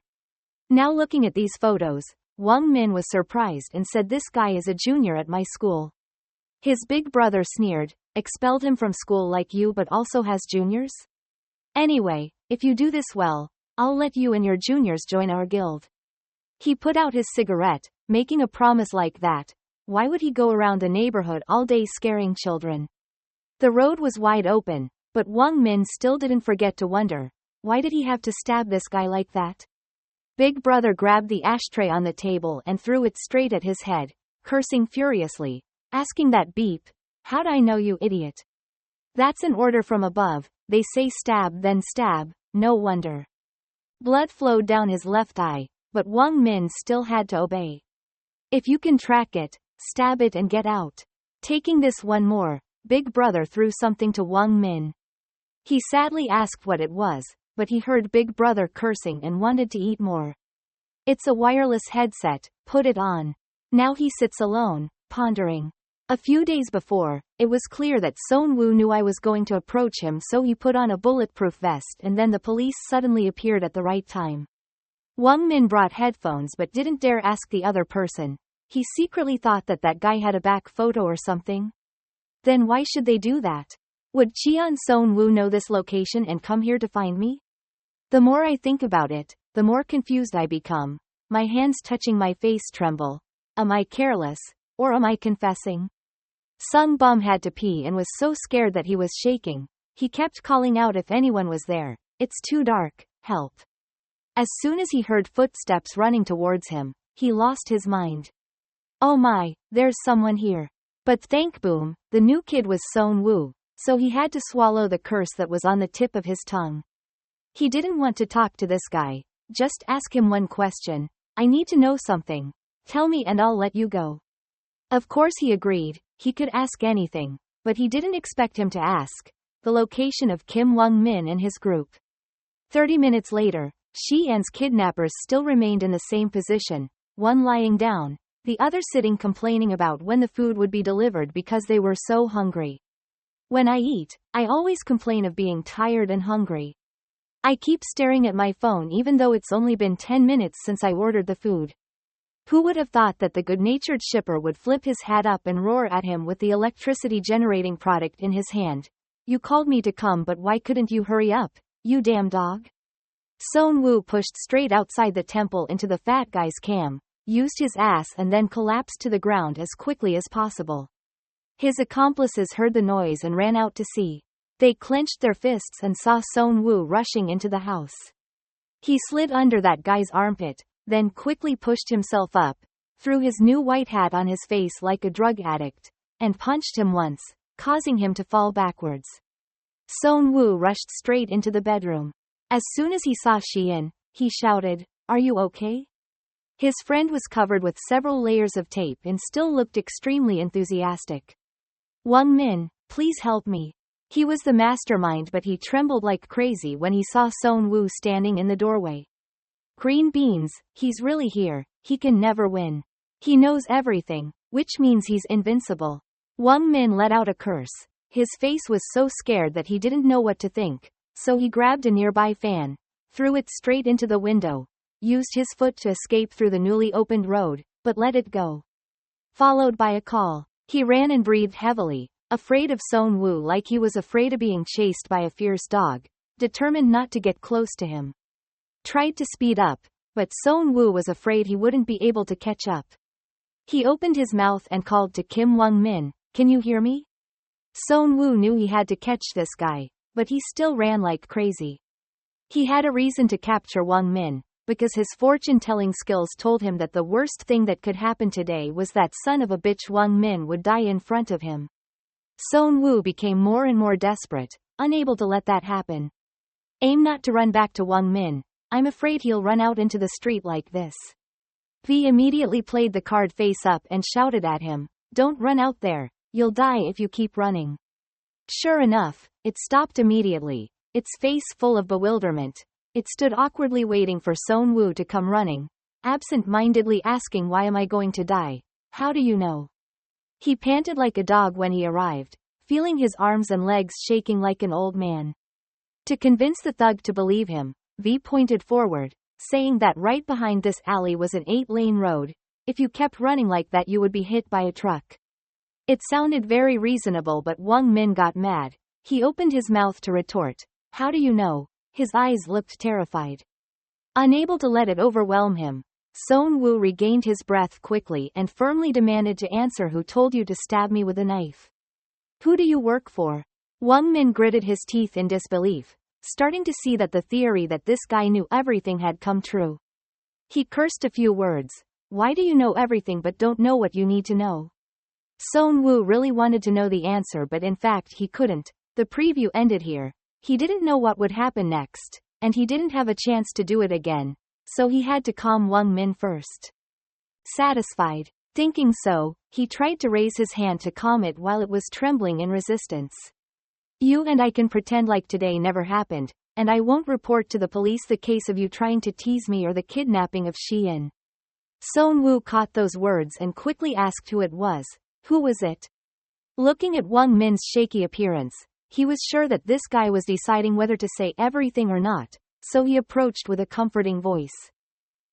Now looking at these photos, Wang Min was surprised and said, "This guy is a junior at my school." His big brother sneered, "Expelled him from school like you but also has juniors? Anyway, if you do this well, I'll let you and your juniors join our guild." He put out his cigarette, making a promise like that. Why would he go around the neighborhood all day scaring children? The road was wide open, but Wang Min still didn't forget to wonder, why did he have to stab this guy like that? Big brother grabbed the ashtray on the table and threw it straight at his head, cursing furiously, asking that beep, "How'd I know, you idiot? That's an order from above, they say stab then stab, no wonder." Blood flowed down his left eye, but Wang Min still had to obey. "If you can track it, stab it and get out." Taking this one more, Big brother threw something to Wang Min. He sadly asked what it was, but he heard Big brother cursing and wanted to eat more. "It's a wireless headset, put it on." Now he sits alone, pondering. A few days before, it was clear that Son Woo knew I was going to approach him, so he put on a bulletproof vest and then the police suddenly appeared at the right time. Wang Min brought headphones but didn't dare ask the other person. He secretly thought that that guy had a back photo or something. Then why should they do that? Would Son Woo know this location and come here to find me? The more I think about it, the more confused I become. My hands touching my face tremble. Am I careless, or am I confessing? Sung Bum had to pee and was so scared that he was shaking. He kept calling out if anyone was there. "It's too dark, help." As soon as he heard footsteps running towards him, he lost his mind. Oh my, there's someone here. But thank boom, the new kid was Son Woo, so he had to swallow the curse that was on the tip of his tongue. He didn't want to talk to this guy. Just ask him one question. I need to know something. Tell me and I'll let you go. Of course he agreed. He could ask anything. But he didn't expect him to ask the location of Kim Wong Min and his group. 30 minutes later, Shi-An's kidnappers still remained in the same position, one lying down, the other sitting complaining about when the food would be delivered because they were so hungry. When I eat, I always complain of being tired and hungry. I keep staring at my phone even though it's only been 10 minutes since I ordered the food. Who would have thought that the good-natured shipper would flip his hat up and roar at him with the electricity-generating product in his hand? You called me to come, but why couldn't you hurry up, you damn dog? Son Woo pushed straight outside the temple into the fat guy's cam, used his ass and then collapsed to the ground as quickly as possible. His accomplices heard the noise and ran out to see. They clenched their fists and saw Son Woo rushing into the house. He slid under that guy's armpit, then quickly pushed himself up, threw his new white hat on his face like a drug addict, and punched him once, causing him to fall backwards. Son Woo rushed straight into the bedroom. As soon as he saw Shi-In, he shouted, "Are you okay?" His friend was covered with several layers of tape and still looked extremely enthusiastic. "Wong Min, please help me." He was the mastermind, but he trembled like crazy when he saw Son Woo standing in the doorway. Green beans, he's really here. He can never win. He knows everything, which means he's invincible. Wong Min let out a curse. His face was so scared that he didn't know what to think, so he grabbed a nearby fan, threw it straight into the window, used his foot to escape through the newly opened road, but let it go. Followed by a call. He ran and breathed heavily, afraid of Son Woo like he was afraid of being chased by a fierce dog, determined not to get close to him. Tried to speed up, but Son Woo was afraid he wouldn't be able to catch up. He opened his mouth and called to Kim Wong Min, "Can you hear me?" Son Woo knew he had to catch this guy, but he still ran like crazy. He had a reason to capture Wong Min, because his fortune-telling skills told him that the worst thing that could happen today was that son of a bitch Wong Min would die in front of him. Son Woo became more and more desperate, unable to let that happen. Aim not to run back to Wong Min. I'm afraid he'll run out into the street like this. V immediately played the card face up and shouted at him, "Don't run out there. You'll die if you keep running." Sure enough, it stopped immediately, its face full of bewilderment. It stood awkwardly waiting for Son Woo to come running, absent-mindedly asking, "Why am I going to die? How do you know?" He panted like a dog when he arrived, feeling his arms and legs shaking like an old man. To convince the thug to believe him, V pointed forward, saying that right behind this alley was an 8-lane road. If you kept running like that you would be hit by a truck. It sounded very reasonable, but Wong Min got mad. He opened his mouth to retort, "How do you know?" His eyes looked terrified. Unable to let it overwhelm him, Son Woo regained his breath quickly and firmly demanded to answer, "Who told you to stab me with a knife? Who do you work for?" Wong Min gritted his teeth in disbelief, starting to see that the theory that this guy knew everything had come true. He cursed a few words. "Why do you know everything but don't know what you need to know?" Son Woo really wanted to know the answer, but in fact he couldn't. The preview ended here. He didn't know what would happen next, and he didn't have a chance to do it again, so he had to calm Wong Min first. Satisfied. Thinking so, he tried to raise his hand to calm it while it was trembling in resistance. "You and I can pretend like today never happened, and I won't report to the police the case of you trying to tease me or the kidnapping of Shi-In." Son Woo caught those words and quickly asked who it was. Who was it? Looking at Wong Min's shaky appearance, he was sure that this guy was deciding whether to say everything or not, so he approached with a comforting voice.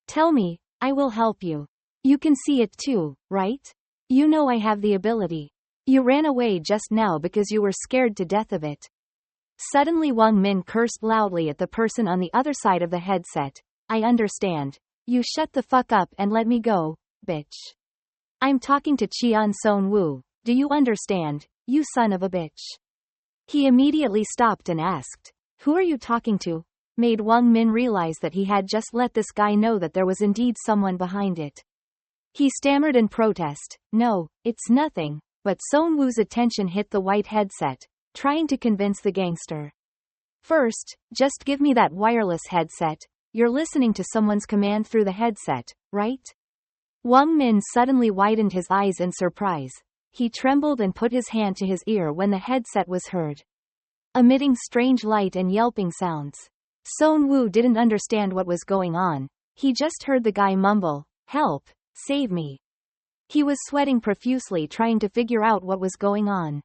"Tell me, I will help you. You can see it too, right? You know I have the ability. You ran away just now because you were scared to death of it." Suddenly Wong Min cursed loudly at the person on the other side of the headset. "I understand. You shut the fuck up and let me go, bitch. I'm talking to Cheon Son Woo. Do you understand, you son of a bitch?" He immediately stopped and asked, "Who are you talking to?" Made Wong Min realize that he had just let this guy know that there was indeed someone behind it. He stammered in protest. No, it's nothing, but Sonwoo's attention hit the white headset, trying to convince the gangster. First, just give me that wireless headset. You're listening to someone's command through the headset, right? Wang Min suddenly widened his eyes in surprise. He trembled and put his hand to his ear when the headset was heard, emitting strange light and yelping sounds. Sonwoo didn't understand what was going on. He just heard the guy mumble, "Help, save me." He was sweating profusely trying to figure out what was going on.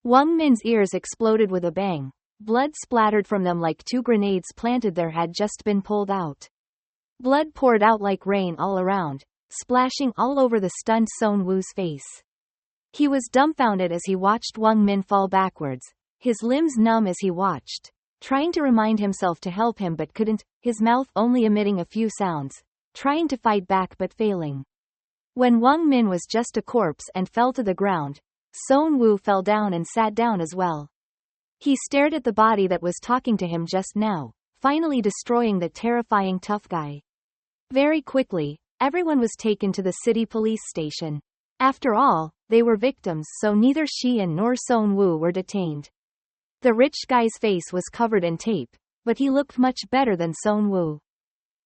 Wang Min's ears exploded with a bang. Blood splattered from them like two grenades planted there had just been pulled out. Blood poured out like rain all around, splashing all over the stunned Sonwoo's face. He was dumbfounded as he watched Wang Min fall backwards, his limbs numb as he watched, trying to remind himself to help him but couldn't, his mouth only emitting a few sounds, trying to fight back but failing. When Wang Min was just a corpse and fell to the ground, Sonwoo fell down and sat down as well. He stared at the body that was talking to him just now, finally destroying the terrifying tough guy. Very quickly, everyone was taken to the city police station. After all, they were victims, so neither Xian nor Sonwoo were detained. The rich guy's face was covered in tape, but he looked much better than Sonwoo.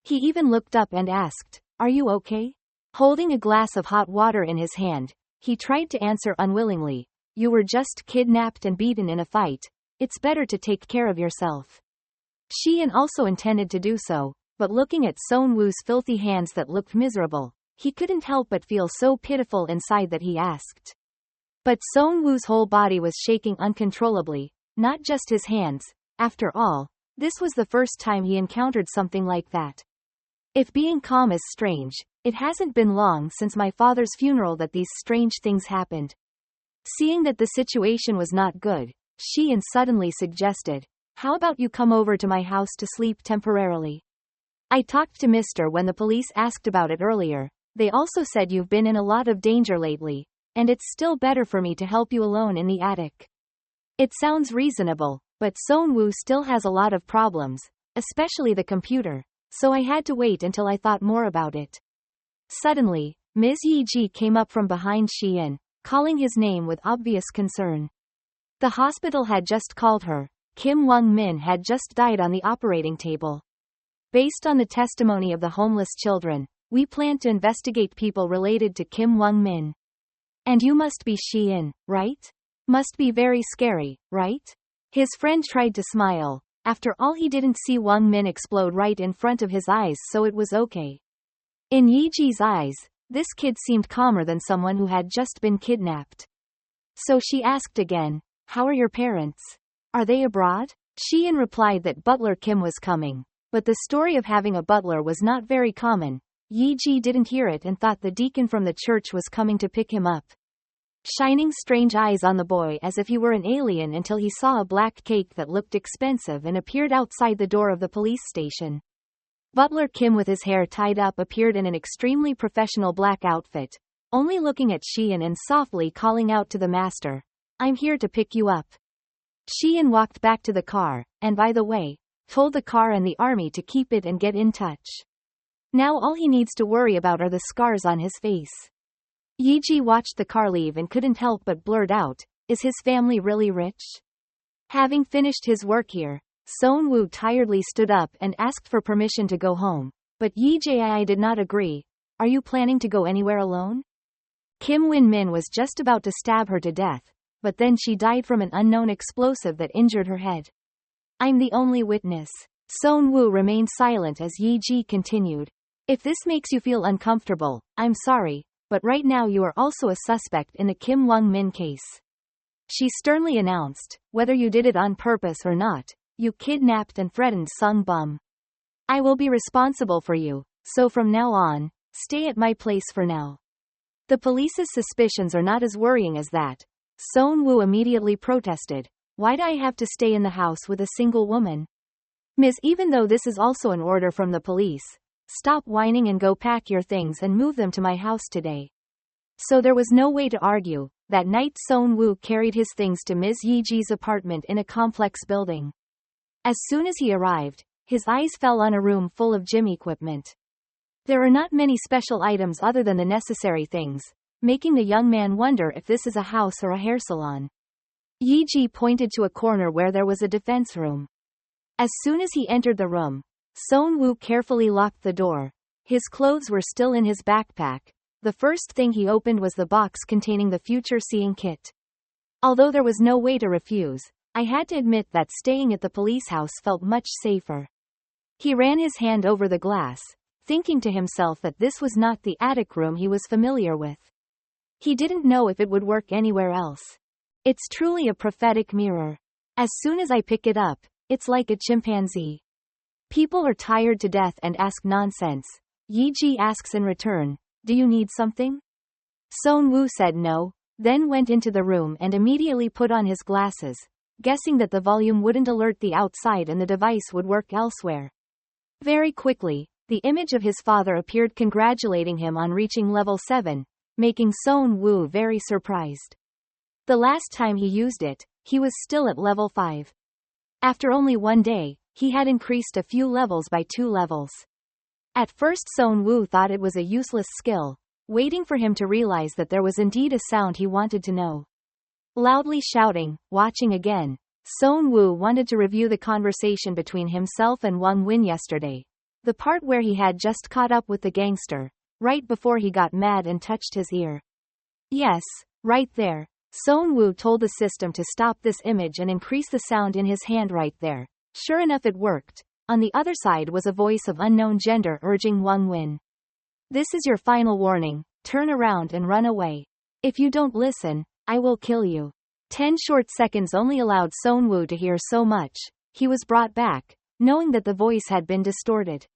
He even looked up and asked, "Are you okay?" Holding a glass of hot water in his hand, he tried to answer unwillingly, "You were just kidnapped and beaten in a fight. It's better to take care of yourself." Xian also intended to do so, but looking at Sonwoo's filthy hands that looked miserable, he couldn't help but feel so pitiful inside that he asked. But Sonwoo's whole body was shaking uncontrollably, not just his hands. After all, this was the first time he encountered something like that. If being calm is strange, it hasn't been long since my father's funeral that these strange things happened. Seeing that the situation was not good, Xian suddenly suggested, "How about you come over to my house to sleep temporarily? I talked to Mr. when the police asked about it earlier. They also said you've been in a lot of danger lately, and it's still better for me to help you alone in the attic." It sounds reasonable, but Sonwoo still has a lot of problems, especially the computer, so I had to wait until I thought more about it. Suddenly, Ms. Yiji came up from behind Xian, calling his name with obvious concern. The hospital had just called her. Kim Wang Min had just died on the operating table. Based on the testimony of the homeless children, we plan to investigate people related to Kim Wang Min. And you must be Xian, right? Must be very scary, right? His friend tried to smile. After all, he didn't see Wang Min explode right in front of his eyes, so it was okay. In Yiji's eyes, this kid seemed calmer than someone who had just been kidnapped. So she asked again, "How are your parents? Are they abroad?" Xian replied that butler Kim was coming, but the story of having a butler was not very common. Yiji didn't hear it and thought the deacon from the church was coming to pick him up. Shining strange eyes on the boy as if he were an alien until he saw a black cake that looked expensive and appeared outside the door of the police station. Butler Kim with his hair tied up appeared in an extremely professional black outfit, only looking at Xian and softly calling out to the master, "I'm here to pick you up." Xian walked back to the car, and by the way, told the car and the army to keep it and get in touch. Now all he needs to worry about are the scars on his face. Yiji watched the car leave and couldn't help but blurt out, "Is his family really rich?" Having finished his work here, Sonwoo tiredly stood up and asked for permission to go home, but Yiji did not agree. "Are you planning to go anywhere alone?" Kim Win Min was just about to stab her to death, but then she died from an unknown explosive that injured her head. "I'm the only witness." Sonwoo remained silent as Yiji continued, "If this makes you feel uncomfortable, I'm sorry, but right now you are also a suspect in the Kim Wang Min case." She sternly announced, "Whether you did it on purpose or not, you kidnapped and threatened Sung Bum. I will be responsible for you, so from now on, stay at my place for now." The police's suspicions are not as worrying as that. Sonwoo immediately protested, "Why do I have to stay in the house with a single woman? Miss, even though this is also an order from the police, stop whining and go pack your things and move them to my house today." So there was no way to argue. That night Sonwoo carried his things to Ms. Yiji's apartment in a complex building. As soon as he arrived, his eyes fell on a room full of gym equipment. There are not many special items other than the necessary things, making the young man wonder if this is a house or a hair salon. Yiji pointed to a corner where there was a defense room. As soon as he entered the room, Seon-woo carefully locked the door. His clothes were still in his backpack. The first thing he opened was the box containing the future seeing kit. Although there was no way to refuse, I had to admit that staying at the police house felt much safer. He ran his hand over the glass, thinking to himself that this was not the attic room he was familiar with. He didn't know if it would work anywhere else. It's truly a prophetic mirror. As soon as I pick it up, it's like a chimpanzee. People are tired to death and ask nonsense. Yiji asks in return, "Do you need something?" Seon-woo said no, then went into the room and immediately put on his glasses, guessing that the volume wouldn't alert the outside and the device would work elsewhere. Very quickly, the image of his father appeared congratulating him on reaching level 7, making Seon-woo very surprised. The last time he used it, he was still at level 5. After only one day, he had increased a few levels by 2 levels. At first Seon-woo thought it was a useless skill, waiting for him to realize that there was indeed a sound he wanted to know. Loudly shouting, watching again, Seon-woo wanted to review the conversation between himself and Wang Win yesterday. The part where he had just caught up with the gangster, right before he got mad and touched his ear. Yes, right there. Seon-woo told the system to stop this image and increase the sound in his hand right there. Sure enough, it worked. On the other side was a voice of unknown gender urging Wang Win. "This is your final warning, turn around and run away. If you don't listen, I will kill you." 10 short seconds only allowed Seon-woo to hear so much. He was brought back, knowing that the voice had been distorted.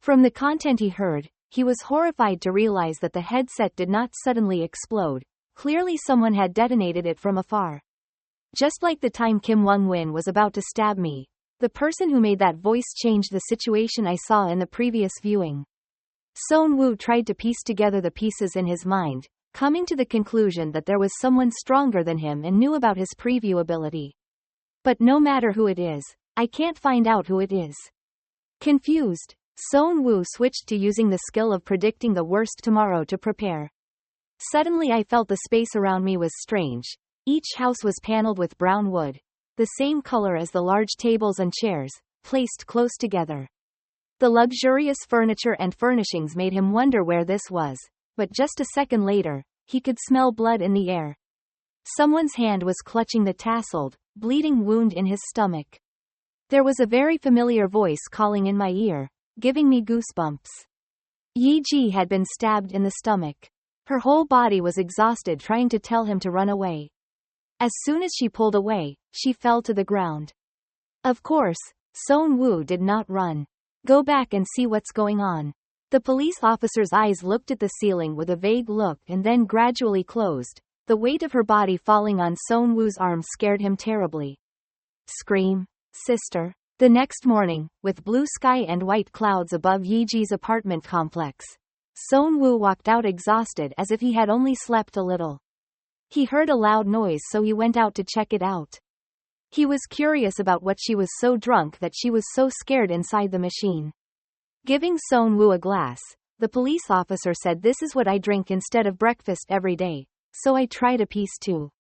From the content he heard, he was horrified to realize that the headset did not suddenly explode. Clearly someone had detonated it from afar. Just like the time Kim Wang-win was about to stab me, the person who made that voice changed the situation I saw in the previous viewing. Seon-woo tried to piece together the pieces in his mind, coming to the conclusion that there was someone stronger than him and knew about his preview ability. But no matter who it is, I can't find out who it is. Confused, Seon-woo switched to using the skill of predicting the worst tomorrow to prepare. Suddenly I felt the space around me was strange. Each house was paneled with brown wood, the same color as the large tables and chairs, placed close together. The luxurious furniture and furnishings made him wonder where this was, but just a second later, he could smell blood in the air. Someone's hand was clutching the tasseled, bleeding wound in his stomach. There was a very familiar voice calling in my ear, giving me goosebumps. Yiji had been stabbed in the stomach. Her whole body was exhausted trying to tell him to run away. As soon as she pulled away, she fell to the ground. Of course, Seon-woo did not run. Go back and see what's going on. The police officer's eyes looked at the ceiling with a vague look and then gradually closed. The weight of her body falling on Seon-woo's arm scared him terribly. Scream, sister. The next morning, with blue sky and white clouds above Yiji's apartment complex, Seon-woo walked out exhausted as if he had only slept a little. He heard a loud noise so he went out to check it out. He was curious about what she was so drunk that she was so scared inside the machine. Giving Seon-woo a glass, the police officer said, "This is what I drink instead of breakfast every day, so I tried a piece too."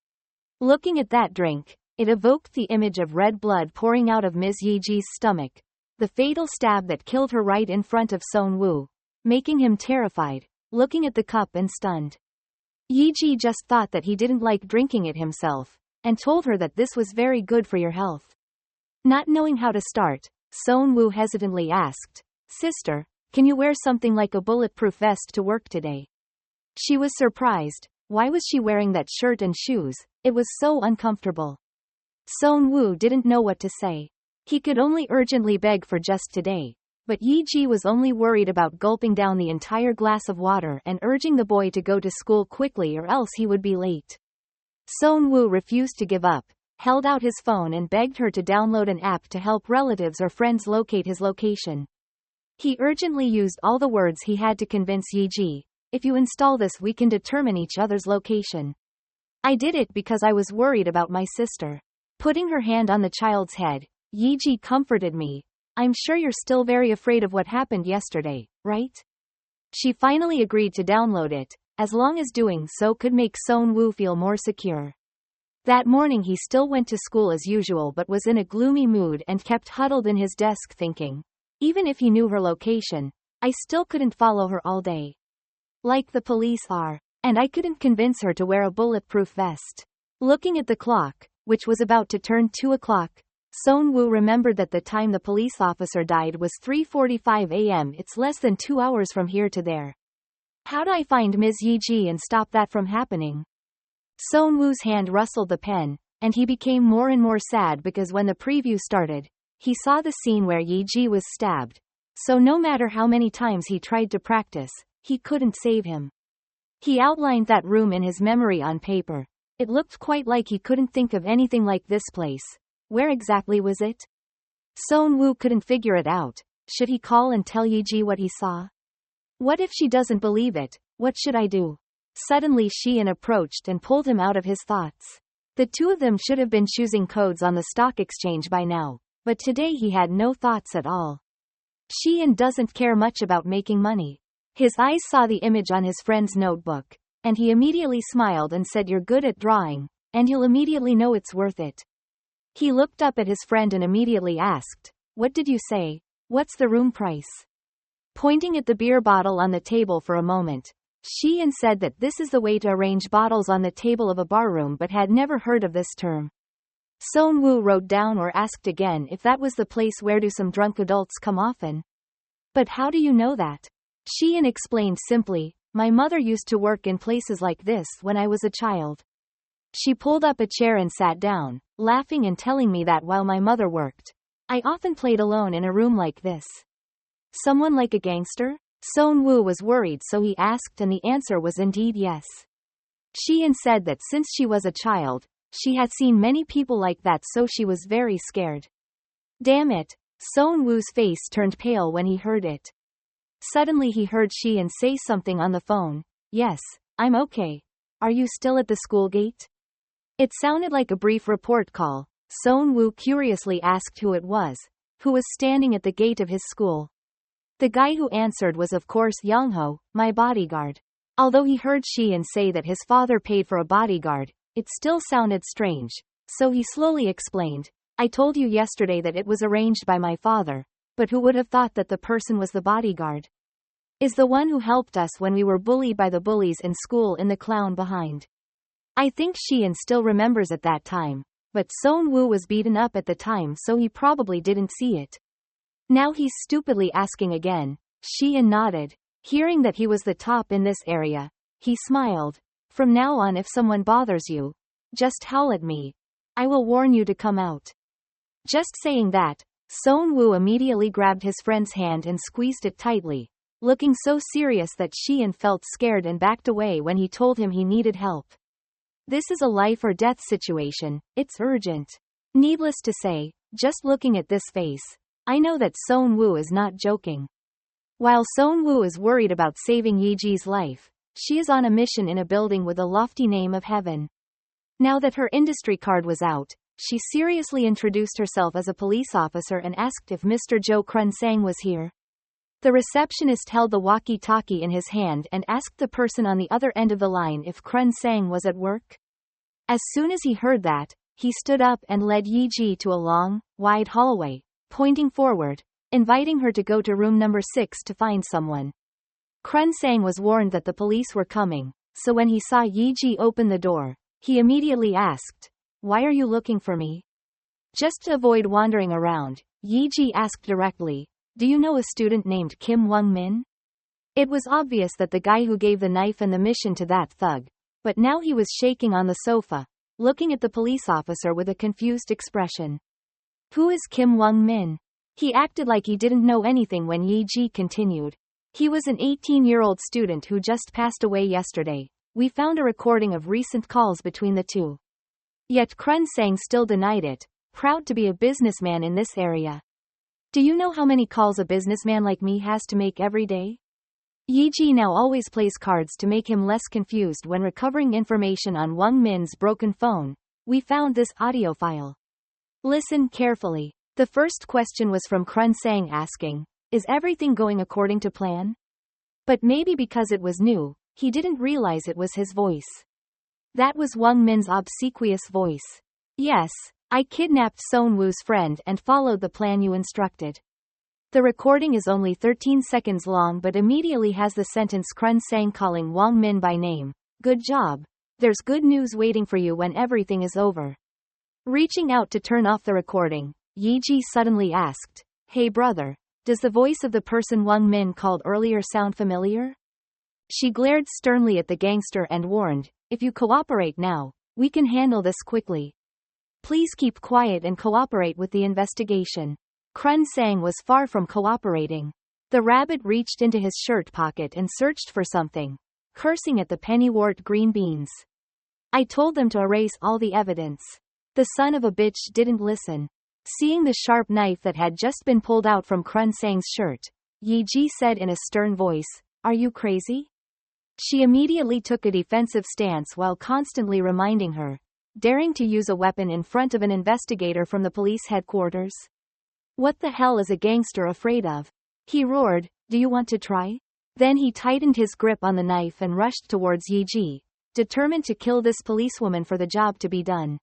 Looking at that drink, it evoked the image of red blood pouring out of Ms. Yiji's stomach, the fatal stab that killed her right in front of Seon-woo, making him terrified, looking at the cup and stunned. Yiji just thought that he didn't like drinking it himself, and told her that this was very good for your health. Not knowing how to start, Seon-woo hesitantly asked, "Sister, can you wear something like a bulletproof vest to work today?" She was surprised. Why was she wearing that shirt and shoes? It was so uncomfortable. Seon-woo didn't know what to say. He could only urgently beg for just today. But Yiji was only worried about gulping down the entire glass of water and urging the boy to go to school quickly or else he would be late. Seon-woo refused to give up, held out his phone and begged her to download an app to help relatives or friends locate his location. He urgently used all the words he had to convince Yiji, "If you install this we can determine each other's location." "I did it because I was worried about my sister." Putting her hand on the child's head, Yiji comforted me. "I'm sure you're still very afraid of what happened yesterday, right?" She finally agreed to download it, as long as doing so could make Seon-woo feel more secure. That morning he still went to school as usual but was in a gloomy mood and kept huddled in his desk thinking, even if he knew her location, I still couldn't follow her all day. Like the police are. And I couldn't convince her to wear a bulletproof vest. Looking at the clock, which was about to turn 2 o'clock, Seon-woo remembered that the time the police officer died was 3:45 a.m. It's less than 2 hours from here to there. How do I find Ms. Yi-ji and stop that from happening? Seon-woo's hand rustled the pen, and he became more and more sad because when the preview started, he saw the scene where Yi-ji was stabbed. So no matter how many times he tried to practice, he couldn't save him. He outlined that room in his memory on paper. It looked quite like he couldn't think of anything like this place. Where exactly was it? Seon-woo couldn't figure it out. Should he call and tell Yi-ji what he saw? What if she doesn't believe it? What should I do? Suddenly Sheehan approached and pulled him out of his thoughts. The two of them should have been choosing codes on the stock exchange by now, but today he had no thoughts at all. Sheehan doesn't care much about making money. His eyes saw the image on his friend's notebook, and he immediately smiled and said, "You're good at drawing, and you'll immediately know it's worth it." He looked up at his friend and immediately asked, "What did you say? What's the room price?" Pointing at the beer bottle on the table for a moment, Sheehan said that this is the way to arrange bottles on the table of a barroom but had never heard of this term. Seon-woo wrote down or asked again if that was the place where do some drunk adults come often. "But how do you know that?" Sheehan explained simply, "My mother used to work in places like this when I was a child. She pulled up a chair and sat down, laughing and telling me that while my mother worked, I often played alone in a room like this." Someone like a gangster? Seon-woo was worried, so he asked, and the answer was indeed yes. Sheehan said that since she was a child, she had seen many people like that, so she was very scared. Damn it. Seon-woo's face turned pale when he heard it. Suddenly he heard Sheehan say something on the phone. "Yes, I'm okay. Are you still at the school gate?" It sounded like a brief report call. Seon-woo curiously asked who it was, who was standing at the gate of his school. The guy who answered was of course Young-ho, my bodyguard. Although he heard Sheehan say that his father paid for a bodyguard, it still sounded strange, so he slowly explained, "I told you yesterday that it was arranged by my father, but who would have thought that the person was the bodyguard? Is the one who helped us when we were bullied by the bullies in school in the clown behind." I think Sheehan still remembers at that time, but Seon-woo was beaten up at the time so he probably didn't see it. Now he's stupidly asking again. Sheehan nodded. Hearing that he was the top in this area, he smiled. "From now on if someone bothers you, just howl at me. I will warn you to come out." Just saying that, Seon-woo immediately grabbed his friend's hand and squeezed it tightly, looking so serious that Sheehan felt scared and backed away when he told him he needed help. This is a life or death situation, it's urgent. Needless to say, just looking at this face, I know that Seon-woo is not joking. While Seon-woo is worried about saving Yi-ji's life, she is on a mission in a building with a lofty name of heaven. Now that her industry card was out, she seriously introduced herself as a police officer and asked if Mr. Jo Krun-sang was here. The receptionist held the walkie-talkie in his hand and asked the person on the other end of the line if Krun-sang was at work. As soon as he heard that, he stood up and led Yi-ji to a long, wide hallway, pointing forward, inviting her to go to room number 6 to find someone. Krun-sang was warned that the police were coming, so when he saw Yi-ji open the door, he immediately asked, "Why are you looking for me?" Just to avoid wandering around, Yi-ji asked directly, "Do you know a student named Kim Wong-min?" It was obvious that the guy who gave the knife and the mission to that thug, but now he was shaking on the sofa, looking at the police officer with a confused expression. "Who is Kim Wong-min?" He acted like he didn't know anything when Yi-ji continued. "He was an 18-year-old student who just passed away yesterday. We found a recording of recent calls between the two." Yet Krun-sang still denied it, proud to be a businessman in this area. "Do you know how many calls a businessman like me has to make every day?" Yi-ji now always plays cards to make him less confused when recovering information on Wong Min's broken phone. "We found this audio file. Listen carefully." The first question was from Krun-sang asking, "Is everything going according to plan?" But maybe because it was new, he didn't realize it was his voice. That was Wang Min's obsequious voice. Yes, I kidnapped Sonwoo's friend and followed the plan you instructed. The recording is only 13 seconds long but immediately has the sentence Krun Sang calling Wang Min by name. Good job. There's good news waiting for you when everything is over. Reaching out to turn off the recording, Yi Ji suddenly asked, Hey brother, does the voice of the person Wang Min called earlier sound familiar? She glared sternly at the gangster and warned, If you cooperate now, we can handle this quickly. Please keep quiet and cooperate with the investigation. Krun Sang was far from cooperating. The rabbit reached into his shirt pocket and searched for something, cursing at the pennywort green beans. I told them to erase all the evidence. The son of a bitch didn't listen. Seeing the sharp knife that had just been pulled out from Krun Sang's shirt, Yi Ji said in a stern voice, Are you crazy? She immediately took a defensive stance while constantly reminding her, daring to use a weapon in front of an investigator from the police headquarters. What the hell is a gangster afraid of? He roared, Do you want to try? Then he tightened his grip on the knife and rushed towards Yi Ji, determined to kill this policewoman for the job to be done.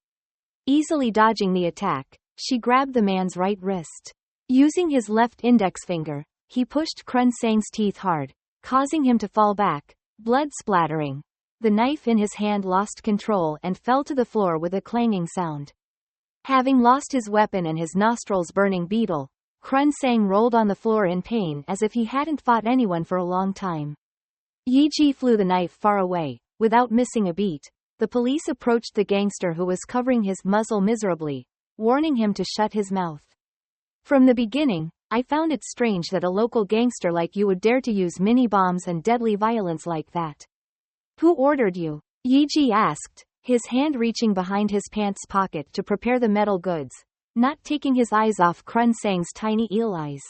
Easily dodging the attack, she grabbed the man's right wrist. Using his left index finger, he pushed Krun Sang's teeth hard, causing him to fall back, blood splattering. The knife in his hand lost control and fell to the floor with a clanging sound. Having lost his weapon and his nostrils burning beetle, Krun Sang rolled on the floor in pain as if he hadn't fought anyone for a long time. Yi Ji flew the knife far away. Without missing a beat, the police approached the gangster who was covering his muzzle miserably, warning him to shut his mouth. From the beginning, I found it strange that a local gangster like you would dare to use mini-bombs and deadly violence like that. Who ordered you? Yi Ji asked, his hand reaching behind his pants pocket to prepare the metal goods, not taking his eyes off Krun Sang's tiny eel eyes.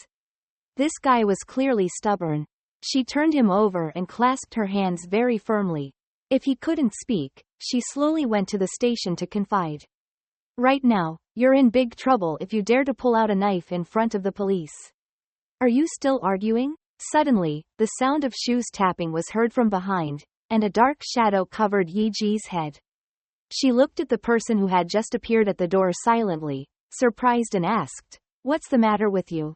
This guy was clearly stubborn. She turned him over and clasped her hands very firmly. If he couldn't speak, she slowly went to the station to confide. Right now, you're in big trouble if you dare to pull out a knife in front of the police. Are you still arguing? Suddenly, the sound of shoes tapping was heard from behind, and a dark shadow covered Yi Ji's head. She looked at the person who had just appeared at the door silently, surprised and asked, What's the matter with you?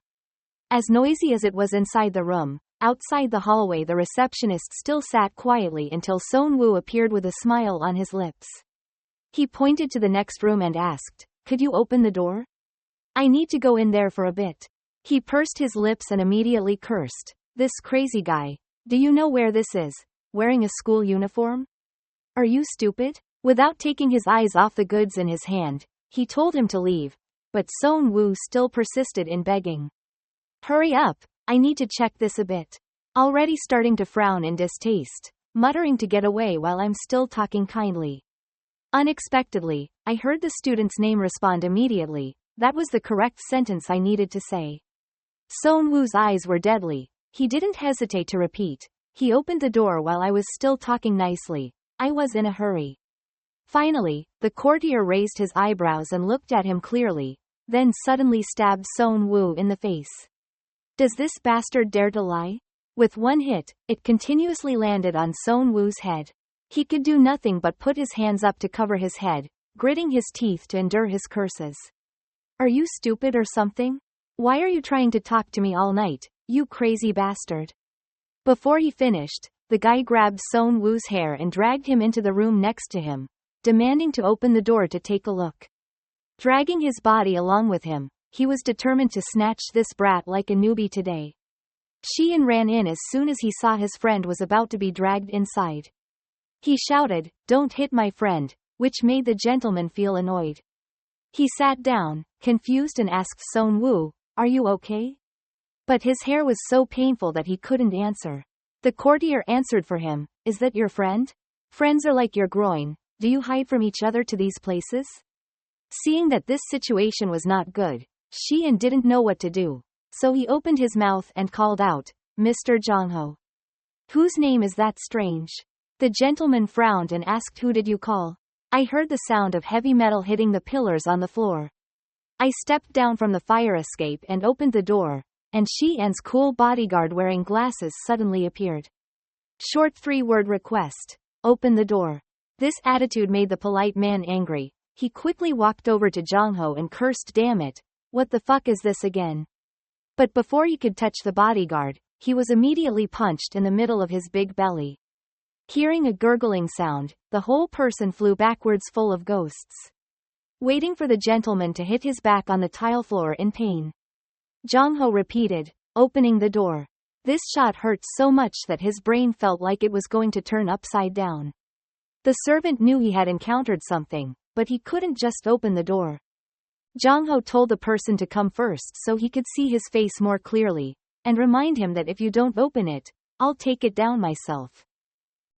As noisy as it was inside the room, outside the hallway the receptionist still sat quietly until Sonwoo appeared with a smile on his lips. He pointed to the next room and asked, Could you open the door? I need to go in there for a bit. He pursed his lips and immediately cursed, This crazy guy. Do you know where this is? Wearing a school uniform? Are you stupid? Without taking his eyes off the goods in his hand, he told him to leave, but Sonwoo still persisted in begging. Hurry up, I need to check this a bit. Already starting to frown in distaste, muttering to get away while I'm still talking kindly. Unexpectedly, I heard the student's name respond immediately. That was the correct sentence I needed to say. Sonwoo's eyes were deadly. He didn't hesitate to repeat. He opened the door while I was still talking nicely. I was in a hurry. Finally, the courtier raised his eyebrows and looked at him clearly, then suddenly stabbed Sonwoo in the face. Does this bastard dare to lie? With one hit, it continuously landed on Sonwoo's head. He could do nothing but put his hands up to cover his head, gritting his teeth to endure his curses. Are you stupid or something? Why are you trying to talk to me all night, you crazy bastard? Before he finished, the guy grabbed Sonwoo's hair and dragged him into the room next to him, demanding to open the door to take a look. Dragging his body along with him, he was determined to snatch this brat like a newbie today. Sheehan ran in as soon as he saw his friend was about to be dragged inside. He shouted, Don't hit my friend, which made the gentleman feel annoyed. He sat down, confused and asked Sonwoo, Are you okay? But his hair was so painful that he couldn't answer. The courtier answered for him, Is that your friend? Friends are like your groin. Do you hide from each other to these places? Seeing that this situation was not good, Sheehan didn't know what to do, so he opened his mouth and called out, Mr. Jongho. Whose name is that strange? The gentleman frowned and asked, Who did you call? I heard the sound of heavy metal hitting the pillars on the floor. I stepped down from the fire escape and opened the door, and Shi-en's cool bodyguard wearing glasses suddenly appeared. Short 3-word request. Open the door. This attitude made the polite man angry. He quickly walked over to Jong-ho and cursed, damn it. What the fuck is this again? But before he could touch the bodyguard, he was immediately punched in the middle of his big belly. Hearing a gurgling sound, the whole person flew backwards full of ghosts. Waiting for the gentleman to hit his back on the tile floor in pain. Jong-ho repeated, opening the door. This shot hurt so much that his brain felt like it was going to turn upside down. The servant knew he had encountered something, but he couldn't just open the door. Jong-ho told the person to come first so he could see his face more clearly, and remind him that if you don't open it, I'll take it down myself.